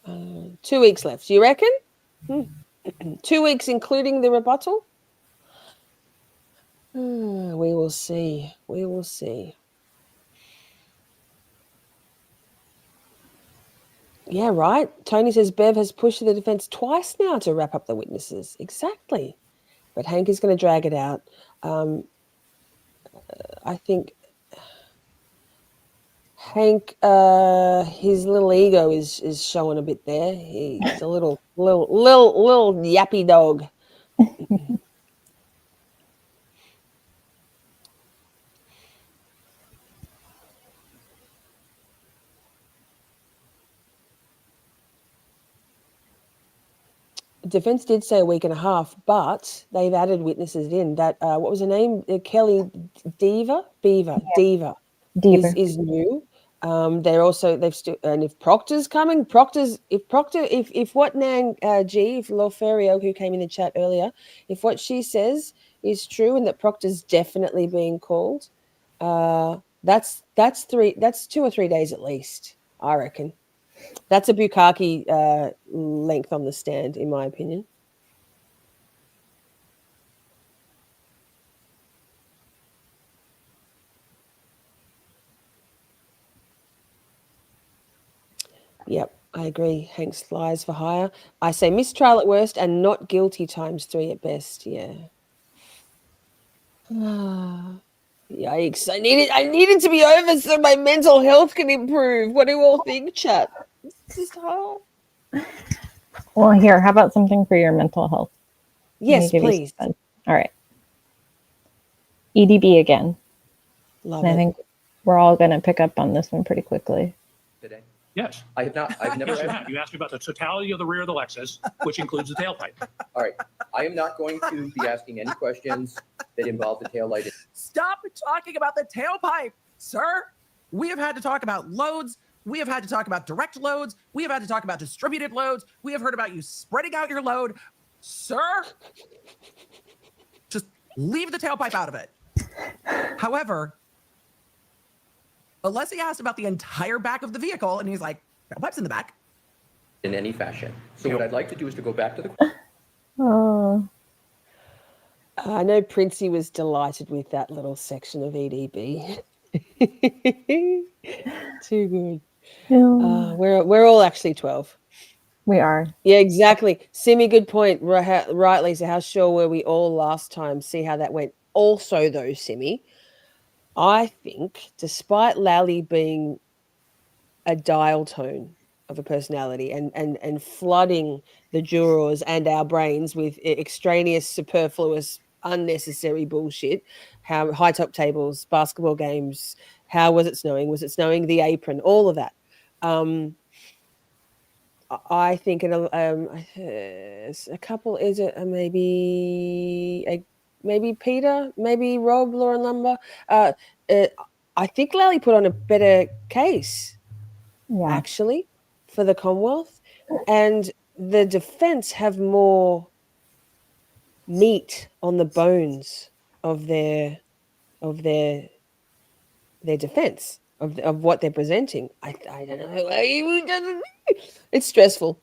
B: 2 weeks left. You reckon? 2 weeks, including the rebuttal? We will see. We will see. Yeah, right. Tony says Bev has pushed the defense twice now to wrap up the witnesses. Exactly. But Hank is going to drag it out. I think Hank, his little ego is showing a bit there. He's a little yappy dog. Defense did say a week and a half, but they've added witnesses in. That what was her name? Kelly Deaver is new. They've still, and if Proctor's coming, if what Nan G, if Loferio, who came in the chat earlier, if what she says is true and that Proctor's definitely being called, that's 2 or 3 days at least, I reckon. That's a Bukkake length on the stand, in my opinion. Yep. I agree. Hank's lies for hire. I say mistrial at worst and not guilty ×3 at best. Yeah. Yikes. I need it to be over so my mental health can improve. What do you all think, chat? This is hard.
O: Well, here, how about something for your mental health? Let me
B: Yes,
O: give you
B: please.
O: something. All right. EDB again.
B: Love
O: and I
B: it.
O: think we're all going to pick up on this one pretty quickly.
E: Today.
I: Yes.
E: I've never
I: Yes, you
E: asked.
I: have. You asked me about the totality of the rear of the Lexus, which includes the tailpipe.
E: All right. I am not going to be asking any questions that involve the taillight.
F: Stop talking about the tailpipe, sir. We have had to talk about loads. We have had to talk about direct loads. We have had to talk about distributed loads. We have heard about you spreading out your load. Sir, just leave the tailpipe out of it. However, Alessi asked about the entire back of the vehicle, and he's like, tailpipe's in the back.
E: In any fashion. So what I'd like to do is to go back to the.
O: Oh.
B: I know Princey was delighted with that little section of EDB. Too good. We're all actually 12.
O: We are.
B: Yeah, exactly. Simi, good point. Right, Lisa. How sure were we all last time? See how that went. Also, though, Simi, I think despite Lally being a dial tone of a personality and flooding the jurors and our brains with extraneous, superfluous, unnecessary bullshit, how high top tables, basketball games, how was it snowing? Was it snowing? The apron, all of that. I think a couple, is it maybe Peter, maybe Rob, Lauren Lumber. I think Lally put on a better case, actually, for the Commonwealth, and the defense have more meat on the bones of their defense of what they're presenting. I don't know. It's stressful.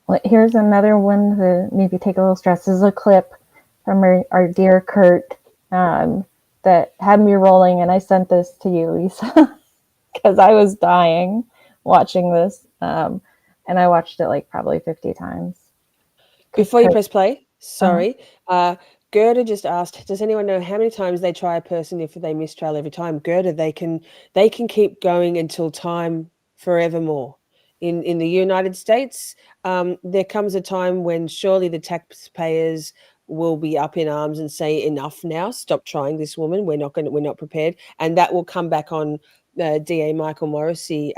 O: Well, here's another one to maybe take a little stress. This is a clip from our dear Kurt that had me rolling, and I sent this to you, Lisa, because I was dying watching this. And I watched it like probably 50 times.
B: Before you press play, sorry, Gerda just asked, does anyone know how many times they try a person if they mistrial every time? Gerda, they can keep going until time forevermore. In the United States, there comes a time when surely the taxpayers will be up in arms and say, enough now, stop trying this woman, we're not prepared, and that will come back on DA Michael Morrissey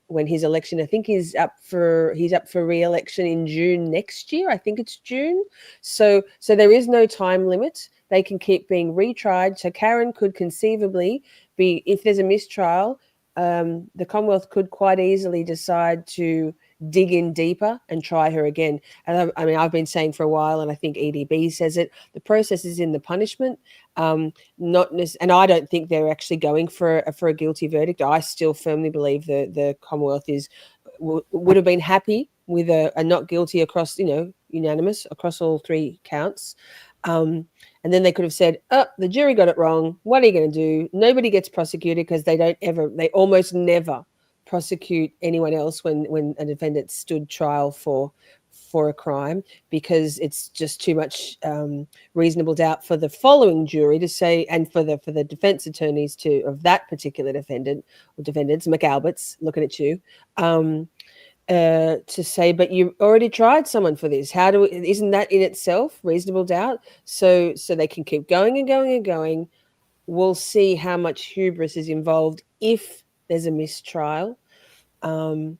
B: when his election, I think he's up for re-election in June next year. I think it's June. So there is no time limit. They can keep being retried. So Karen could conceivably be, if there's a mistrial, the Commonwealth could quite easily decide to dig in deeper and try her again. And I mean, I've been saying for a while, and I think EDB says it, the process is in the punishment, and I don't think they're actually going for a guilty verdict. I still firmly believe the Commonwealth would have been happy with a not guilty across, unanimous across all three counts. And then they could have said, oh, the jury got it wrong. What are you going to do? Nobody gets prosecuted because they almost never prosecute anyone else when a defendant stood trial for a crime, because it's just too much reasonable doubt for the following jury to say, and for the defense attorneys of that particular defendant or defendants, McAlbert's looking at you, to say, but you already tried someone for this. Isn't that in itself reasonable doubt? So they can keep going and going and going. We'll see how much hubris is involved if there's a mistrial. And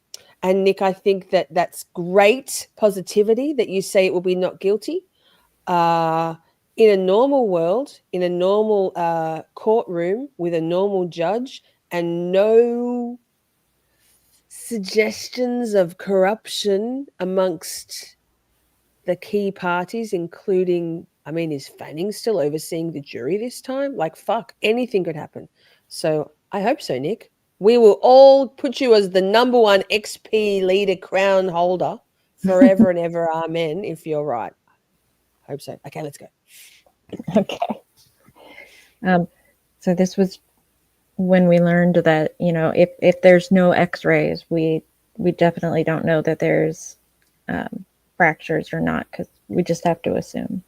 B: Nick, I think that's great positivity that you say it will be not guilty. In a normal world, in a normal courtroom with a normal judge and no suggestions of corruption amongst the key parties, including, I mean, is Fanning still overseeing the jury this time? Like, fuck, anything could happen. So I hope so, Nick. We will all put you as the number one XP leader crown holder forever and ever. Amen. If you're right. Hope so. Okay, let's go.
O: Okay. So this was when we learned that, you know, if there's no X-rays, we definitely don't know that there's fractures or not, because we just have to assume.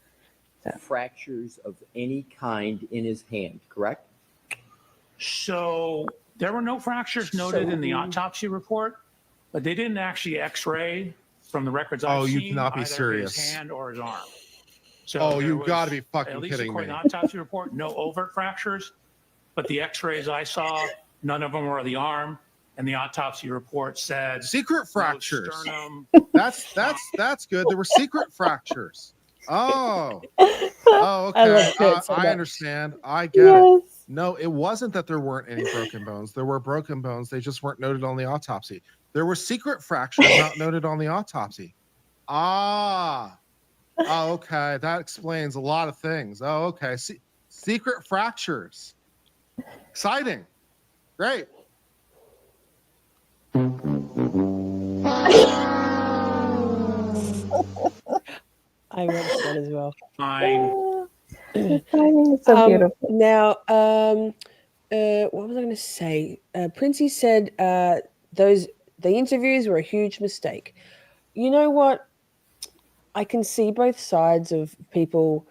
E: Fractures of any kind in his hand, correct?
I: So there were no fractures noted in the autopsy report, but they didn't actually X-ray from the records I've
H: Oh,
I: seen
H: you cannot be
I: either
H: serious.
I: his hand or his arm. So
H: Oh,
I: there
H: you've got to
I: was,
H: be fucking
I: at least
H: kidding
I: according
H: me.
I: to the autopsy report, no overt fractures, but the X-rays I saw, none of them were the arm, and the autopsy report said
H: secret fractures.
I: No sternum.
H: That's good. There were secret fractures. Oh, okay.
B: I love Kurt so
H: I
B: much.
H: understand. I get it. No, it wasn't that there weren't any broken bones. There were broken bones. They just weren't noted on the autopsy. There were secret fractures not noted on the autopsy. Ah. Oh, okay. That explains a lot of things. Oh, okay. Secret fractures. Exciting. Great.
B: I watched that as well.
I: Fine.
O: The timing is so beautiful.
B: Now, what was I going to say? Princey said the interviews were a huge mistake. You know what? I can see both sides of people.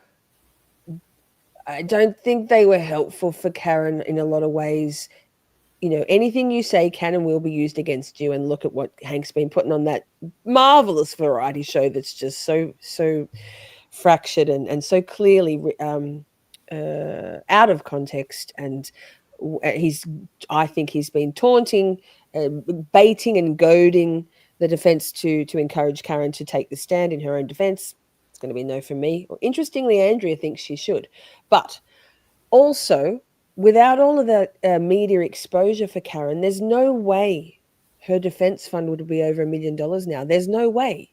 B: I don't think they were helpful for Karen in a lot of ways. You know, anything you say can and will be used against you. And look at what Hank's been putting on that marvelous variety show that's just so fractured and so clearly out of context. And I think he's been taunting, baiting and goading the defense to encourage Karen to take the stand in her own defense. It's going to be no from me. Interestingly, Andrea thinks she should. But also, without all of that media exposure for Karen, there's no way her defense fund would be over $1 million now. There's no way.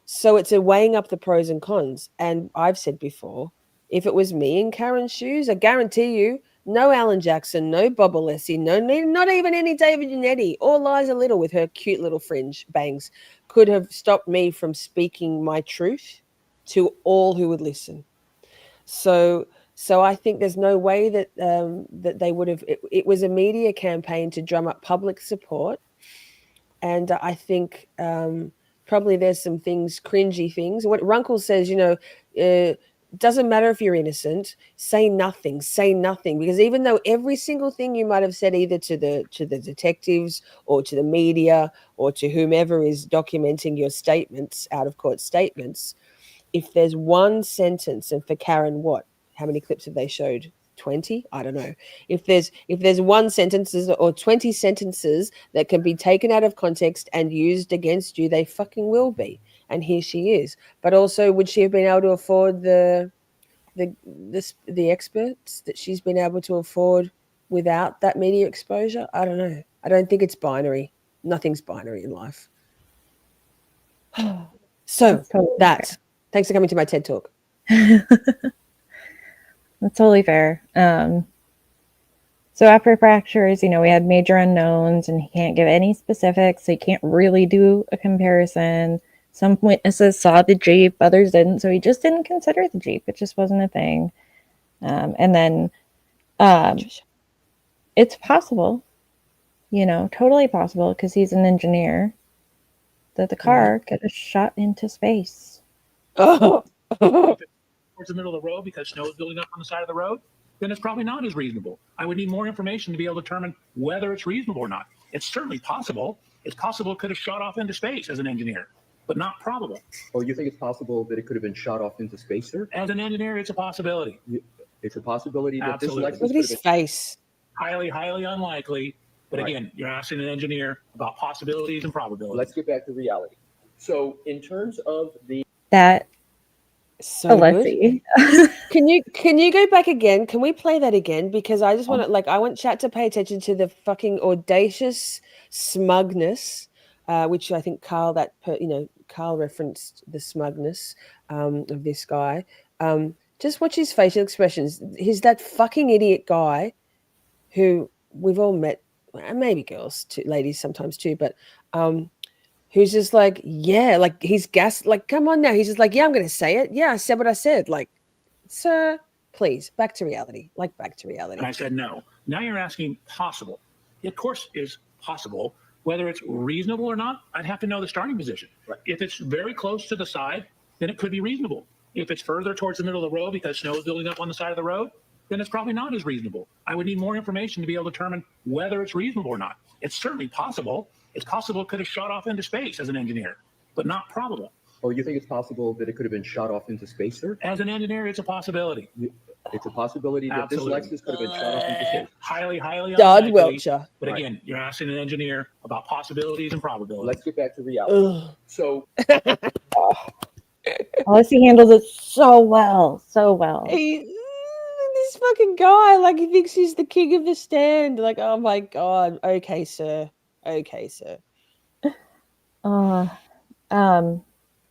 B: So it's a weighing up the pros and cons. And I've said before, if it was me in Karen's shoes, I guarantee you, no Alan Jackson, no Bob Alessi, not even any David Yannetti or Liza Little with her cute little fringe bangs could have stopped me from speaking my truth to all who would listen. So I think there's no way that that they would have. It was a media campaign to drum up public support, and I think probably there's some things, cringy things. What Runkle says, you know, doesn't matter if you're innocent. Say nothing, because even though every single thing you might have said either to the detectives or to the media or to whomever is documenting your statements, out of court statements, if there's one sentence, and for Karen, what? How many clips have they showed? 20? I don't know. If there's one sentence or 20 sentences that can be taken out of context and used against you, they fucking will be. And here she is. But also, would she have been able to afford the experts that she's been able to afford without that media exposure? I don't know. I don't think it's binary. Nothing's binary in life. So
O: totally
B: that. Thanks for coming to my TED Talk.
O: That's totally fair. So after fractures, you know, we had major unknowns and he can't give any specifics. So he can't really do a comparison. Some witnesses saw the Jeep, others didn't. So he just didn't consider the Jeep. It just wasn't a thing. And then it's possible, you know, totally possible, because he's an engineer, that the car could have shot into space.
B: Oh.
I: Towards the middle of the road because snow is building up on the side of the road, then it's probably not as reasonable. I would need more information to be able to determine whether it's reasonable or not. It's certainly possible. It's possible it could have shot off into space as an engineer, but not probable.
E: Oh, you think it's possible that it could have been shot off into space, sir?
I: As an engineer, it's a possibility.
E: It's a possibility that
I: Absolutely.
E: this
B: Look at his face.
I: Highly, highly unlikely. But
E: Right.
I: again, you're asking an engineer about possibilities and probabilities.
E: Let's get back to reality. So in terms of the
O: That
B: So good.
O: Alessi.
B: Can you go back again? Can we play that again? Because I just want to, I want chat to pay attention to the fucking audacious smugness, which I think Carl referenced the smugness of this guy. Just watch his facial expressions. He's that fucking idiot guy who we've all met, maybe girls too, ladies sometimes too, but who's just like, yeah, like he's gas, like, come on now. He's just like, yeah, I'm going to say it. Yeah, I said what I said. Like, sir, Please, back to reality. Like back to reality.
I: And I said no. Now you're asking possible. It, of course, is possible. Whether it's reasonable or not, I'd have to know the starting position. If it's very close to the side, then it could be reasonable. If it's further towards the middle of the road because snow is building up on the side of the road, then it's probably not as reasonable. I would need more information to be able to determine whether it's reasonable or not. It's certainly possible. It's possible it could have shot off into space as an engineer, but not probable.
L: Oh, you think it's possible that it could have been shot off into space, sir?
I: As an engineer, it's a possibility.
L: It's a possibility that
I: Absolutely.
L: this Lexus could have been shot off into space.
I: Highly
B: Dodd
I: unlikely.
B: Welcher.
I: But again, you're asking an engineer about possibilities and probabilities.
L: Let's get back to reality. So,
O: Alessi handles it so well, so well.
B: This fucking guy, like he thinks he's the king of the stand. Like, oh my god. Okay, sir. Okay, sir.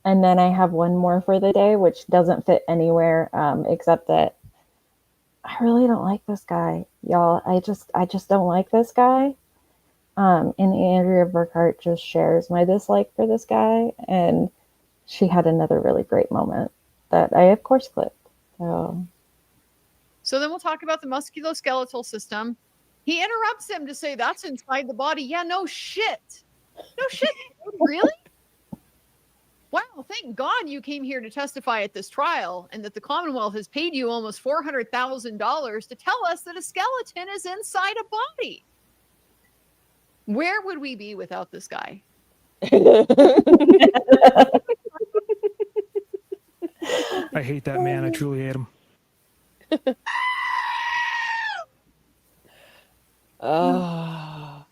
O: And then I have one more for the day, which doesn't fit anywhere, except that I really don't like this guy, y'all. I just don't like this guy. And Andrea Burkhart just shares my dislike for this guy, and she had another really great moment that I of course clipped.
G: So then we'll talk about the musculoskeletal system. He interrupts him to say that's inside the body. Yeah, no shit. No shit. Really? Wow, thank God you came here to testify at this trial and that the Commonwealth has paid you almost $400,000 to tell us that a skeleton is inside a body. Where would we be without this guy?
V: I hate that man. I truly hate him.
B: Oh.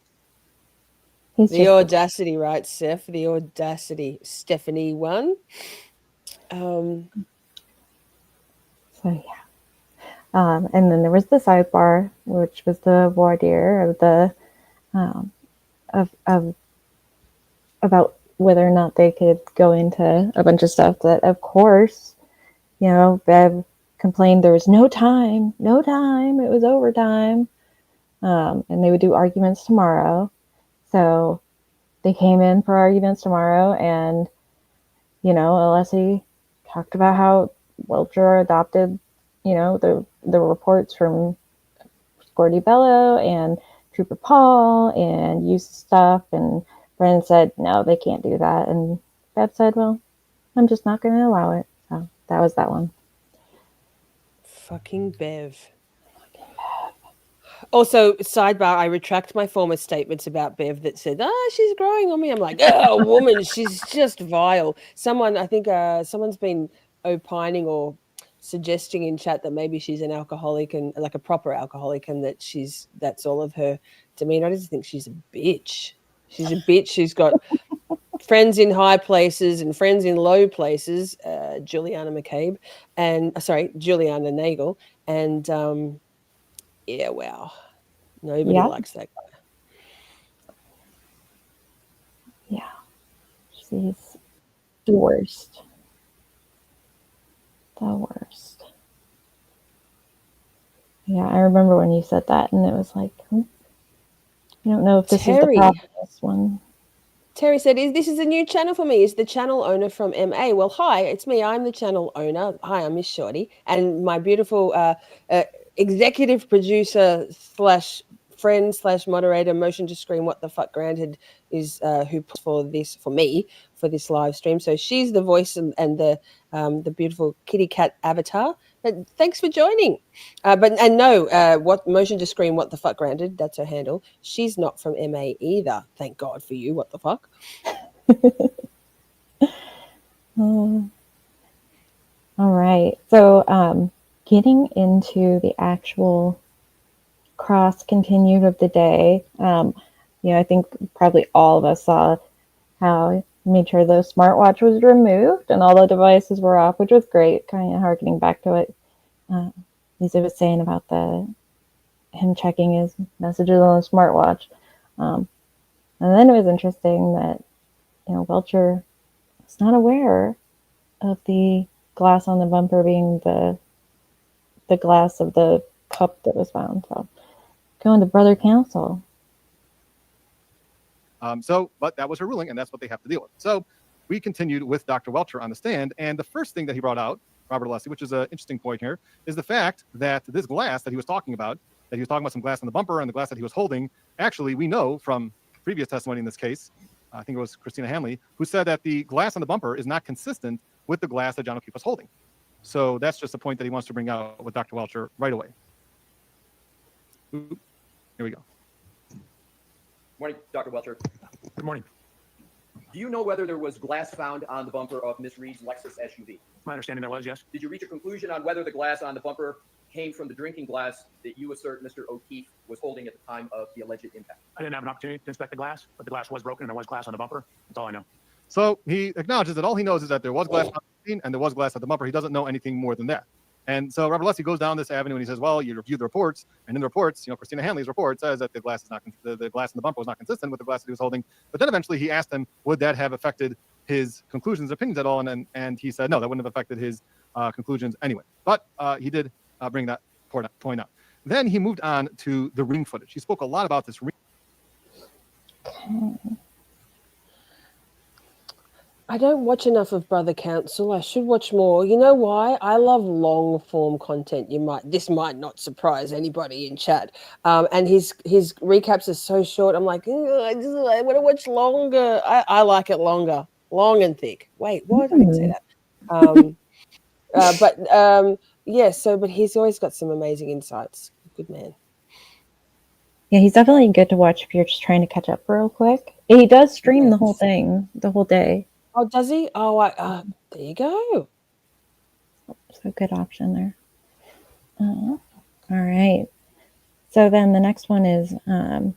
O: He's
B: The
O: just-
B: audacity, right, Seth? The audacity. Stephanie won.
O: So yeah. And then there was the sidebar, which was the voir dire of the of about whether or not they could go into a bunch of stuff that, of course, you know, Bev complained there was no time, it was overtime. And they would do arguments tomorrow. So they came in for arguments tomorrow, and, you know, Alessi talked about how Welcher adopted, you know, the reports from Scorty Bello and Trooper Paul and used stuff, and Brennan said, no, they can't do that. And Bev said, well, I'm just not going to allow it. So that was that one.
B: Fucking Bev. Also, sidebar, I retract my former statements about Bev that said, she's growing on me. I'm like, oh, woman, she's just vile. I think someone's been opining or suggesting in chat that maybe she's an alcoholic, and like a proper alcoholic, and that's all of her demeanor. I just think she's a bitch. She's a bitch who's got friends in high places and friends in low places, Juliana Nagel. And yeah, wow. Nobody likes that guy.
O: Yeah. She's the worst. The worst. Yeah, I remember when you said that, and it was like, I don't know if this is the problem, this one.
B: Terry said, this is a new channel for me. Is the channel owner from MA? Well, hi, it's me. I'm the channel owner. Hi, I'm Miss Shorty. And my beautiful executive producer / friend / moderator, motion to screen what the fuck granted, is who put for this live stream. So she's the voice and the beautiful kitty cat avatar. But thanks for joining. What motion to screen what the fuck granted, that's her handle. She's not from MA either. Thank God for you. What the fuck?
O: All right. So getting into the actual cross continued of the day, I think probably all of us saw how he made sure the smartwatch was removed and all the devices were off, which was great, kind of harkening back to what Lisa was saying about him checking his messages on the smartwatch. And then it was interesting that, Welcher was not aware of the glass on the bumper being the glass of the cup that was found. So going to brother counsel.
R: But that was her ruling, and that's what they have to deal with. So we continued with Dr. Welcher on the stand, and the first thing that he brought out
P: Robert Alessi, which is an interesting point here, is the fact that this glass that he was talking about some glass on the bumper and the glass that he was holding, actually, we know from previous testimony in this case, I think it was Christina Hanley, who said that the glass on the bumper is not consistent with the glass that John O'Keefe was holding. So that's just a point that he wants to bring out with Dr. Welcher right away. Oop, here we go.
L: Morning, Dr. Welcher.
I: Good morning.
L: Do you know whether there was glass found on the bumper of Miss Reed's Lexus SUV?
I: My understanding there was, yes.
L: Did you reach a conclusion on whether the glass on the bumper came from the drinking glass that you assert Mr. O'Keefe was holding at the time of the alleged impact?
I: I didn't have an opportunity to inspect the glass, but the glass was broken and there was glass on the bumper. That's all I know.
P: So he acknowledges that all he knows is that there was glass on the scene and there was glass at the bumper. He doesn't know anything more than that. And so Robert Alessi goes down this avenue and he says, well, you reviewed the reports, and in the reports, Christina Hanley's report says that the glass is not the glass in the bumper was not consistent with the glass that he was holding. But then eventually he asked him, would that have affected his conclusions, opinions at all? And he said, no, that wouldn't have affected his conclusions anyway. But he did bring that point out. Then he moved on to the ring footage. He spoke a lot about this ring.
B: I don't watch enough of Brother Council. I should watch more. You know why? I love long form content. This might not surprise anybody in chat. And his recaps are so short. I'm like, I want to watch longer. I like it longer, long and thick. Wait, why did I say that? Yeah. But he's always got some amazing insights. Good man.
O: Yeah, he's definitely good to watch if you're just trying to catch up real quick. He does stream the whole thing, the whole day.
B: Oh, does he? Oh, there you go.
O: So good option there. All right. So then the next one is, I'm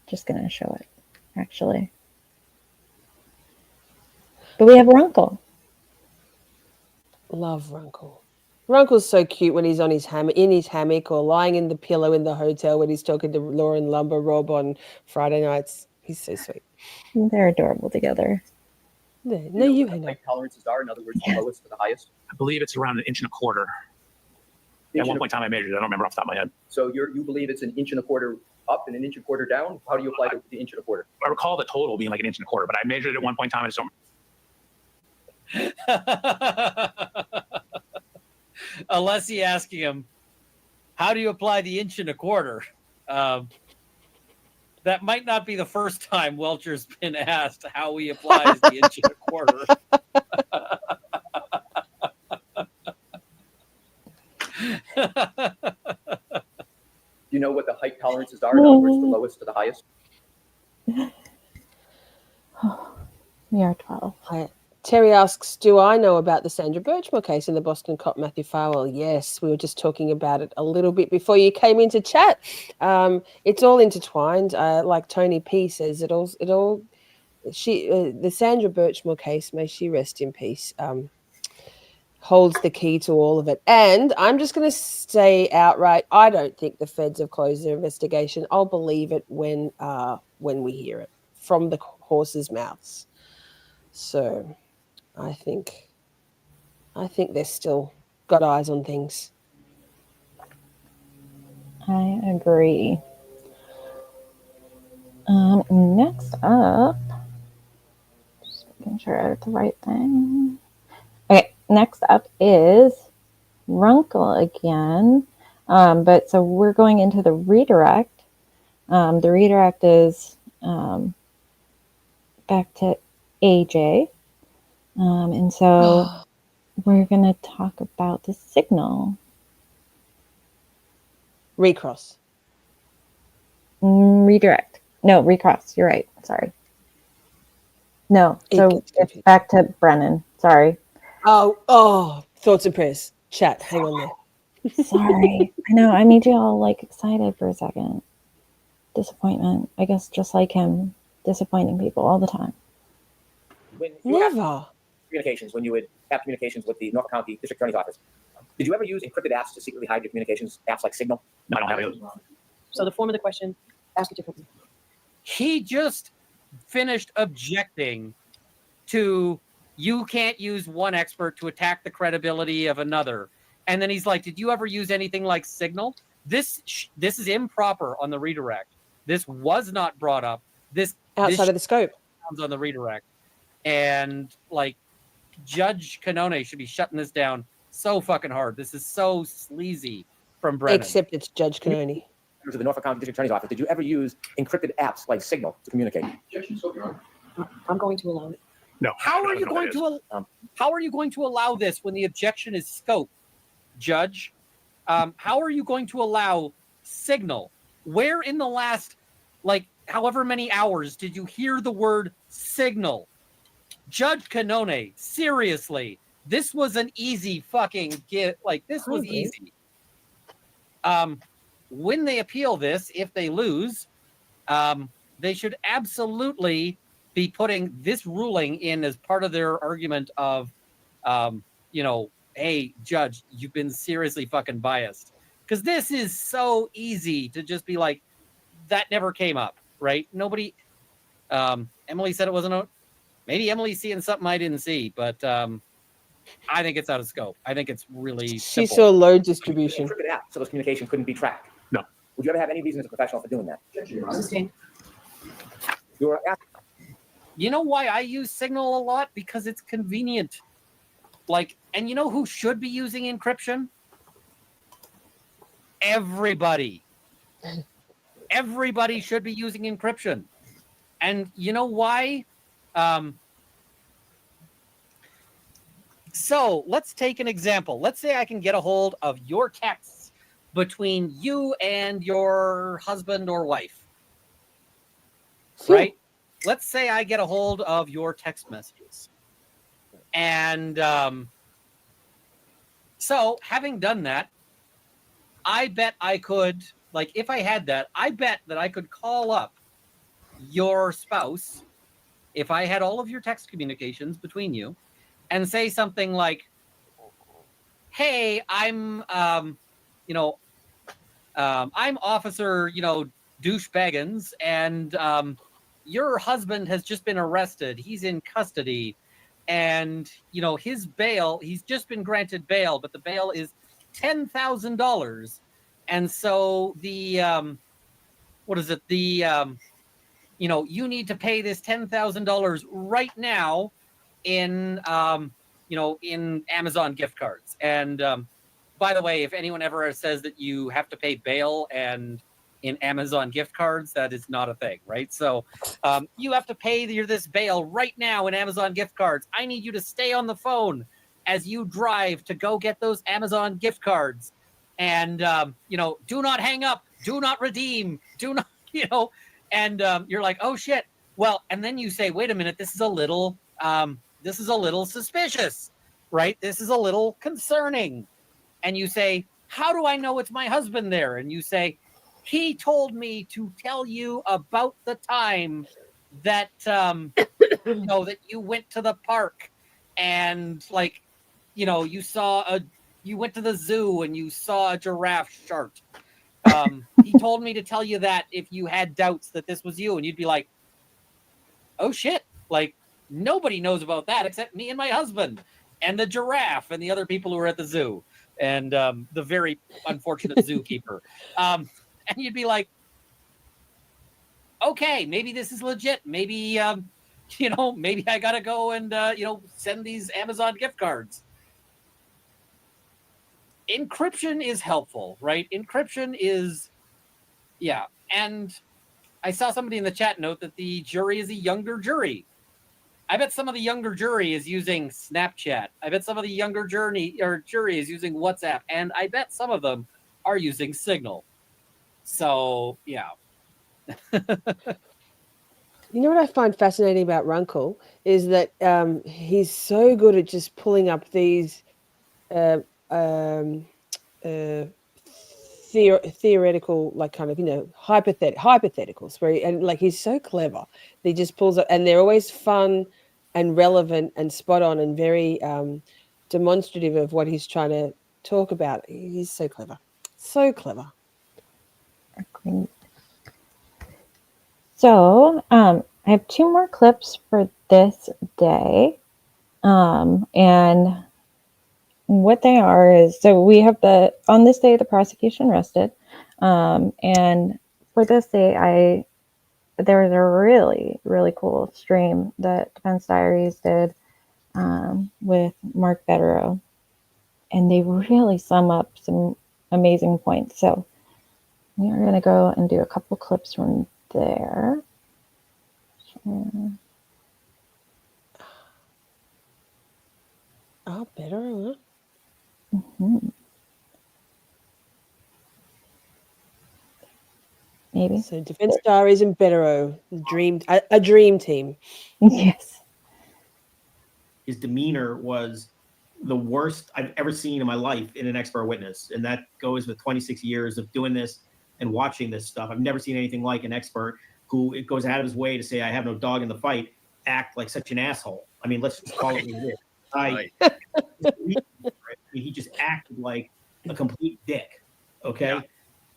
O: just going to show it, actually. But we have Runkle.
B: Love Runkle. Runkle's so cute when he's on in his hammock or lying in the pillow in the hotel when he's talking to Lauren Lumber Rob on Friday nights. He's so sweet.
O: They're adorable together.
B: Yeah,
L: No, you hang up. Tolerances are, in other words, the lowest to the highest.
I: I believe it's around 1.25 inches. At one point in time I measured it. I don't remember off the top of my head.
L: So you believe it's 1.25 inches up and 1.25 inches down? How do you apply the 1.25 inches?
I: I recall the total being like 1.25 inches, but I measured it at one point in time. I just don't.
Q: Alessi asking him, how do you apply the 1.25 inches? That might not be the first time Welcher's been asked how he applies the 1.25 inches.
L: You know what the height tolerances are? In other words, the lowest to the highest?
O: We are 12.
B: Terry asks, do I know about the Sandra Birchmore case in the Boston cop Matthew Farwell? Yes, we were just talking about it a little bit before you came into chat. It's all intertwined. Like Tony P says, the Sandra Birchmore case, may she rest in peace, holds the key to all of it. And I'm just going to say outright, I don't think the feds have closed their investigation. I'll believe it when we hear it from the horse's mouths. So I think they're still got eyes on things.
O: I agree. Next up, just making sure I have the right thing. Okay, next up is Runkle again. But so we're going into the redirect. The redirect is back to AJ. And so we're going to talk about the signal.
B: Recross.
O: Redirect. No, recross. You're right. Sorry. No, so it's back to Brennan. Sorry.
B: Oh, thoughts and prayers. Chat, hang on there.
O: Sorry. I know, I made you all like excited for a second. Disappointment. I guess just like him, disappointing people all the time.
L: When you
B: Never.
L: Communications, when you would have communications with the Norfolk County District Attorney's Office, did you ever use encrypted apps to secretly hide your communications, apps like Signal?
I: No, I don't have it.
M: So the form of the question, ask it differently.
Q: He just finished objecting to you can't use one expert to attack the credibility of another. And then he's like, did you ever use anything like Signal? This is improper on the redirect. This was not brought up. This
B: outside of the scope
Q: on the redirect. And like Judge Canone should be shutting this down so fucking hard. This is so sleazy from Brennan.
B: Except it's Judge Canone.
S: Members of the Norfolk County District Attorney's Office, did you ever use encrypted apps like Signal to communicate?
M: I'm going to allow it.
I: No.
Q: How are you going to allow this when the objection is scope, Judge? How are you going to allow Signal? Where in the last, like, however many hours did you hear the word Signal? Judge Canone, seriously, this was an easy fucking get. Like, this was easy. When they appeal this, if they lose, they should absolutely be putting this ruling in as part of their argument of, hey, Judge, you've been seriously fucking biased. Because this is so easy to just be like, that never came up, right? Nobody, Emily said it wasn't, maybe Emily's seeing something I didn't see, but I think it's out of scope. I think it's really
B: She
Q: simple.
B: saw load distribution.
S: Encrypted app, so those communication couldn't be tracked.
I: No.
S: Would you ever have any reason as a professional for doing that? You were asked.
Q: You know why I use Signal a lot? Because it's convenient. Like, and you know who should be using encryption? Everybody. Everybody should be using encryption. And you know why? So let's take an example. Let's say I can get a hold of your texts between you and your husband or wife. Right? Let's say I get a hold of your text messages. And so having done that, I bet I could, like, if I had that, I bet that I could call up your spouse, if I had all of your text communications between you, and say something like, hey, I'm Officer, Douche Baggins, and your husband has just been arrested. He's in custody. And, his bail, he's just been granted bail, but the bail is $10,000. And so the, you need to pay this $10,000 right now in, in Amazon gift cards. And by the way, if anyone ever says that you have to pay bail and in Amazon gift cards, that is not a thing, right? So you have to pay this bail right now in Amazon gift cards. I need you to stay on the phone as you drive to go get those Amazon gift cards. And, do not hang up, do not redeem, do not, and you're like, oh shit. Well, and then you say, wait a minute, this is a little suspicious, right? This is a little concerning. And you say, how do I know it's my husband there? And you say, he told me to tell you about the time that that you went to the park and you went to the zoo and you saw a giraffe shark. He told me to tell you that if you had doubts that this was you, and you'd be like, oh shit, like nobody knows about that except me and my husband and the giraffe and the other people who were at the zoo and the very unfortunate zookeeper. And you'd be like, okay, maybe this is legit. Maybe, maybe I got to go and, send these Amazon gift cards. Encryption is helpful, right? Encryption is, yeah. And I saw somebody in the chat note that the jury is a younger jury. I bet some of the younger jury is using Snapchat. I bet some of the younger jury is using WhatsApp. And I bet some of them are using Signal. So, yeah.
B: You know what I find fascinating about Runkle is that he's so good at just pulling up these theoretical, like kind of, hypotheticals where he's so clever. He just pulls up, and they're always fun and relevant and spot on and very demonstrative of what he's trying to talk about. He's so clever. So clever.
O: Agreed. So I have two more clips for this day. And what they are is, so we have on this day, the prosecution rested. And for this day, there was a really, really cool stream that Defense Diaries did with Mark Betterow, and they really sum up some amazing points. So we are going to go and do a couple clips from there.
B: Oh, Betterow.
O: Maybe.
B: So Defense Diaries and Betterow, a dream team.
O: Yes.
C: His demeanor was the worst I've ever seen in my life in an expert witness. And that goes with 26 years of doing this and watching this stuff. I've never seen anything like an expert who it goes out of his way to say, I have no dog in the fight, act like such an asshole. I mean, let's just call it what it is. He just acted like a complete dick. Okay. Yeah.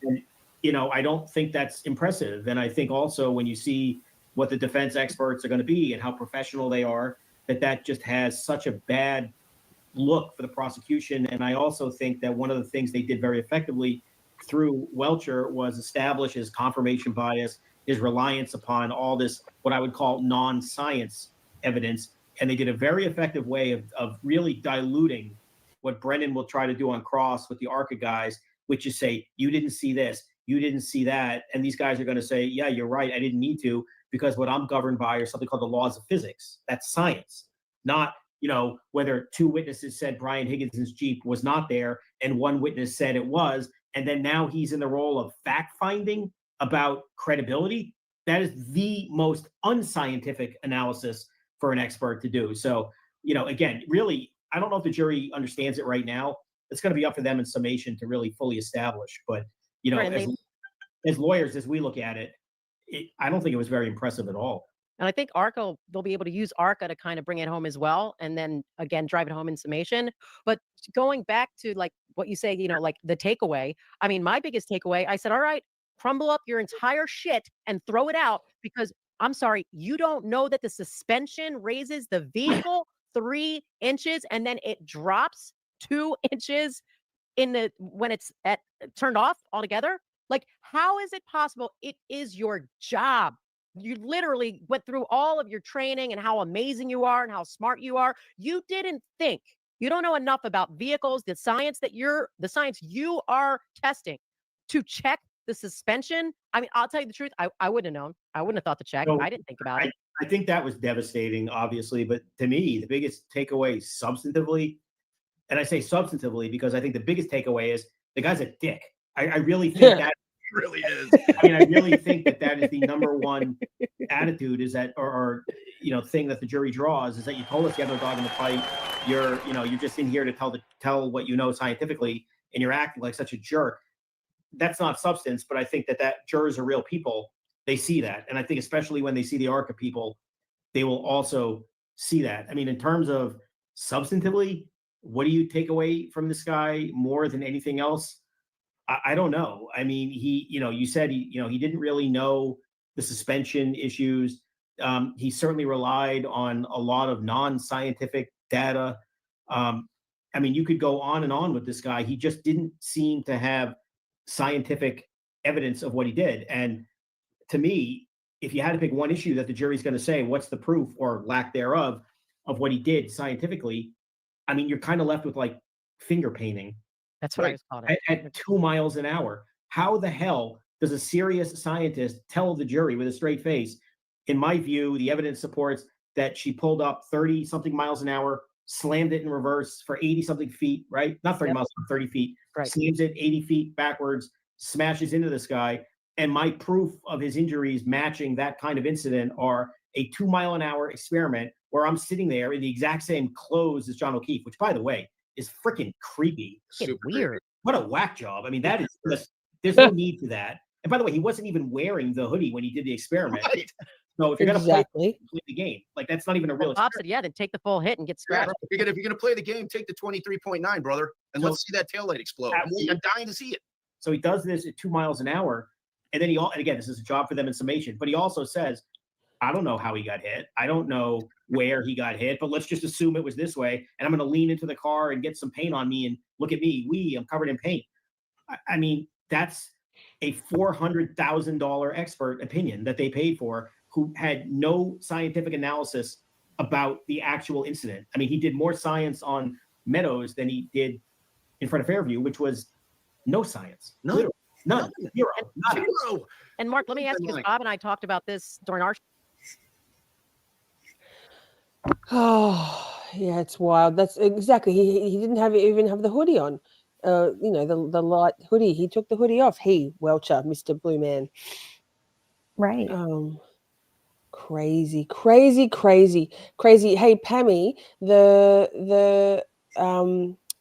C: And, you know, I don't think that's impressive. And I think also when you see what the defense experts are going to be and how professional they are, that just has such a bad look for the prosecution. And I also think that one of the things they did very effectively through Welcher was establish his confirmation bias, his reliance upon all this, what I would call non-science evidence. And they did a very effective way of really diluting what Brennan will try to do on cross with the ARCA guys, which is say, you didn't see this, you didn't see that. And these guys are going to say, yeah, you're right, I didn't need to, because what I'm governed by are something called the laws of physics. That's science, not, you know, whether two witnesses said Brian Higginson's Jeep was not there and one witness said it was, and then now he's in the role of fact-finding about credibility. That is the most unscientific analysis for an expert to do. So, you know, again, really, I don't know if the jury understands it right now. It's going to be up to them in summation to really fully establish. But, you know, as lawyers, as we look at it, I don't think it was very impressive at all.
K: And I think ARCA, they'll be able to use ARCA to kind of bring it home as well. And then again, drive it home in summation. But going back to like what you say, you know, like the takeaway, I mean, my biggest takeaway, I said, all right, crumble up your entire shit and throw it out, because I'm sorry, you don't know that the suspension raises the vehicle 3 inches and then it drops 2 inches when it's turned off altogether. Like, how is it possible? It is your job. You literally went through all of your training and how amazing you are and how smart you are. You didn't think, you don't know enough about vehicles, the science you are testing to check the suspension. I mean, I'll tell you the truth. I wouldn't have known. I wouldn't have thought to check.
C: So,
K: I didn't think about it.
C: I think that was devastating, obviously. But to me, the biggest takeaway substantively, and I say substantively because I think the biggest takeaway is the guy's a dick. I really think that
J: really is.
C: I mean, I really think that is the number one attitude is that, or you know, thing that the jury draws is that you told us you have no dog in the fight. You're just in here to tell what you know scientifically, and you're acting like such a jerk. That's not substance, but I think that jurors are real people. They see that. And I think especially when they see the ARCA people, they will also see that. I mean, in terms of substantively, what do you take away from this guy more than anything else? I don't know. I mean, you said he didn't really know the suspension issues. He certainly relied on a lot of non-scientific data. I mean, you could go on and on with this guy. He just didn't seem to have scientific evidence of what he did. And to me, if you had to pick one issue that the jury's going to say, what's the proof or lack thereof of what he did scientifically? I mean, you're kind of left with like finger painting.
K: That's what I was called it.
C: At 2 miles an hour. How the hell does a serious scientist tell the jury with a straight face, in my view, the evidence supports that she pulled up 30 something miles an hour, slammed it in reverse for 80 something feet, right? Not 30 miles, 30 feet,
K: right.
C: Slams it 80 feet backwards, smashes into this guy. And my proof of his injuries matching that kind of incident are a 2 mile an hour experiment where I'm sitting there in the exact same clothes as John O'Keefe, which by the way, is freaking creepy.
K: Super weird.
C: What a whack job. I mean, that is just, there's no need to that. And by the way, he wasn't even wearing the hoodie when he did the experiment.
J: Right.
C: So if you're going to
B: Exactly.
C: play the game, like that's not even a real
K: Bob said, yeah, then take the full hit and get
J: Yeah,
K: scratched.
J: if you're gonna play the game, take the 23.9, brother, and
C: So-
J: let's see that taillight explode. I'm dying to see it.
C: So he does this at 2 miles an hour. And then and again, this is a job for them in summation, but he also says, I don't know how he got hit. I don't know where he got hit, but let's just assume it was this way. And I'm going to lean into the car and get some paint on me and look at me. I'm covered in paint. I mean, that's a $400,000 expert opinion that they paid for, who had no scientific analysis about the actual incident. I mean, he did more science on Meadows than he did in front of Fairview, which was no science.
J: None.
C: Literally. None. Zero. Nada.
J: Zero.
K: And Mark, let me ask you, because Bob and I talked about this during our
B: Oh, yeah, it's wild. That's exactly. He didn't even have the hoodie on. You know, the light hoodie. He took the hoodie off. Welcher, Mr. Blue Man.
O: Right.
B: Crazy. Hey, Pammy, the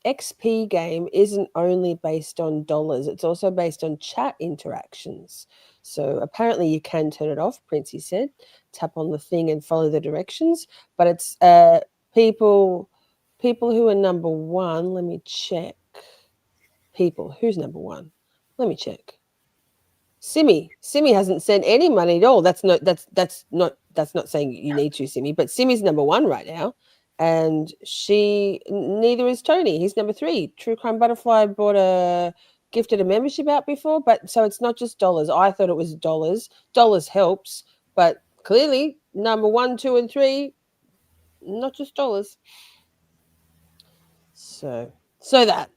B: XP game isn't only based on dollars, it's also based on chat interactions. So apparently you can turn it off, Princey said. Tap on the thing and follow the directions. But it's people who are number one. Let me check. People. Who's number one? Let me check. Simi hasn't sent any money at all. That's not saying you need to, Simi, but Simi's number one right now. And neither is Tony. He's number three. True Crime Butterfly gifted a membership out before, but so it's not just dollars. I thought it was dollars. Dollars helps, but clearly number 1, 2, and 3, not just dollars. So that.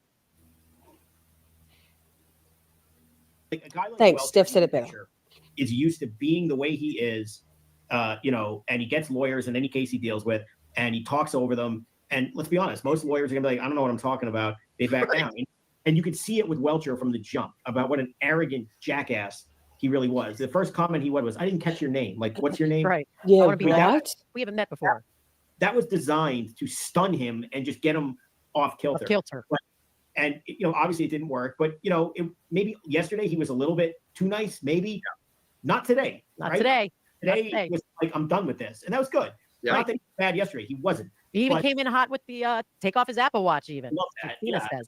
C: Like a guy like
B: Thanks,
C: Welcher,
B: Steph said it better.
C: Is used to being the way he is, you know, and he gets lawyers in any case he deals with, and he talks over them. And let's be honest, most lawyers are gonna be like, I don't know what I'm talking about. They back down. And you could see it with Welcher from the jump about what an arrogant jackass he really was. The first comment he was, I didn't catch your name. Like, what's your name?
K: Right.
B: Yeah,
K: I want to be
B: right.
K: We haven't met before.
C: That was designed to stun him and just get him off kilter. And you know, obviously it didn't work, but you know, maybe yesterday he was a little bit too nice. Maybe not today.
K: Not
C: right?
K: today.
C: Today
K: Not today.
C: was like, I'm done with this, and that was good.
J: Yeah.
C: Not that he was bad yesterday. He wasn't.
K: He even
C: But-
K: came in hot with the take off his Apple Watch, even.
C: Love that,
K: Tina
C: yeah.
K: says.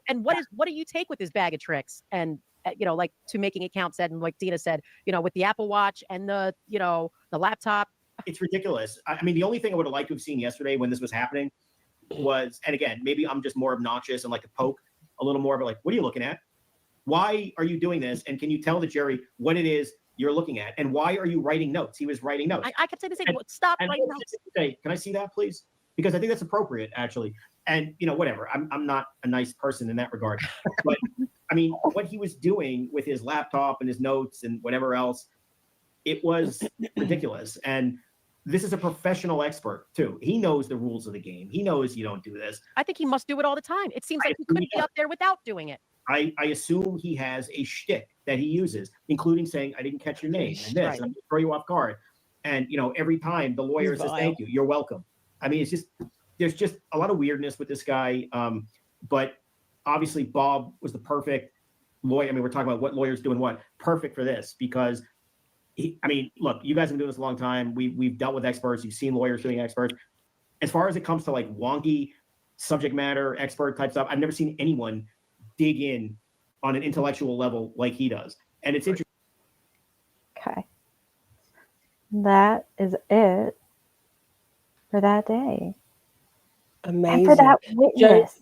K: And what do you take with this bag of tricks? And you know, like to making it count said, and like Tina said, you know, with the Apple Watch and the laptop.
C: It's ridiculous. I mean, the only thing I would have liked to have seen yesterday when this was happening was, and again, maybe I'm just more obnoxious and like to poke a little more, but like, what are you looking at? Why are you doing this? And can you tell the jury what it is you're looking at? And why are you writing notes? He was writing notes.
K: I kept saying the same. Stop
C: and
K: writing notes.
C: Say, can I see that, please? Because I think that's appropriate, actually. And you know, whatever. I'm not a nice person in that regard, but I mean, what he was doing with his laptop and his notes and whatever else, it was ridiculous. And this is a professional expert too. He knows the rules of the game. He knows you don't do this.
K: I think he must do it all the time. It seems like he couldn't be up there without doing it.
C: I assume he has a shtick that he uses, including saying, I didn't catch your name and this,
K: Right.
C: and I'm gonna throw you off guard. And you know, every time the lawyer says, thank you, you're welcome. I mean, there's just a lot of weirdness with this guy. But obviously Bob was the perfect lawyer. I mean, we're talking about what lawyers doing what, perfect for this, because I mean, look, you guys have been doing this a long time. We've dealt with experts. You've seen lawyers doing experts. As far as it comes to like wonky subject matter expert type stuff, I've never seen anyone dig in on an intellectual level like he does. And it's interesting.
O: Okay. That is it for that day.
B: Amazing.
O: And for that witness.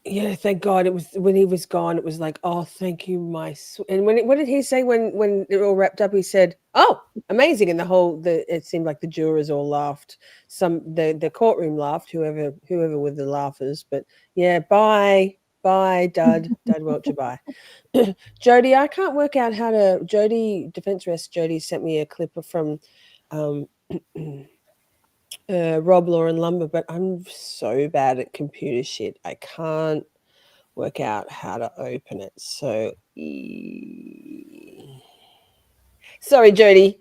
B: Yeah, thank God. It was when he was gone. It was like, oh, thank you, and what did he say when it all wrapped up? He said, "Oh, amazing!" And it seemed like the jurors all laughed. The courtroom laughed. Whoever were the laughers. But yeah, bye, Dud Welcher, bye. Jody, I can't work out how to. Defense Rest Jody sent me a clip from Rob Law and Lumber, but I'm so bad at computer shit. I can't work out how to open it. So sorry, Jody.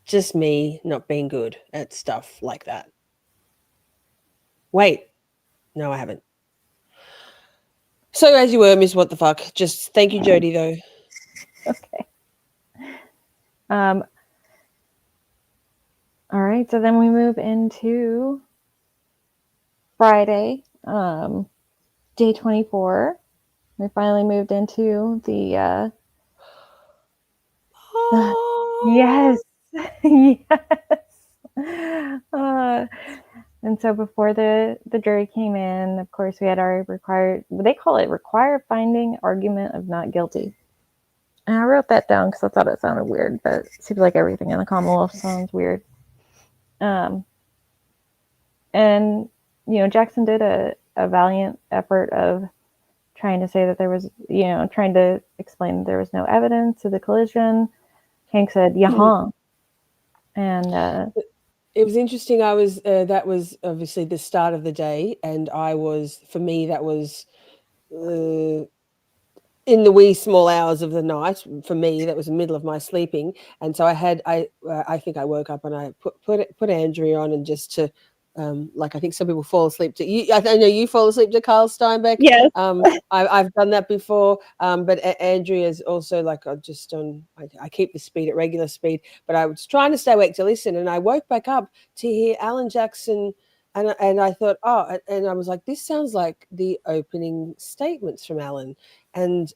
B: Just me not being good at stuff like that. Wait. No, I haven't. So as you were, Miss What the Fuck. Just thank you, Jody, though.
O: Okay. All right, so then we move into Friday, day 24. We finally moved into the yes, yes. And so before the jury came in, of course, we had our they call it required finding argument of not guilty. And I wrote that down because I thought it sounded weird, but it seems like everything in the Commonwealth sounds weird. And, Jackson did a valiant effort of trying to say that there was, trying to explain that there was no evidence of the collision. Hank said, "Yaha." And
B: it was interesting. I was that was obviously the start of the day, and for me that was in the wee small hours of the night. For me, that was the middle of my sleeping, and so I think I woke up and I put Andrea on, and just to like I think some people fall asleep to you. I know you fall asleep to Carl Steinbeck.
O: Yes.
B: I've done that before. But Andrea's also like I keep the speed at regular speed, but I was trying to stay awake to listen, and I woke back up to hear Alan Jackson. And I thought, and I was like, this sounds like the opening statements from Alan. And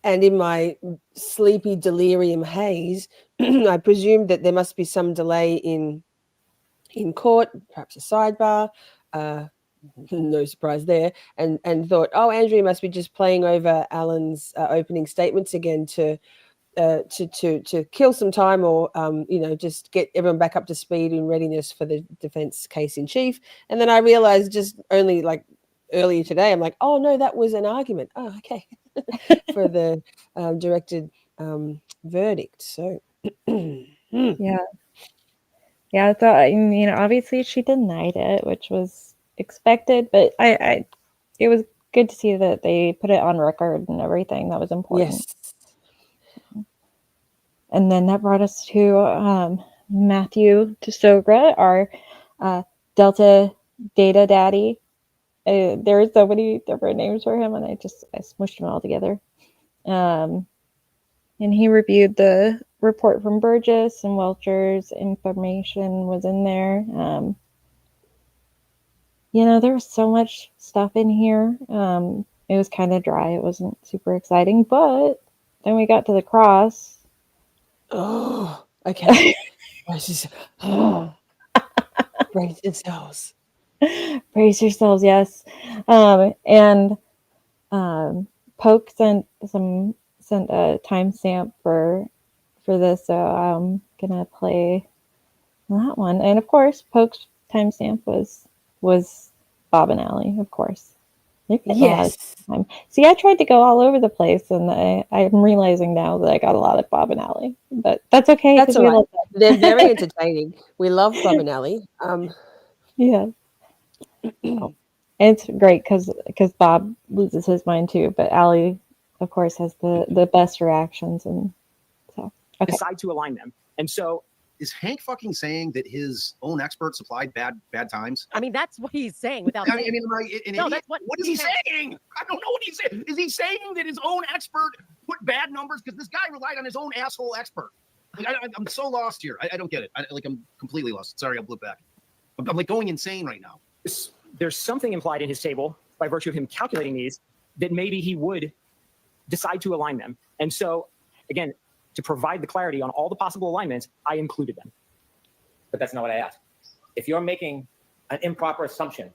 B: in my sleepy delirium haze, I presumed that there must be some delay in court, perhaps a sidebar. No surprise there. And thought, Andrea must be just playing over Alan's opening statements again to kill some time, or just get everyone back up to speed in readiness for the defense case in chief. And then I realized just only like earlier today, I'm like, oh no, that was an argument. Oh, okay. For the directed verdict. So
O: yeah. So obviously she denied it, which was expected, but it was good to see that they put it on record and everything. That was important.
B: Yes.
O: And then that brought us to Matthew Tisogra, our Delta Data Daddy. There are so many different names for him, and I smushed them all together. And he reviewed the report from Burgess and Welcher's information was in there. There was so much stuff in here. It was kind of dry. It wasn't super exciting, but then we got to the cross.
B: Oh, okay. Brace yourselves.
O: Brace yourselves, yes. And Poke sent a timestamp for this, so I'm gonna play that one. And of course, Poke's timestamp was Bob and Allie, of course.
B: Yes.
O: See, I tried to go all over the place, and I'm realizing now that I got a lot of Bob and Allie, but that's okay.
B: That's all right. They're very entertaining. We love Bob and Allie.
O: Yeah. It's great because Bob loses his mind too, but Allie, of course, has the best reactions, and so okay.
S: Decide to align them. And so is Hank fucking saying that his own expert supplied bad times?
K: I mean, that's what he's saying without saying.
S: That's what is he saying? I don't know what he's saying. Is he saying that his own expert put bad numbers? Because this guy relied on his own asshole expert. Like, I'm so lost here. I don't get it. I'm completely lost. Sorry, I'll blip back. I'm like going insane right now.
V: There's something implied in his table by virtue of him calculating these that maybe he would decide to align them. And so, again, to provide the clarity on all the possible alignments, I included them.
S: But that's not what I asked. If you're making an improper assumption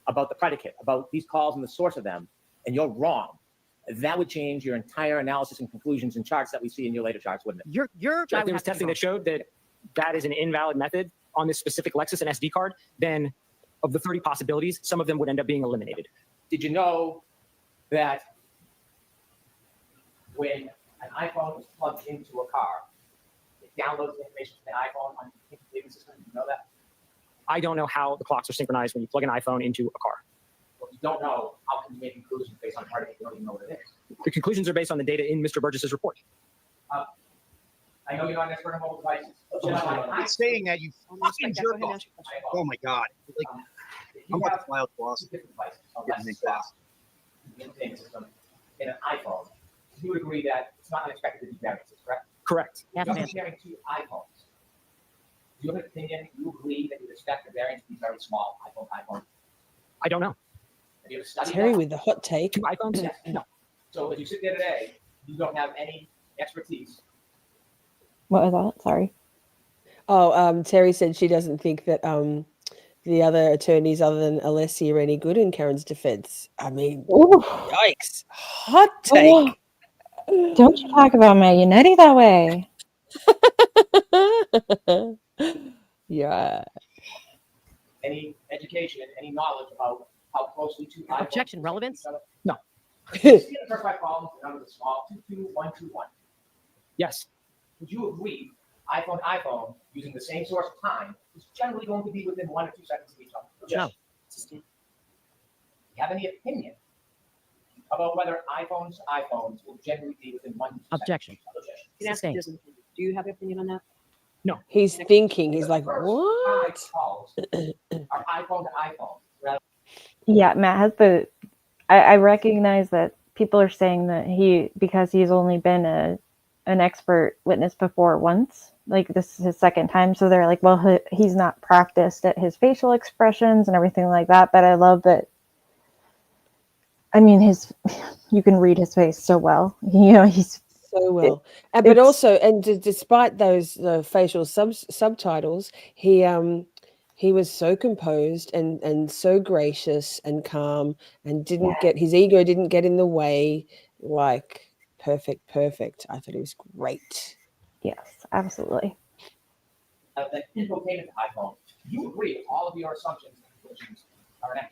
S: about the predicate, about these calls and the source of them, and you're wrong, that would change your entire analysis and conclusions and charts that we see in your later charts, wouldn't it?
V: If there was testing that showed that that is an invalid method on this specific Lexus and SD card, then of the 30 possibilities, some of them would end up being eliminated.
S: Did you know that when an iPhone is plugged into a car, it downloads information from the iPhone on the computer system? Did you know that?
V: I don't know how the clocks are synchronized when you plug an iPhone into a car.
S: Well, if you don't know, how can you make conclusions based on predicate? You don't even know what it is.
V: The conclusions are based on the data in Mr. Burgess's report.
S: I know you're not an expert on mobile devices.
J: I'm saying that, you fucking jerk off. Oh my God. Like, I'm about to fly out the boss.
S: In an iPhone, you would agree that it's not unexpected to be variances, correct?
V: Correct.
S: Yes, you're comparing two iPhones. Do you have an opinion? You agree that you expect the variance to be very small, iPhone?
V: I don't know.
S: Have you ever studied
B: Terry
S: that?
B: with the hot take.
V: Two iPhones?
S: Yes. No. So if you sit there today, you don't have any expertise.
O: What was that? Sorry.
B: Oh, Terry said she doesn't think that the other attorneys other than Alessi are any good in Karen's defense. I mean,
O: Ooh.
B: yikes. Hot take.
O: Don't you talk about Maggie Nettie that way.
B: Yeah.
N: Any education, any knowledge about how closely two iPhones
K: Objection, relevance?
V: No.
N: You see the first five columns, the number is small, 22121.
V: Yes.
N: Would you agree iPhone to iPhone using the same source of time is generally going to be within 1 or 2 seconds of each other?
K: No.
N: Do you have any opinion about whether iPhones to iPhones will generally be within 1 to 2
K: Objection.
N: seconds?
M: Can I ask you
K: Sustained.
M: do you have an opinion on that?
V: No.
B: He's thinking. He's like,
N: First
B: what?
N: five calls are iPhone to iPhone. Rather
O: Yeah, Matt has the. I recognize that people are saying that because he's only been an expert witness before once, like this is his second time, so they're like, well, he's not practiced at his facial expressions and everything like that. But I love that. I mean, you can read his face so well. He's
B: so well. But also, and despite those facial subtitles, he was so composed and so gracious and calm, and his ego didn't get in the way. Like perfect. I thought he was great.
O: Yes, absolutely.
N: the infotainment iPhone. Do you agree with all of your assumptions and conclusions are inaccurate?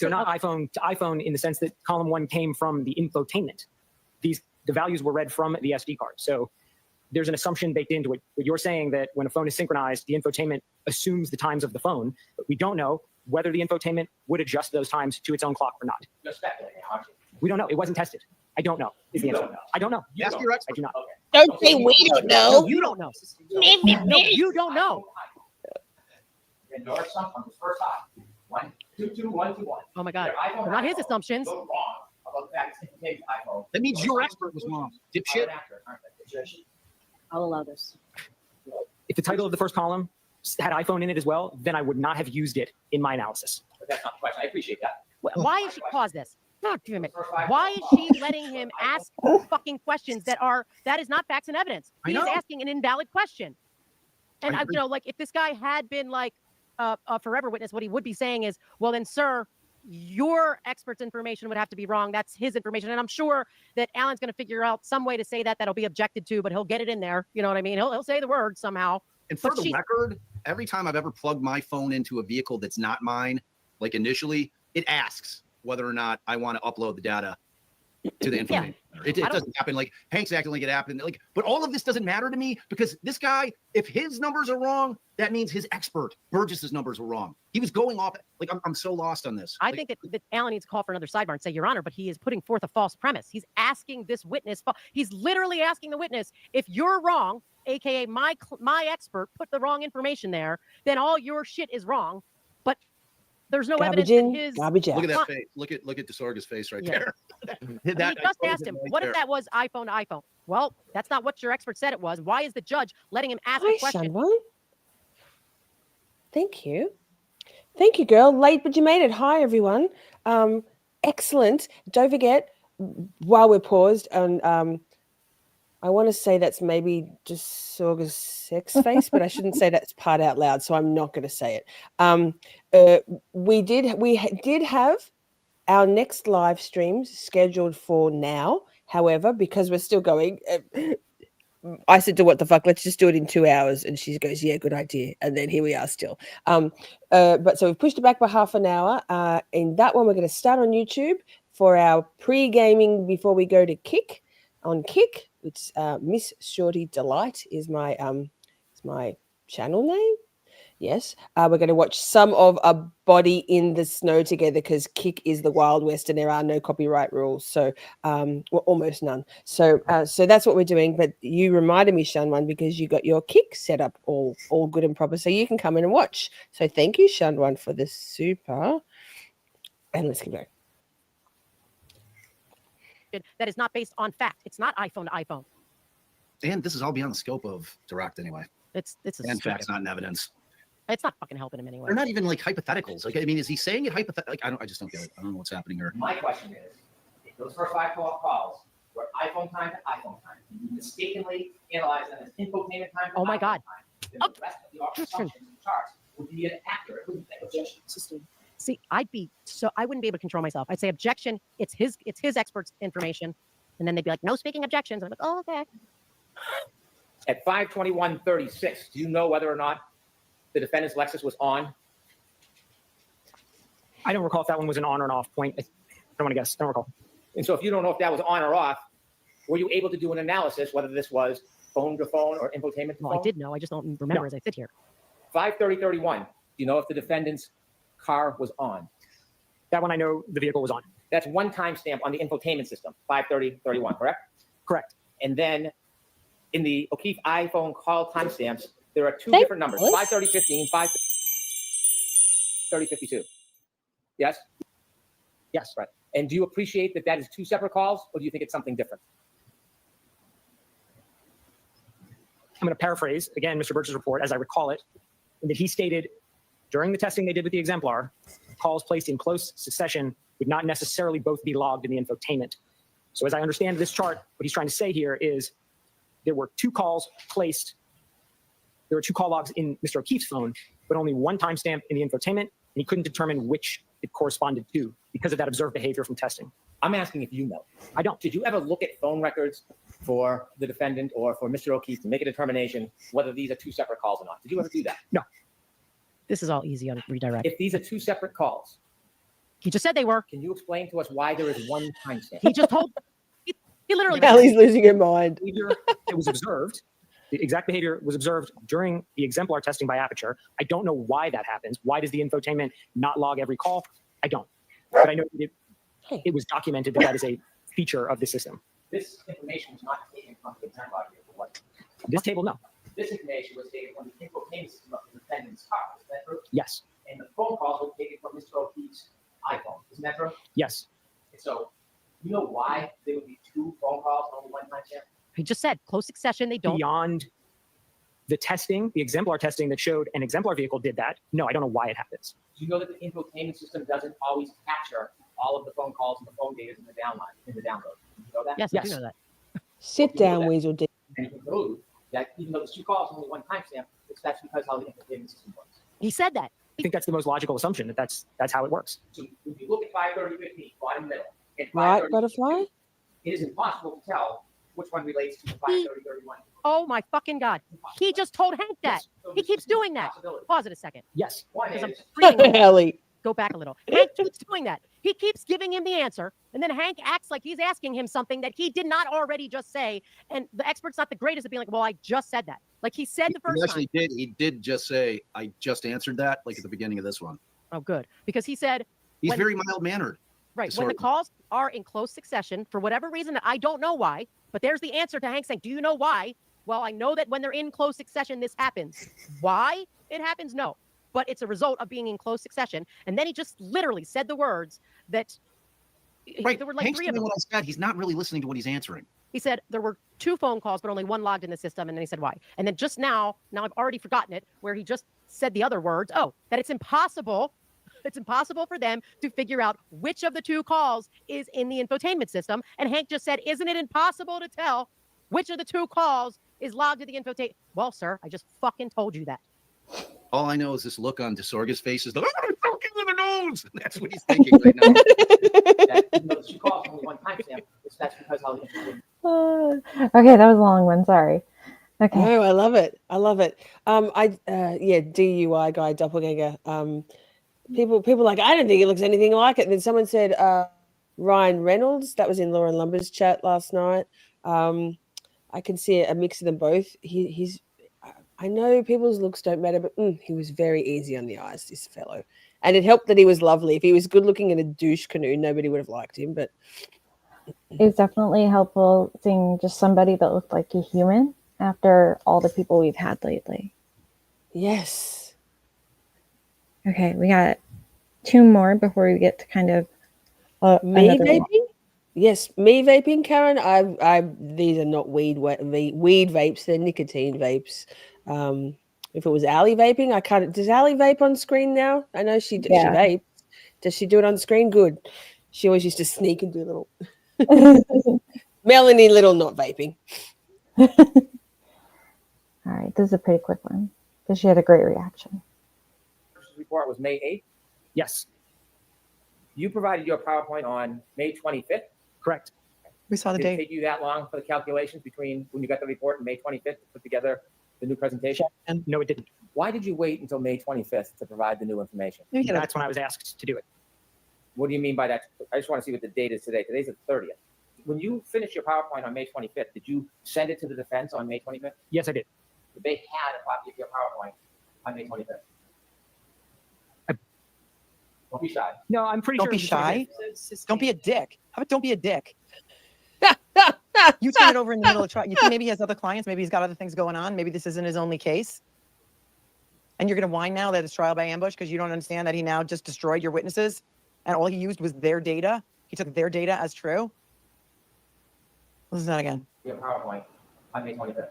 V: They're not iPhone to iPhone in the sense that column 1 came from the infotainment. The values were read from the SD card. So there's an assumption baked into it. What you're saying that when a phone is synchronized, the infotainment assumes the times of the phone, but we don't know whether the infotainment would adjust those times to its own clock or not.
N: You're speculating, aren't you?
V: We don't know. It wasn't tested. I don't know. Is the answer? I don't know.
N: Ask your expert.
V: I do not.
K: Don't say we don't know.
V: No, you don't know.
K: No, you don't know.
N: And your assumption on the first side, 1, 2, 2, 1, 2, 1.
K: Oh my God. They're not his assumptions.
N: Wrong about the fact it's infotainment iPhone.
S: That means your expert was wrong, dipshit.
M: I'll allow this.
V: If the title of the first column had iPhone in it as well, then I would not have used it in my analysis.
N: But that's not the question. I appreciate that.
K: Why is she pause this? God damn it. Why is she letting him ask fucking questions that is not facts and evidence?
S: I
K: He is
S: know.
K: asking an invalid question. And
S: I agree.
K: like if this guy had been like a forever witness, what he would be saying is, well then, sir, your expert's information would have to be wrong. That's his information. And I'm sure that Alan's going to figure out some way to say that'll be objected to, but he'll get it in there. You know what I mean? He'll say the word somehow.
S: And for
K: But
S: the
K: she's-
S: record, every time I've ever plugged my phone into a vehicle that's not mine, like initially, it asks whether or not I want to upload the data to the information. It doesn't happen like Hank's acting like it happened. Like, but all of this doesn't matter to me because this guy, if his numbers are wrong, that means his expert Burgess's numbers were wrong. He was going off. Like I'm so lost on this.
K: I think that Alan needs to call for another sidebar and say, Your Honor, but he is putting forth a false premise. He's asking this witness, he's literally asking the witness, if you're wrong, aka my expert put the wrong information there, then all your shit is wrong. But there's no
B: Garbage
K: evidence
B: in,
K: that his
B: garbage out.
S: Look at that face. Look at Desorga's face right there.
K: He just asked him, what if that was iPhone to iPhone? Well, that's not what your expert said it was. Why is the judge letting him ask the
B: Hi,
K: question?
B: Shanwan. Thank you. Thank you, girl. Late, but you made it. Hi, everyone. Excellent. Don't forget, while we're paused, and I want to say that's maybe just Sorga's sex face, but I shouldn't say that part out loud, so I'm not going to say it. We did have our next live streams scheduled for now. However, because we're still going, I said to what the fuck, let's just do it in 2 hours. And she goes, yeah, good idea. And then here we are still. But so we've pushed it back by half an hour. In that one, we're going to start on YouTube for our pre-gaming before we go to Kick. On Kick, it's Miss Shorty Delight is my channel name. Yes, we're going to watch some of A Body in the Snow together because Kick is the Wild West and there are no copyright rules, so well, almost none. So that's what we're doing. But you reminded me, Shanwan, because you got your Kick set up all good and proper, so you can come in and watch. So thank you, Shanwan, for the super. And let's keep going.
K: That is not based on fact. It's not iPhone to iPhone.
S: And this is all beyond the scope of direct anyway.
K: It's
S: and facts, not in evidence.
K: It's not fucking helping him anyway.
S: They're not even like hypotheticals. Like, I mean, is he saying it hypothetical? Like, I just don't get it. I don't know what's happening here.
N: My question is, if those first 5 calls were iPhone time to iPhone time, you mistakenly analyze them as infotainment time to
K: Oh my
N: iPhone
K: God.
N: time, then the rest of the assumptions and charts
L: would be inaccurate, wouldn't they? Objection.
K: See, I wouldn't be able to control myself. I'd say objection. It's his expert's information, and then they'd be like, no speaking objections. I'm like, oh, okay.
E: At 5:21:36, do you know whether or not the defendant's Lexus was on?
V: I don't recall if that one was an on or an off point. I don't want to guess. I don't recall.
E: And so if you don't know if that was on or off, were you able to do an analysis whether this was phone to phone or infotainment to phone?
K: Well, I did know. I just don't remember as I sit here.
E: 5:30:31, do you know if the defendant's car was on?
V: That one I know the vehicle was on.
E: That's one timestamp on the infotainment system, 5:30:31, correct?
V: Correct.
E: And then in the O'Keefe iPhone call timestamps, there are two different numbers, 5:30:15, 5:30:52. Yes?
V: Yes.
E: Right. And do you appreciate that that is two separate calls, or do you think it's something different?
V: I'm going to paraphrase, again, Mr. Birch's report as I recall it, in that he stated during the testing they did with the exemplar, calls placed in close succession would not necessarily both be logged in the infotainment. So as I understand this chart, what he's trying to say here is there were two calls placed, there were two call logs in Mr. O'Keefe's phone, but only one timestamp in the infotainment, and he couldn't determine which it corresponded to because of that observed behavior from testing.
E: I'm asking if you know.
V: I don't.
E: Did you ever look at phone records for the defendant or for Mr. O'Keefe to make a determination whether these are two separate calls or not? Did you ever do that?
V: No.
K: This is all easy on redirect.
E: If these are two separate calls,
K: He just said they were.
E: can you explain to us why there is one timestamp?
K: He just told. He literally.
B: Allie's losing her mind.
V: It was observed. The exact behavior was observed during the exemplar testing by Aperture. I don't know why that happens. Why does the infotainment not log every call? I don't. But I know that it was documented that that is a feature of the system.
E: This information was not taken from the exemplar here for what?
V: This table, no.
E: This information was taken from the infotainment system of the defendant's car. Is that true?
V: Yes.
E: And the phone calls were taken from Mr. O'Keefe's iPhone. Isn't that true?
V: Yes.
E: And so, you know why there would be two phone calls on one timestamp?
K: He just said close succession. They don't.
V: Beyond the testing, the exemplar testing that showed an exemplar vehicle did that. No, I don't know why it happens.
E: Do you know that the infotainment system doesn't always capture all of the phone calls and the phone data in the download? Do you know that?
K: Yes, I do know that.
B: Sit down, Weasel D.
E: And you can conclude that even though the two calls only one timestamp, that's because how the infotainment system works.
K: He said that.
V: I think that's the most logical assumption that that's how it works.
E: So when you look at 5:30:15, bottom middle, and
B: Right,
E: 5:30,
B: butterfly?
E: it is impossible to tell which one relates to 5:30:31.
K: Oh my fucking God. He just told Hank that. He keeps doing that. Pause it a second.
V: Yes.
E: One
K: Because I'm
E: is,
K: reading it.
B: Ellie.
K: Go back a little. Hank keeps doing that. He keeps giving him the answer, and then Hank acts like he's asking him something that he did not already just say. And the expert's not the greatest at being like, well, I just said that. Like he said the first
J: He
K: time.
J: actually did. He did just say, I just answered that, like at the beginning of this one.
K: Oh, good. Because he said.
J: He's
K: when-
J: very mild mannered.
K: Right. When the calls are in close succession, for whatever reason that I don't know why, but there's the answer to Hank saying, do you know why? Well, I know that when they're in close succession, this happens. Why it happens? No. But it's a result of being in close succession. And then he just literally said the words that
J: Right.
K: there were like
J: Hank's
K: three of
J: doing
K: them.
J: what I said. He's not really listening to what he's answering.
K: He said there were two phone calls, but only one logged in the system. And then he said, why? And then just now I've already forgotten it, where he just said the other words. Oh, that it's impossible for them to figure out which of the two calls is in the infotainment system. And Hank just said, isn't it impossible to tell which of the two calls is logged to the infotainment? Well, sir, I just fucking told you that.
J: All I know is this look on Desorga's face is the fucking in the nose. That's what he's thinking right now.
E: that even though the two calls only one timestamp, that's because how the infotainment.
O: Okay, that was a long one. Sorry. Okay.
B: No, I love it. I love it. DUI guy, doppelganger. People like, I don't think it looks anything like it. And then someone said Ryan Reynolds. That was in Laura and Lumber's chat last night. I can see a mix of them both. He's. I know people's looks don't matter, but he was very easy on the eyes, this fellow. And it helped that he was lovely. If he was good looking in a douche canoe, nobody would have liked him. But
O: It was definitely helpful seeing just somebody that looked like a human after all the people we've had lately.
B: Yes.
O: Okay, we got two more before we get to kind of
B: me
O: another
B: vaping?
O: one.
B: Yes, me vaping, Karen. These are not weed vapes, they're nicotine vapes. If it was Ali vaping, I can't. Does Ali vape on screen now? I know she vapes. Does she do it on screen? Good. She always used to sneak and do little Melanie little not vaping.
O: All right, this is a pretty quick one because she had a great reaction.
E: report was May 8th?
V: Yes.
E: You provided your PowerPoint on May 25th?
V: Correct.
A: We saw the
E: Did it
A: date.
E: take you that long for the calculations between when you got the report and May 25th to put together the new presentation?
V: No, it didn't.
E: Why did you wait until May 25th to provide the new information?
V: That's when I was asked to do it.
E: What do you mean by that? I just want to see what the date is today. Today's the 30th. When you finished your PowerPoint on May 25th, did you send it to the defense on May 25th?
V: Yes, I did.
E: They had a copy of your PowerPoint on May 25th. Don't be shy.
V: No, I'm pretty
A: Don't
V: sure.
A: be
V: it was
A: shy.
V: 25th.
A: Don't be a dick. How about don't be a dick? You turn it over in the middle of trial. You think maybe he has other clients? Maybe he's got other things going on. Maybe this isn't his only case. And you're going to whine now that it's trial by ambush because you don't understand that he now just destroyed your witnesses and all he used was their data. He took their data as true. Listen to that again.
E: Your PowerPoint on May 25th.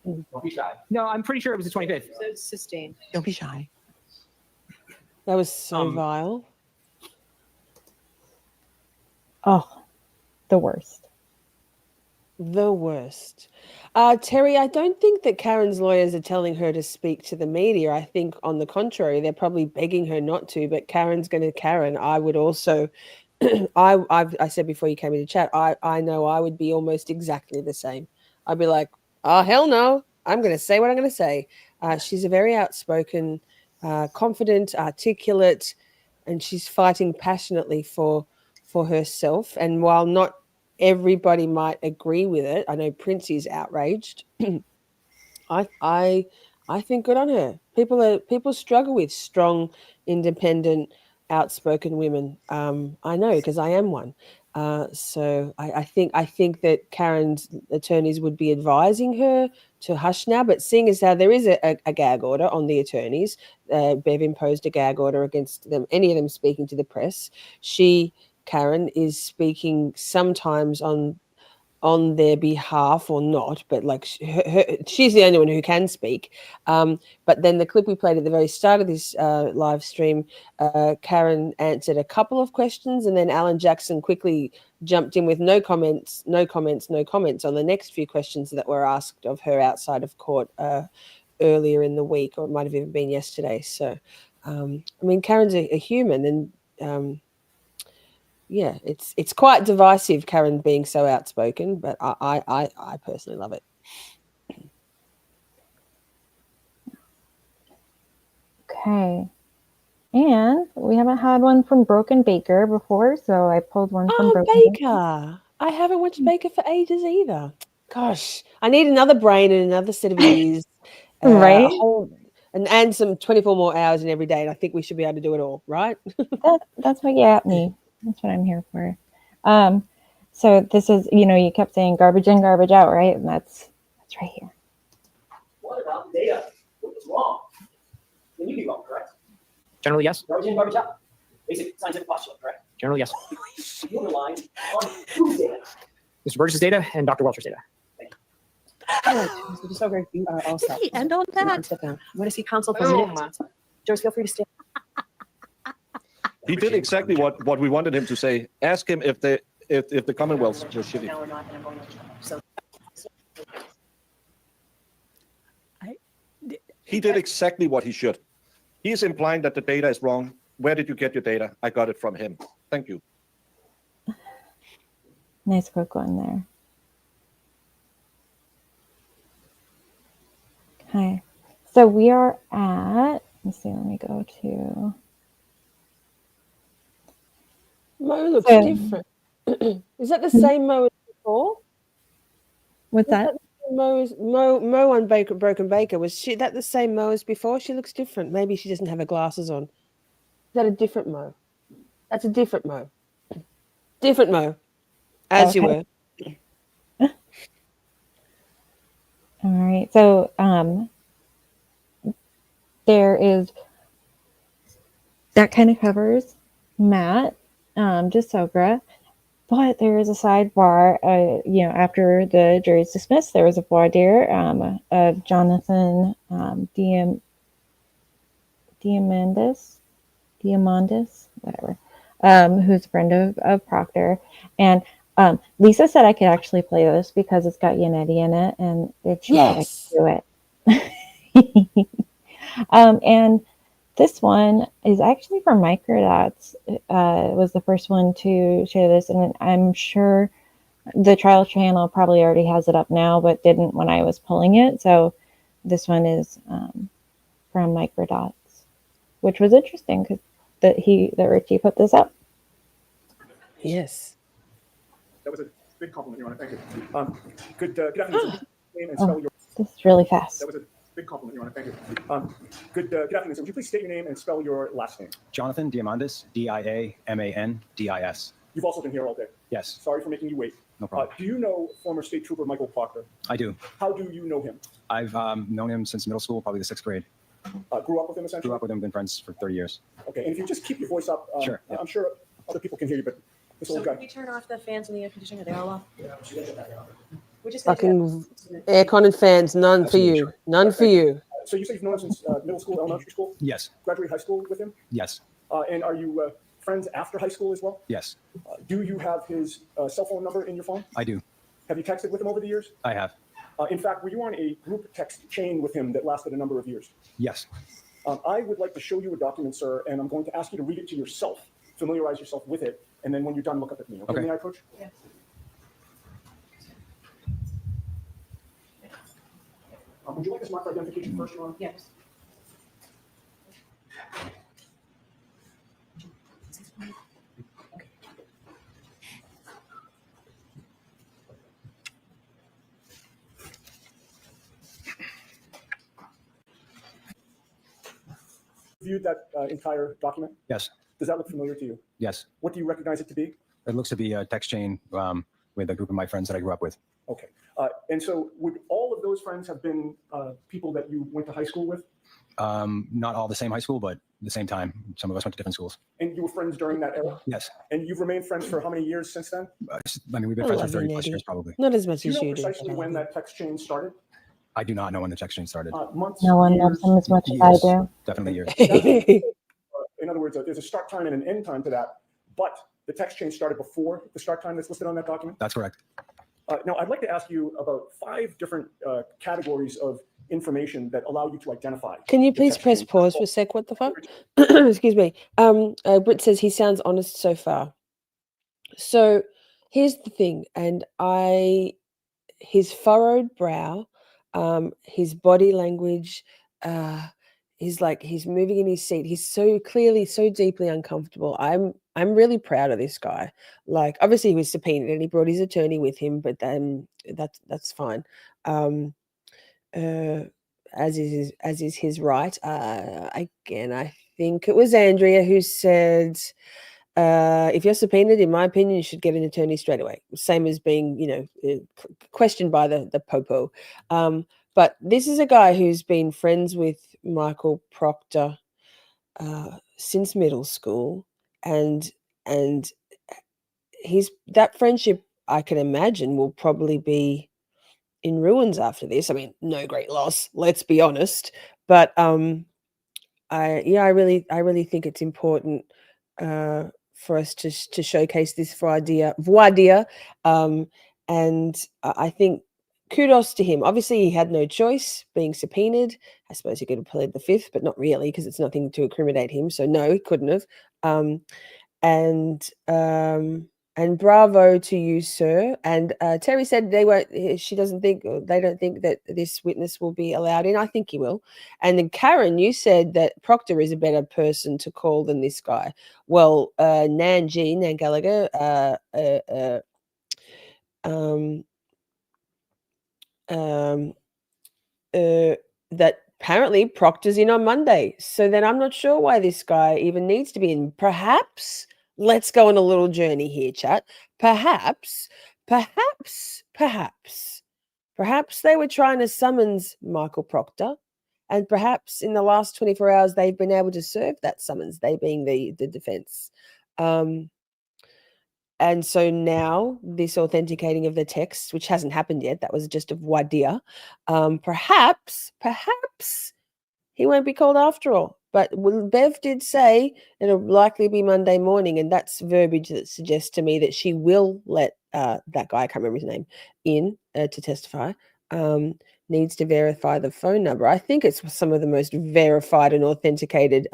E: Don't be shy.
V: No, I'm pretty sure it was the 25th.
M: Sustained.
A: Don't be shy.
B: That was so vile.
O: Oh, the worst.
B: The worst. Terry, I don't think that Karen's lawyers are telling her to speak to the media. I think, on the contrary, they're probably begging her not to. But Karen's going to Karen. I would also, I said before you came into chat, I know I would be almost exactly the same. I'd be like, oh, hell no. I'm going to say what I'm going to say. She's a very outspoken, confident, articulate, and she's fighting passionately for herself. And while not everybody might agree with it, I know Prince is outraged. I think good on her. People struggle with strong, independent, outspoken women. I know because I am one. So I think that Karen's attorneys would be advising her to hush now. But seeing as how there is a gag order on the attorneys, Bev imposed a gag order against them, any of them speaking to the press. Karen is speaking sometimes on their behalf or not, but like she's the only one who can speak. But then the clip we played at the very start of this live stream, Karen answered a couple of questions, and then Alan Jackson quickly jumped in with no comments on the next few questions that were asked of her outside of court earlier in the week, or it might have even been yesterday. So, I mean, Karen's a human, and yeah, it's quite divisive, Karen being so outspoken, but I personally love it.
O: Okay. And we haven't had one from Broken Baker before, so I pulled one from Broken
B: Baker. I haven't watched Baker for ages either. Gosh, I need another brain and another set of ears.
O: Right?
B: And some 24 more hours in every day, and I think we should be able to do it all, right?
O: That's what you got me. That's what I'm here for. So this is, you kept saying garbage in, garbage out, right? And that's right here.
L: What about the data? What was wrong? Then you be wrong, correct?
V: Generally, yes.
L: Garbage in, garbage out. Basic scientific postulate, correct?
V: Generally, yes.
L: You underline on whose data?
V: Mr. Burgess' data and Dr. Welcher's data.
M: Just so great. You are all set.
K: And on that.
M: Step down. I want to see counsel for a minute. George, feel free to stay.
T: He did exactly what we wanted him to say. Ask him if the Commonwealth was shitty.
M: Now we're not going to go into so.
T: He did exactly what he should. He is implying that the data is wrong. Where did you get your data? I got it from him. Thank you.
O: Nice quick one there. Okay. So we are at, let's see, let me go to.
B: Mo looks different. Is that the same Mo as before?
O: What's that?
B: Mo on Broken Baker, was she that the same Mo as before? She looks different. Maybe she doesn't have her glasses on. Is that a different Mo? That's a different Mo. Different Mo. As you were.
O: All right. So there is that kind of covers Matt, Sogra, but there is a sidebar. After the jury is dismissed, there was a voir dire of Jonathan Diamandis, whatever, who's a friend of Proctor, and Lisa said I could actually play this because it's got Yannetti in it, and it's just do it. And this one is actually from Microdots. Was the first one to share this, and I'm sure the trial channel probably already has it up now, but didn't when I was pulling it. So this one is from Microdots, which was interesting because that Richie put this up.
B: Yes.
D: That was a big compliment, Your Honor. Thank you. Good afternoon. Name and spell
O: Oh,
D: your.
O: this is really fast.
D: That was a big compliment, Your Honor. Thank you. Good afternoon. Would you please state your name and spell your last name?
U: Jonathan Diamandis, Diamandis.
D: You've also been here all day.
U: Yes.
D: Sorry for making you wait.
U: No problem.
D: Do you know former State Trooper Michael Proctor?
U: I do.
D: How do you know him?
U: I've known him since middle school, probably the 6th grade.
D: Grew up with him essentially?
U: Grew up with him, been friends for 30 years.
D: Okay, and if you just keep your voice up,
U: Sure. Yeah.
D: I'm sure other people can hear you, but this old
M: Can
D: guy.
M: we turn off the fans and the air conditioning? Are they all off? We're just
B: Fucking aircon and fans, none for you. None for you.
D: So you say you've known him since middle school, elementary school?
U: Yes.
D: Graduated high school with him?
U: Yes.
D: And are you friends after high school as well?
U: Yes.
D: Do you have his cell phone number in your phone?
U: I do.
D: Have you texted with him over the years?
U: I have.
D: In fact, were you on a group text chain with him that lasted a number of years?
U: Yes.
D: I would like to show you a document, sir, and I'm going to ask you to read it to yourself, familiarize yourself with it, and then when you're done, look up at me. Okay. May I approach?
M: Yes.
D: Would you like us to mark for identification first, Your Honor?
M: Yes.
D: Viewed that entire document?
U: Yes.
D: Does that look familiar to you?
U: Yes.
D: What do you recognize it to be?
U: It looks to be a text chain with a group of my friends that I grew up with.
D: Okay. And so would all of those friends have been people that you went to high school with?
U: Not all the same high school, but at the same time, some of us went to different schools.
D: And you were friends during that era?
U: Yes.
D: And you've remained friends for how many years since then?
U: I mean, we've been friends for 30 plus years, probably.
B: Not as much
D: Do you
B: as
D: know
B: you do.
D: precisely when that text chain started?
U: I do not know when the text chain started.
D: Months?
O: No one loves him as much as I do.
U: Definitely years.
D: In other words, there's a start time and an end time to that, but the text chain started before the start time that's listed on that document?
U: That's correct.
D: Now, I'd like to ask you about 5 different categories of information that allow you to identify.
B: Can you please press pause for a sec? What the fuck? Excuse me. Britt says he sounds honest so far. So here's the thing, and his furrowed brow, his body language, he's moving in his seat. He's so clearly, so deeply uncomfortable. I'm really proud of this guy. Like, obviously he was subpoenaed and he brought his attorney with him, but then that's fine. As is his right. Again, I think it was Andrea who said, if you're subpoenaed, in my opinion, you should get an attorney straight away. Same as being, questioned by the popo. But this is a guy who's been friends with Michael Proctor since middle school, and that friendship, I can imagine, will probably be in ruins after this. I mean, no great loss, let's be honest. But I really think it's important for us to showcase this voir dire. And I think kudos to him. Obviously, he had no choice being subpoenaed. I suppose he could have pled the 5th, but not really, because it's nothing to incriminate him. So no, he couldn't have. And bravo to you, sir. And Terry said they don't think that this witness will be allowed in. I think he will. And then Karen, you said that Proctor is a better person to call than this guy. Well, Nan Gallagher, that apparently Proctor's in on Monday. So then I'm not sure why this guy even needs to be in. Perhaps, let's go on a little journey here, chat. Perhaps they were trying to summons Michael Proctor, and perhaps in the last 24 hours they've been able to serve that summons, they being the defense. And so now this authenticating of the text, which hasn't happened yet, that was just a voir dire. Perhaps he won't be called after all. But Bev did say it'll likely be Monday morning, and that's verbiage that suggests to me that she will let that guy, I can't remember his name, in to testify. needs to verify the phone number. I think it's some of the most verified and authenticated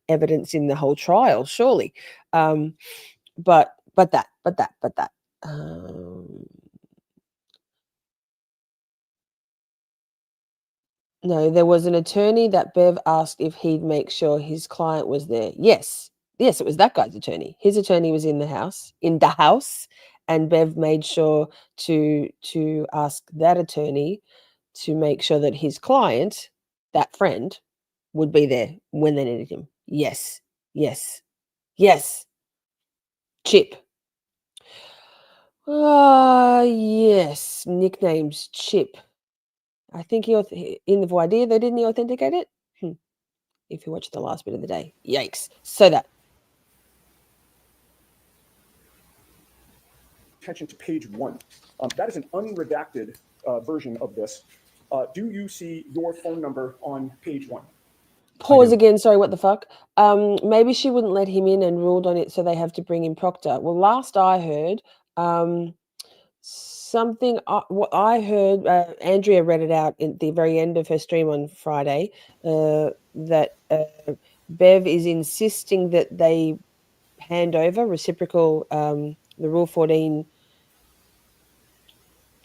B: evidence in the whole trial, surely. But that. No, there was an attorney that Bev asked if he'd make sure his client was there. Yes, it was that guy's attorney. His attorney was in the house, and Bev made sure to ask that attorney to make sure that his client, that friend, would be there when they needed him. Yes. Chip. Yes, nicknames Chip. I think in the voir dire, though, didn't he authenticate it? If you watch the last bit of the day. Yikes. So that.
D: Attention to page 1. That is an unredacted version of this. Do you see your phone number on page 1?
B: Pause again. Sorry, what the fuck? Maybe she wouldn't let him in and ruled on it, so they have to bring in Proctor. Well, last I heard, what I heard, Andrea read it out at the very end of her stream on Friday, that Bev is insisting that they hand over reciprocal, the Rule 14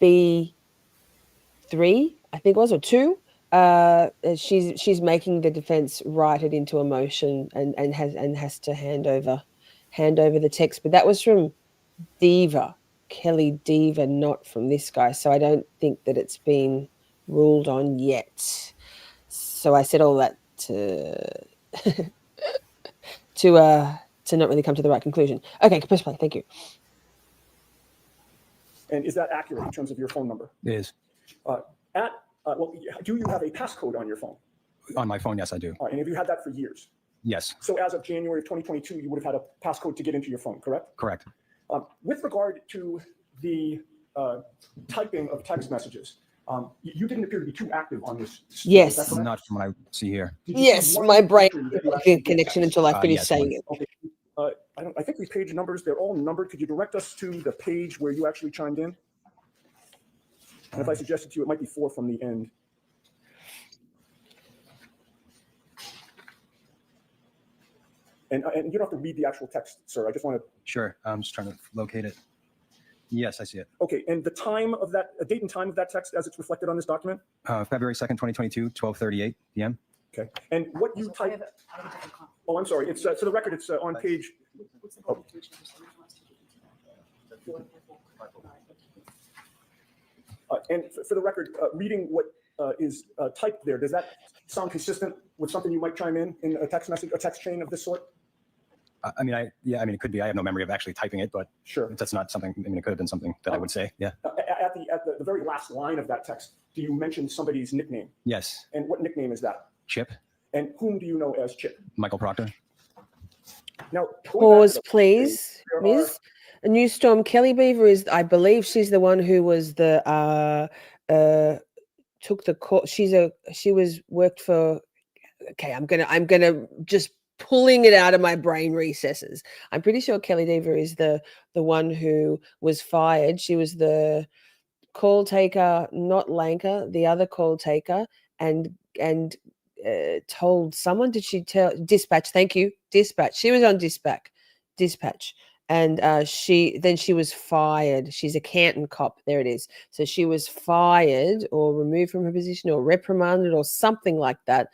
B: B3, I think it was, or 2. She's making the defense write it into a motion and has to hand over the text. But that was from Diva, Kelly Diva, not from this guy. So I don't think that it's been ruled on yet. So I said all that to to not really come to the right conclusion. Okay, press play. Thank you.
D: And is that accurate in terms of your phone number?
U: It is.
D: Well, do you have a passcode on your phone?
U: On my phone, yes, I do.
D: And have you had that for years?
U: Yes.
D: So as of January of 2022, you would have had a passcode to get into your phone, correct?
U: Correct.
D: With regard to the typing of text messages, you didn't appear to be too active on this.
B: Yes.
U: Not from what I see here.
B: Yes, my brain connection until I finished saying it.
D: Okay. I think these page numbers, they're all numbered. Could you direct us to the page where you actually chimed in? And if I suggested to you, it might be 4 from the end. And you don't have to read the actual text, sir. I just want to.
U: Sure. I'm just trying to locate it. Yes, I see it.
D: Okay. And the time of that, a date and time of that text as it's reflected on this document?
U: February 2nd, 2022, 12:38 p.m.
D: Okay. And what you type. Oh, I'm sorry. It's for the record. It's on page. Oh. And for the record, reading what is typed there, does that sound consistent with something you might chime in a text message, a text chain of this sort?
U: It could be. I have no memory of actually typing it, but
D: sure,
U: that's not something. It could have been something that I would say. Yeah.
D: At the very last line of that text, do you mention somebody's nickname?
U: Yes.
D: And what nickname is that?
U: Chip.
D: And whom do you know as Chip?
U: Michael Proctor.
D: Now,
B: pause, please, Ms. New Storm. Kelly Beaver is, I believe, she's the one who was the took the court. She was worked for. Okay, I'm gonna just pulling it out of my brain recesses. I'm pretty sure Kelly Beaver is the one who was fired. She was the call taker, not Lanka, the other call taker, and told someone. Did she tell dispatch? Thank you, dispatch. She was on dispatch, and she was fired. She's a Canton cop. There it is. So she was fired or removed from her position or reprimanded or something like that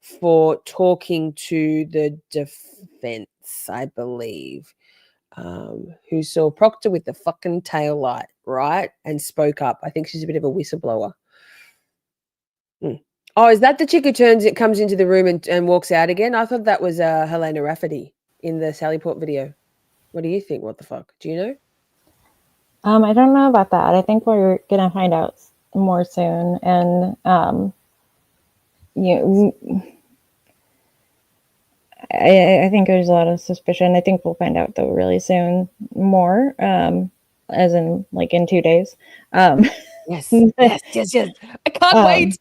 B: for talking to the defense, I believe, who saw Proctor with the fucking tail light, right, and spoke up. I think she's a bit of a whistleblower. Oh, is that the chick who comes into the room and walks out again? I thought that was Helena Rafferty in the Sally Port video. What do you think? What the fuck? Do you know?
O: I don't know about that. I think we're gonna find out more soon. And I think there's a lot of suspicion. I think we'll find out though really soon more. As in like in 2 days.
B: Yes. I can't wait.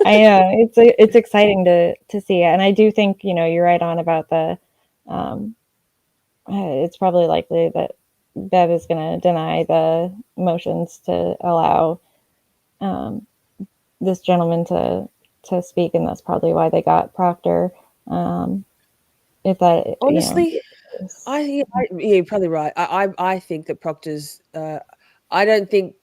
O: I know it's exciting to see it, and I do think you're right on about the. It's probably likely that Bev is going to deny the motions to allow this gentleman to speak, and that's probably why they got Proctor. If that
B: Honestly, yeah, you're probably right. I think that Proctor's. I think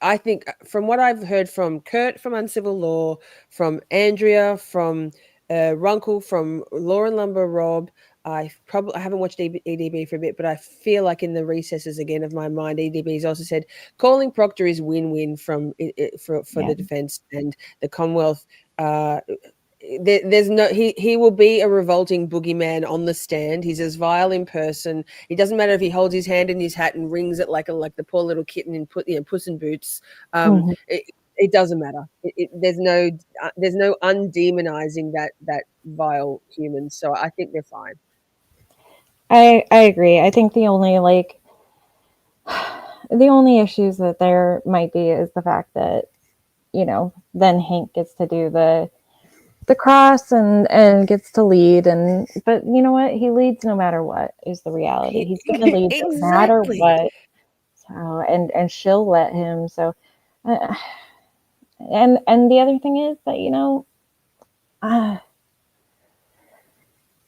B: from what I've heard from Kurt from Uncivil Law, from Andrea, from Runkle, from Law and Lumber Rob. I haven't watched EDB for a bit, but I feel like in the recesses again of my mind, EDB's also said calling Proctor is win-win for the defense and the Commonwealth. There's no he will be a revolting boogeyman on the stand. He's as vile in person. It doesn't matter if he holds his hand in his hat and rings it like the poor little kitten in Puss in Boots. It doesn't matter. There's no undemonizing that vile human. So I think they're fine.
O: I agree. I think the only issues that there might be is the fact that, then Hank gets to do the cross and gets to lead, but you know what? He leads no matter what is the reality. He's going to lead no matter what. So and she'll let him. So and the other thing is that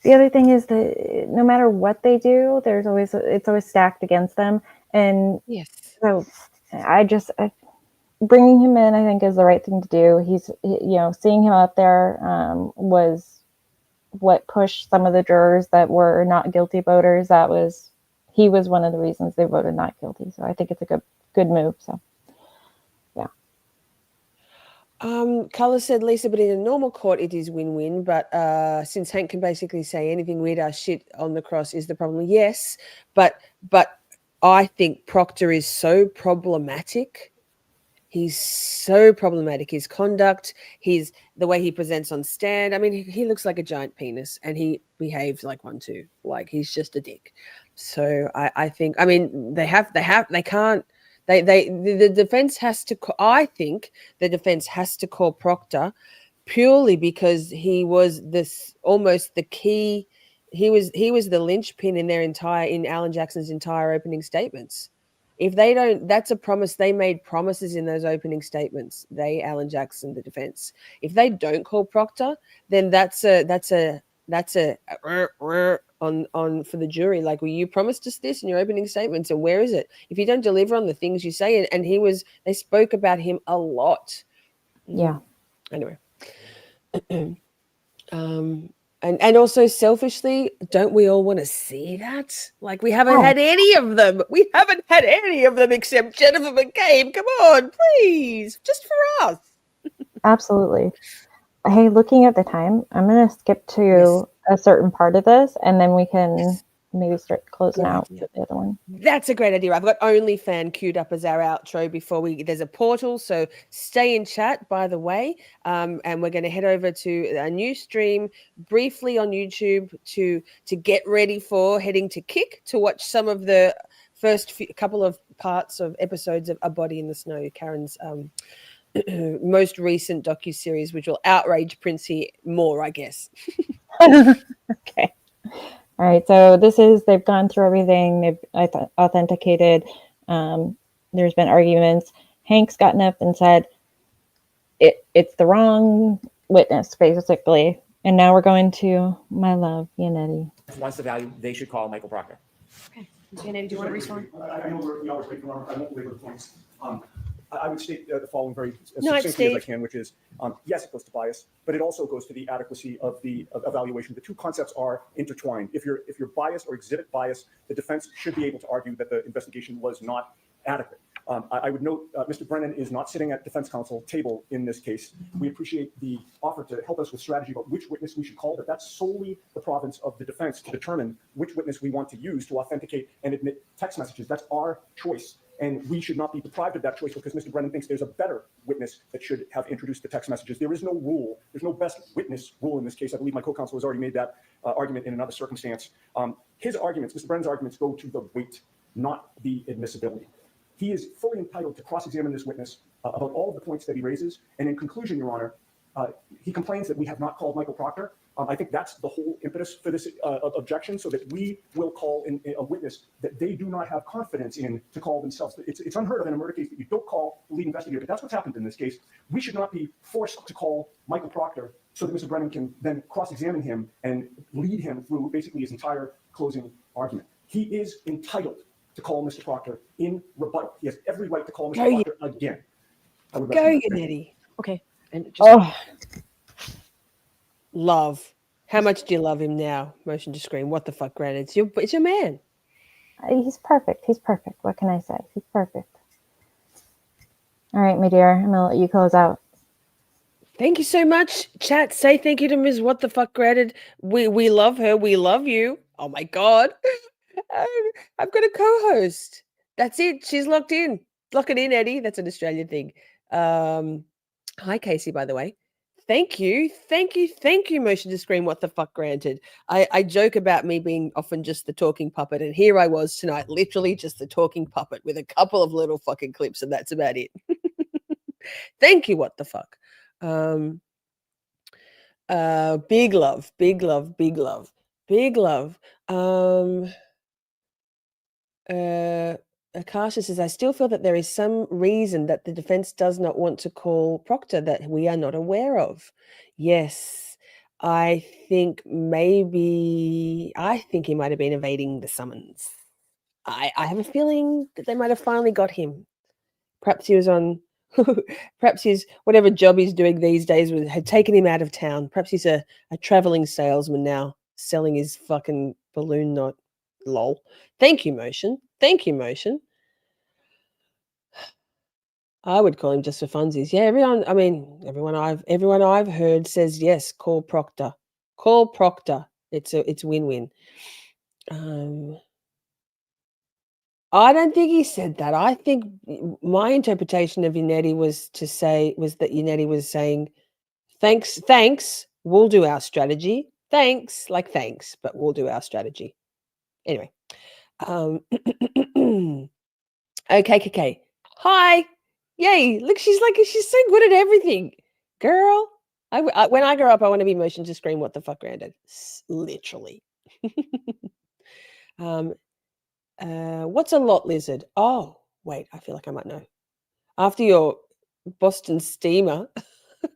O: the other thing is that no matter what they do, it's always stacked against them. And so bringing him in, I think, is the right thing to do. He's, seeing him out there was what pushed some of the jurors that were not guilty voters. He was one of the reasons they voted not guilty. So I think it's a good move. So.
B: Color said, Lisa, but in a normal court, it is win-win. But since Hank can basically say anything weird ass shit on the cross is the problem. Yes, but I think Proctor is so problematic. He's so problematic. His conduct, the way he presents on stand. I mean, he looks like a giant penis, and he behaves like one too. Like he's just a dick. So I think. I mean, they can't. The defense has to. I think the defense has to call Proctor purely because he was almost the key. He was the linchpin in Alan Jackson's entire opening statements. If they don't, that's a promise. They made promises in those opening statements. Alan Jackson, the defense. If they don't call Proctor, then that's a on for the jury. Like, well, you promised us this in your opening statements, and where is it? If you don't deliver on the things you say, and they spoke about him a lot.
O: Yeah.
B: Anyway, and also selfishly, don't we all want to see that? Like, we haven't had any of them. We haven't had any of them except Jennifer McCabe. Come on, please, just for us.
O: Absolutely. Hey, looking at the time, I'm going to skip to a certain part of this, and then we can maybe start closing out with the other one.
B: That's a great idea. I've got OnlyFan queued up as our outro before there's a portal. So stay in chat, by the way. And we're going to head over to a new stream briefly on YouTube to get ready for heading to Kick to watch some of the first couple of parts of episodes of A Body in the Snow, Karen's most recent docuseries, which will outrage Princey more, I guess.
O: Okay. All right. So they've gone through everything. They've authenticated. There's been arguments. Hank's gotten up and said it's the wrong witness, basically. And now we're going to my love, Yannetti.
E: Once the value, they should call Michael Proctor.
A: Okay. Yannetti, do you want to respond?
D: I know we always make I won't belabor the points. I would state the following very
B: No,
D: succinctly as I can, which is, yes, it goes to bias, but it also goes to the adequacy of the evaluation. The two concepts are intertwined. If you're biased or exhibit bias, the defense should be able to argue that the investigation was not adequate. I would note Mr. Brennan is not sitting at defense counsel table in this case. We appreciate the offer to help us with strategy about which witness we should call, but that's solely the province of the defense to determine which witness we want to use to authenticate and admit text messages. That's our choice. And we should not be deprived of that choice because Mr. Brennan thinks there's a better witness that should have introduced the text messages. There is no rule. There's no best witness rule in this case. I believe my co-counsel has already made that argument in another circumstance. His arguments, Mr. Brennan's arguments, go to the weight, not the admissibility. He is fully entitled to cross-examine this witness about all of the points that he raises. And in conclusion, Your Honor, He complains that we have not called Michael Proctor. I think that's the whole impetus for this objection, so that we will call in a witness that they do not have confidence in to call themselves. It's unheard of in a murder case that you don't call the lead investigator, but that's what's happened in this case. We should not be forced to call Michael Proctor so that Mr. Brennan can then cross-examine him and lead him through basically his entire closing argument. He is entitled to call Mr. Proctor in rebuttal. He has every right to call Mr. Proctor again. I would
B: Go,
D: recommend-
B: Unity.
M: Okay.
B: And just love. How much do you love him now? Motion to screen. What the fuck, granted? It's your man.
O: He's perfect. He's perfect. What can I say? He's perfect. All right, my dear. I'm gonna let you close out.
B: Thank you so much. Chat, say thank you to Ms. What the fuck, granted. We love her. We love you. Oh my God. I've got a co-host. That's it. She's locked in. Lock it in, Eddie. That's an Australian thing. Hi, Casey, by the way. Thank you. Motion to screen. What the fuck, granted. I joke about me being often just the talking puppet, and here I was tonight, literally just the talking puppet with a couple of little fucking clips, and that's about it. Thank you. What the fuck. Big love. Akasha says, I still feel that there is some reason that the defense does not want to call Proctor that we are not aware of. Yes, I think he might have been evading the summons. I have a feeling that they might have finally got him. Perhaps he was on, perhaps his, whatever job he's doing these days had taken him out of town. Perhaps he's a traveling salesman now, selling his fucking balloon knot. Lol. Thank you, Motion. I would call him just for funsies. Yeah, everyone I've heard says yes, call Proctor. It's win-win. I don't think he said that. I think my interpretation of Unetti was that Unetti was saying, thanks, we'll do our strategy. Thanks, but we'll do our strategy. Anyway. Okay. Hi. Yay. Look, she's so good at everything. Girl, when I grow up, I want to be motion to screen. What the fuck, granddad? Literally. What's a lot lizard? Oh, wait, I feel like I might know. After your Boston steamer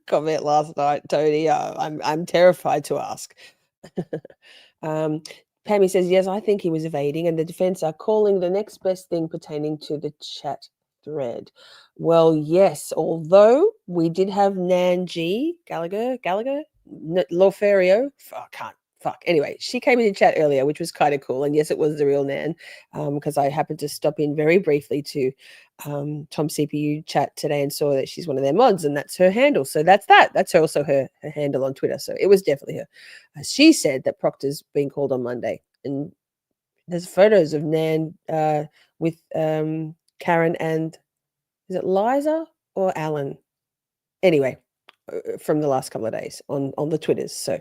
B: comment last night, Tony, I'm terrified to ask. Pammy says, yes, I think he was evading, and the defense are calling the next best thing pertaining to the chat thread. Well, yes, although we did have Nan G. Gallagher, Lawferio. Anyway, she came in the chat earlier, which was kind of cool. And yes, it was the real Nan, because I happened to stop in very briefly to Tom CPU chat today and saw that she's one of their mods, and that's her handle. So that's that. That's also her handle on Twitter. So it was definitely her. She said that Proctor's being called on Monday, and there's photos of Nan with Karen and is it Liza or Alan? Anyway, from the last couple of days on the Twitters. So.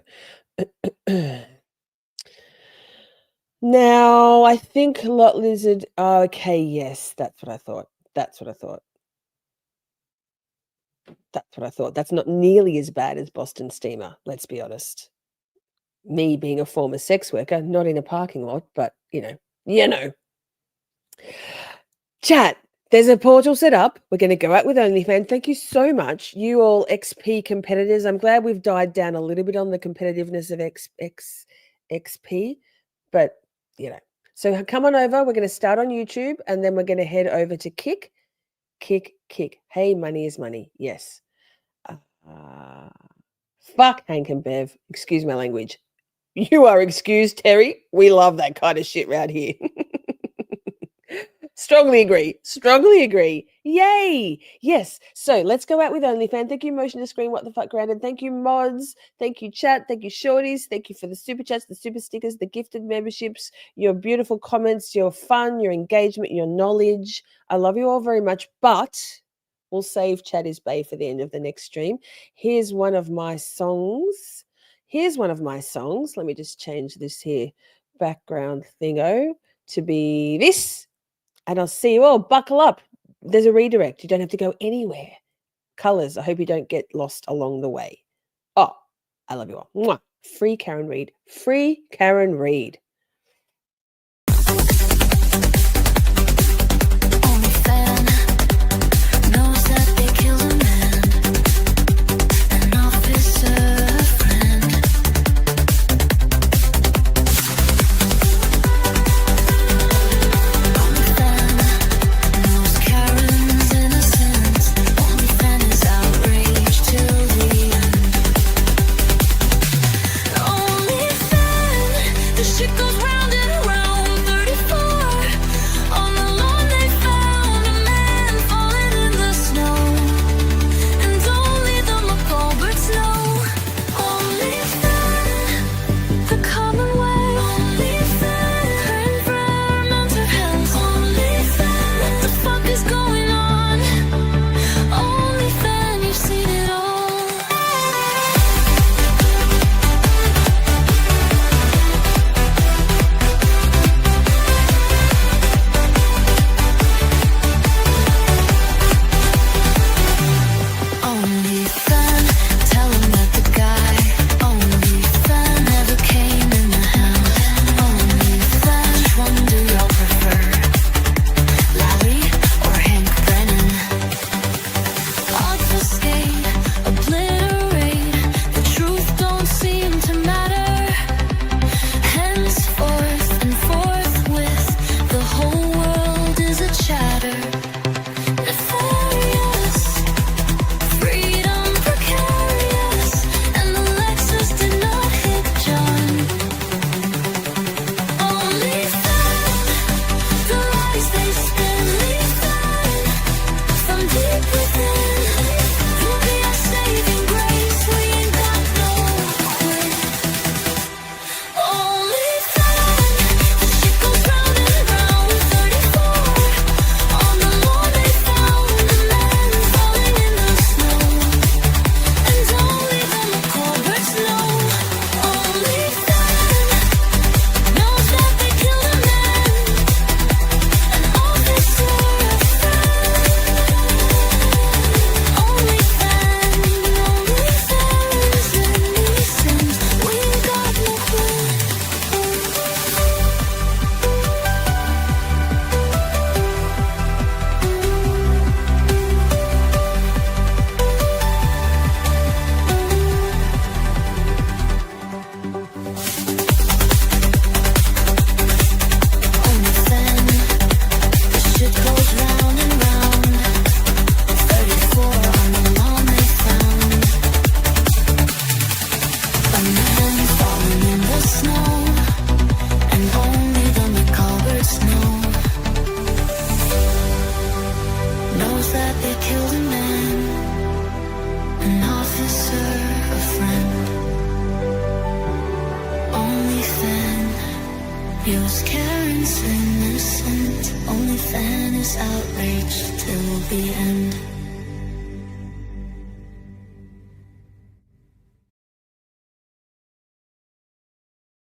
B: Now, I think Lot Lizard. Okay, yes, that's what I thought. That's not nearly as bad as Boston Steamer, let's be honest. Me being a former sex worker, not in a parking lot, but you know. Chat, there's a portal set up. We're going to go out with OnlyFans. Thank you so much, you all XP competitors. I'm glad we've died down a little bit on the competitiveness of XP, but so come on over. We're going to start on YouTube, and then we're going to head over to Kick. Hey, money is money. Yes. Fuck Hank and Bev. Excuse my language. You are excused, Terry. We love that kind of shit around here. Strongly agree. Yay. Yes. So let's go out with OnlyFans. Thank you, Motion to Screen. What the fuck, Brandon? Thank you, mods. Thank you, chat. Thank you, shorties. Thank you for the super chats, the super stickers, the gifted memberships, your beautiful comments, your fun, your engagement, your knowledge. I love you all very much, but we'll save Chatty's Bay for the end of the next stream. Here's one of my songs. Let me just change this here background thingo to be this. And I'll see you all. Buckle up. There's a redirect. You don't have to go anywhere. colors. I hope you don't get lost along the way. Oh, I love you all. Mwah. Free Karen Reed. Free Karen Reed.
F: Yours Karen's innocent. Only fan is outraged till the end.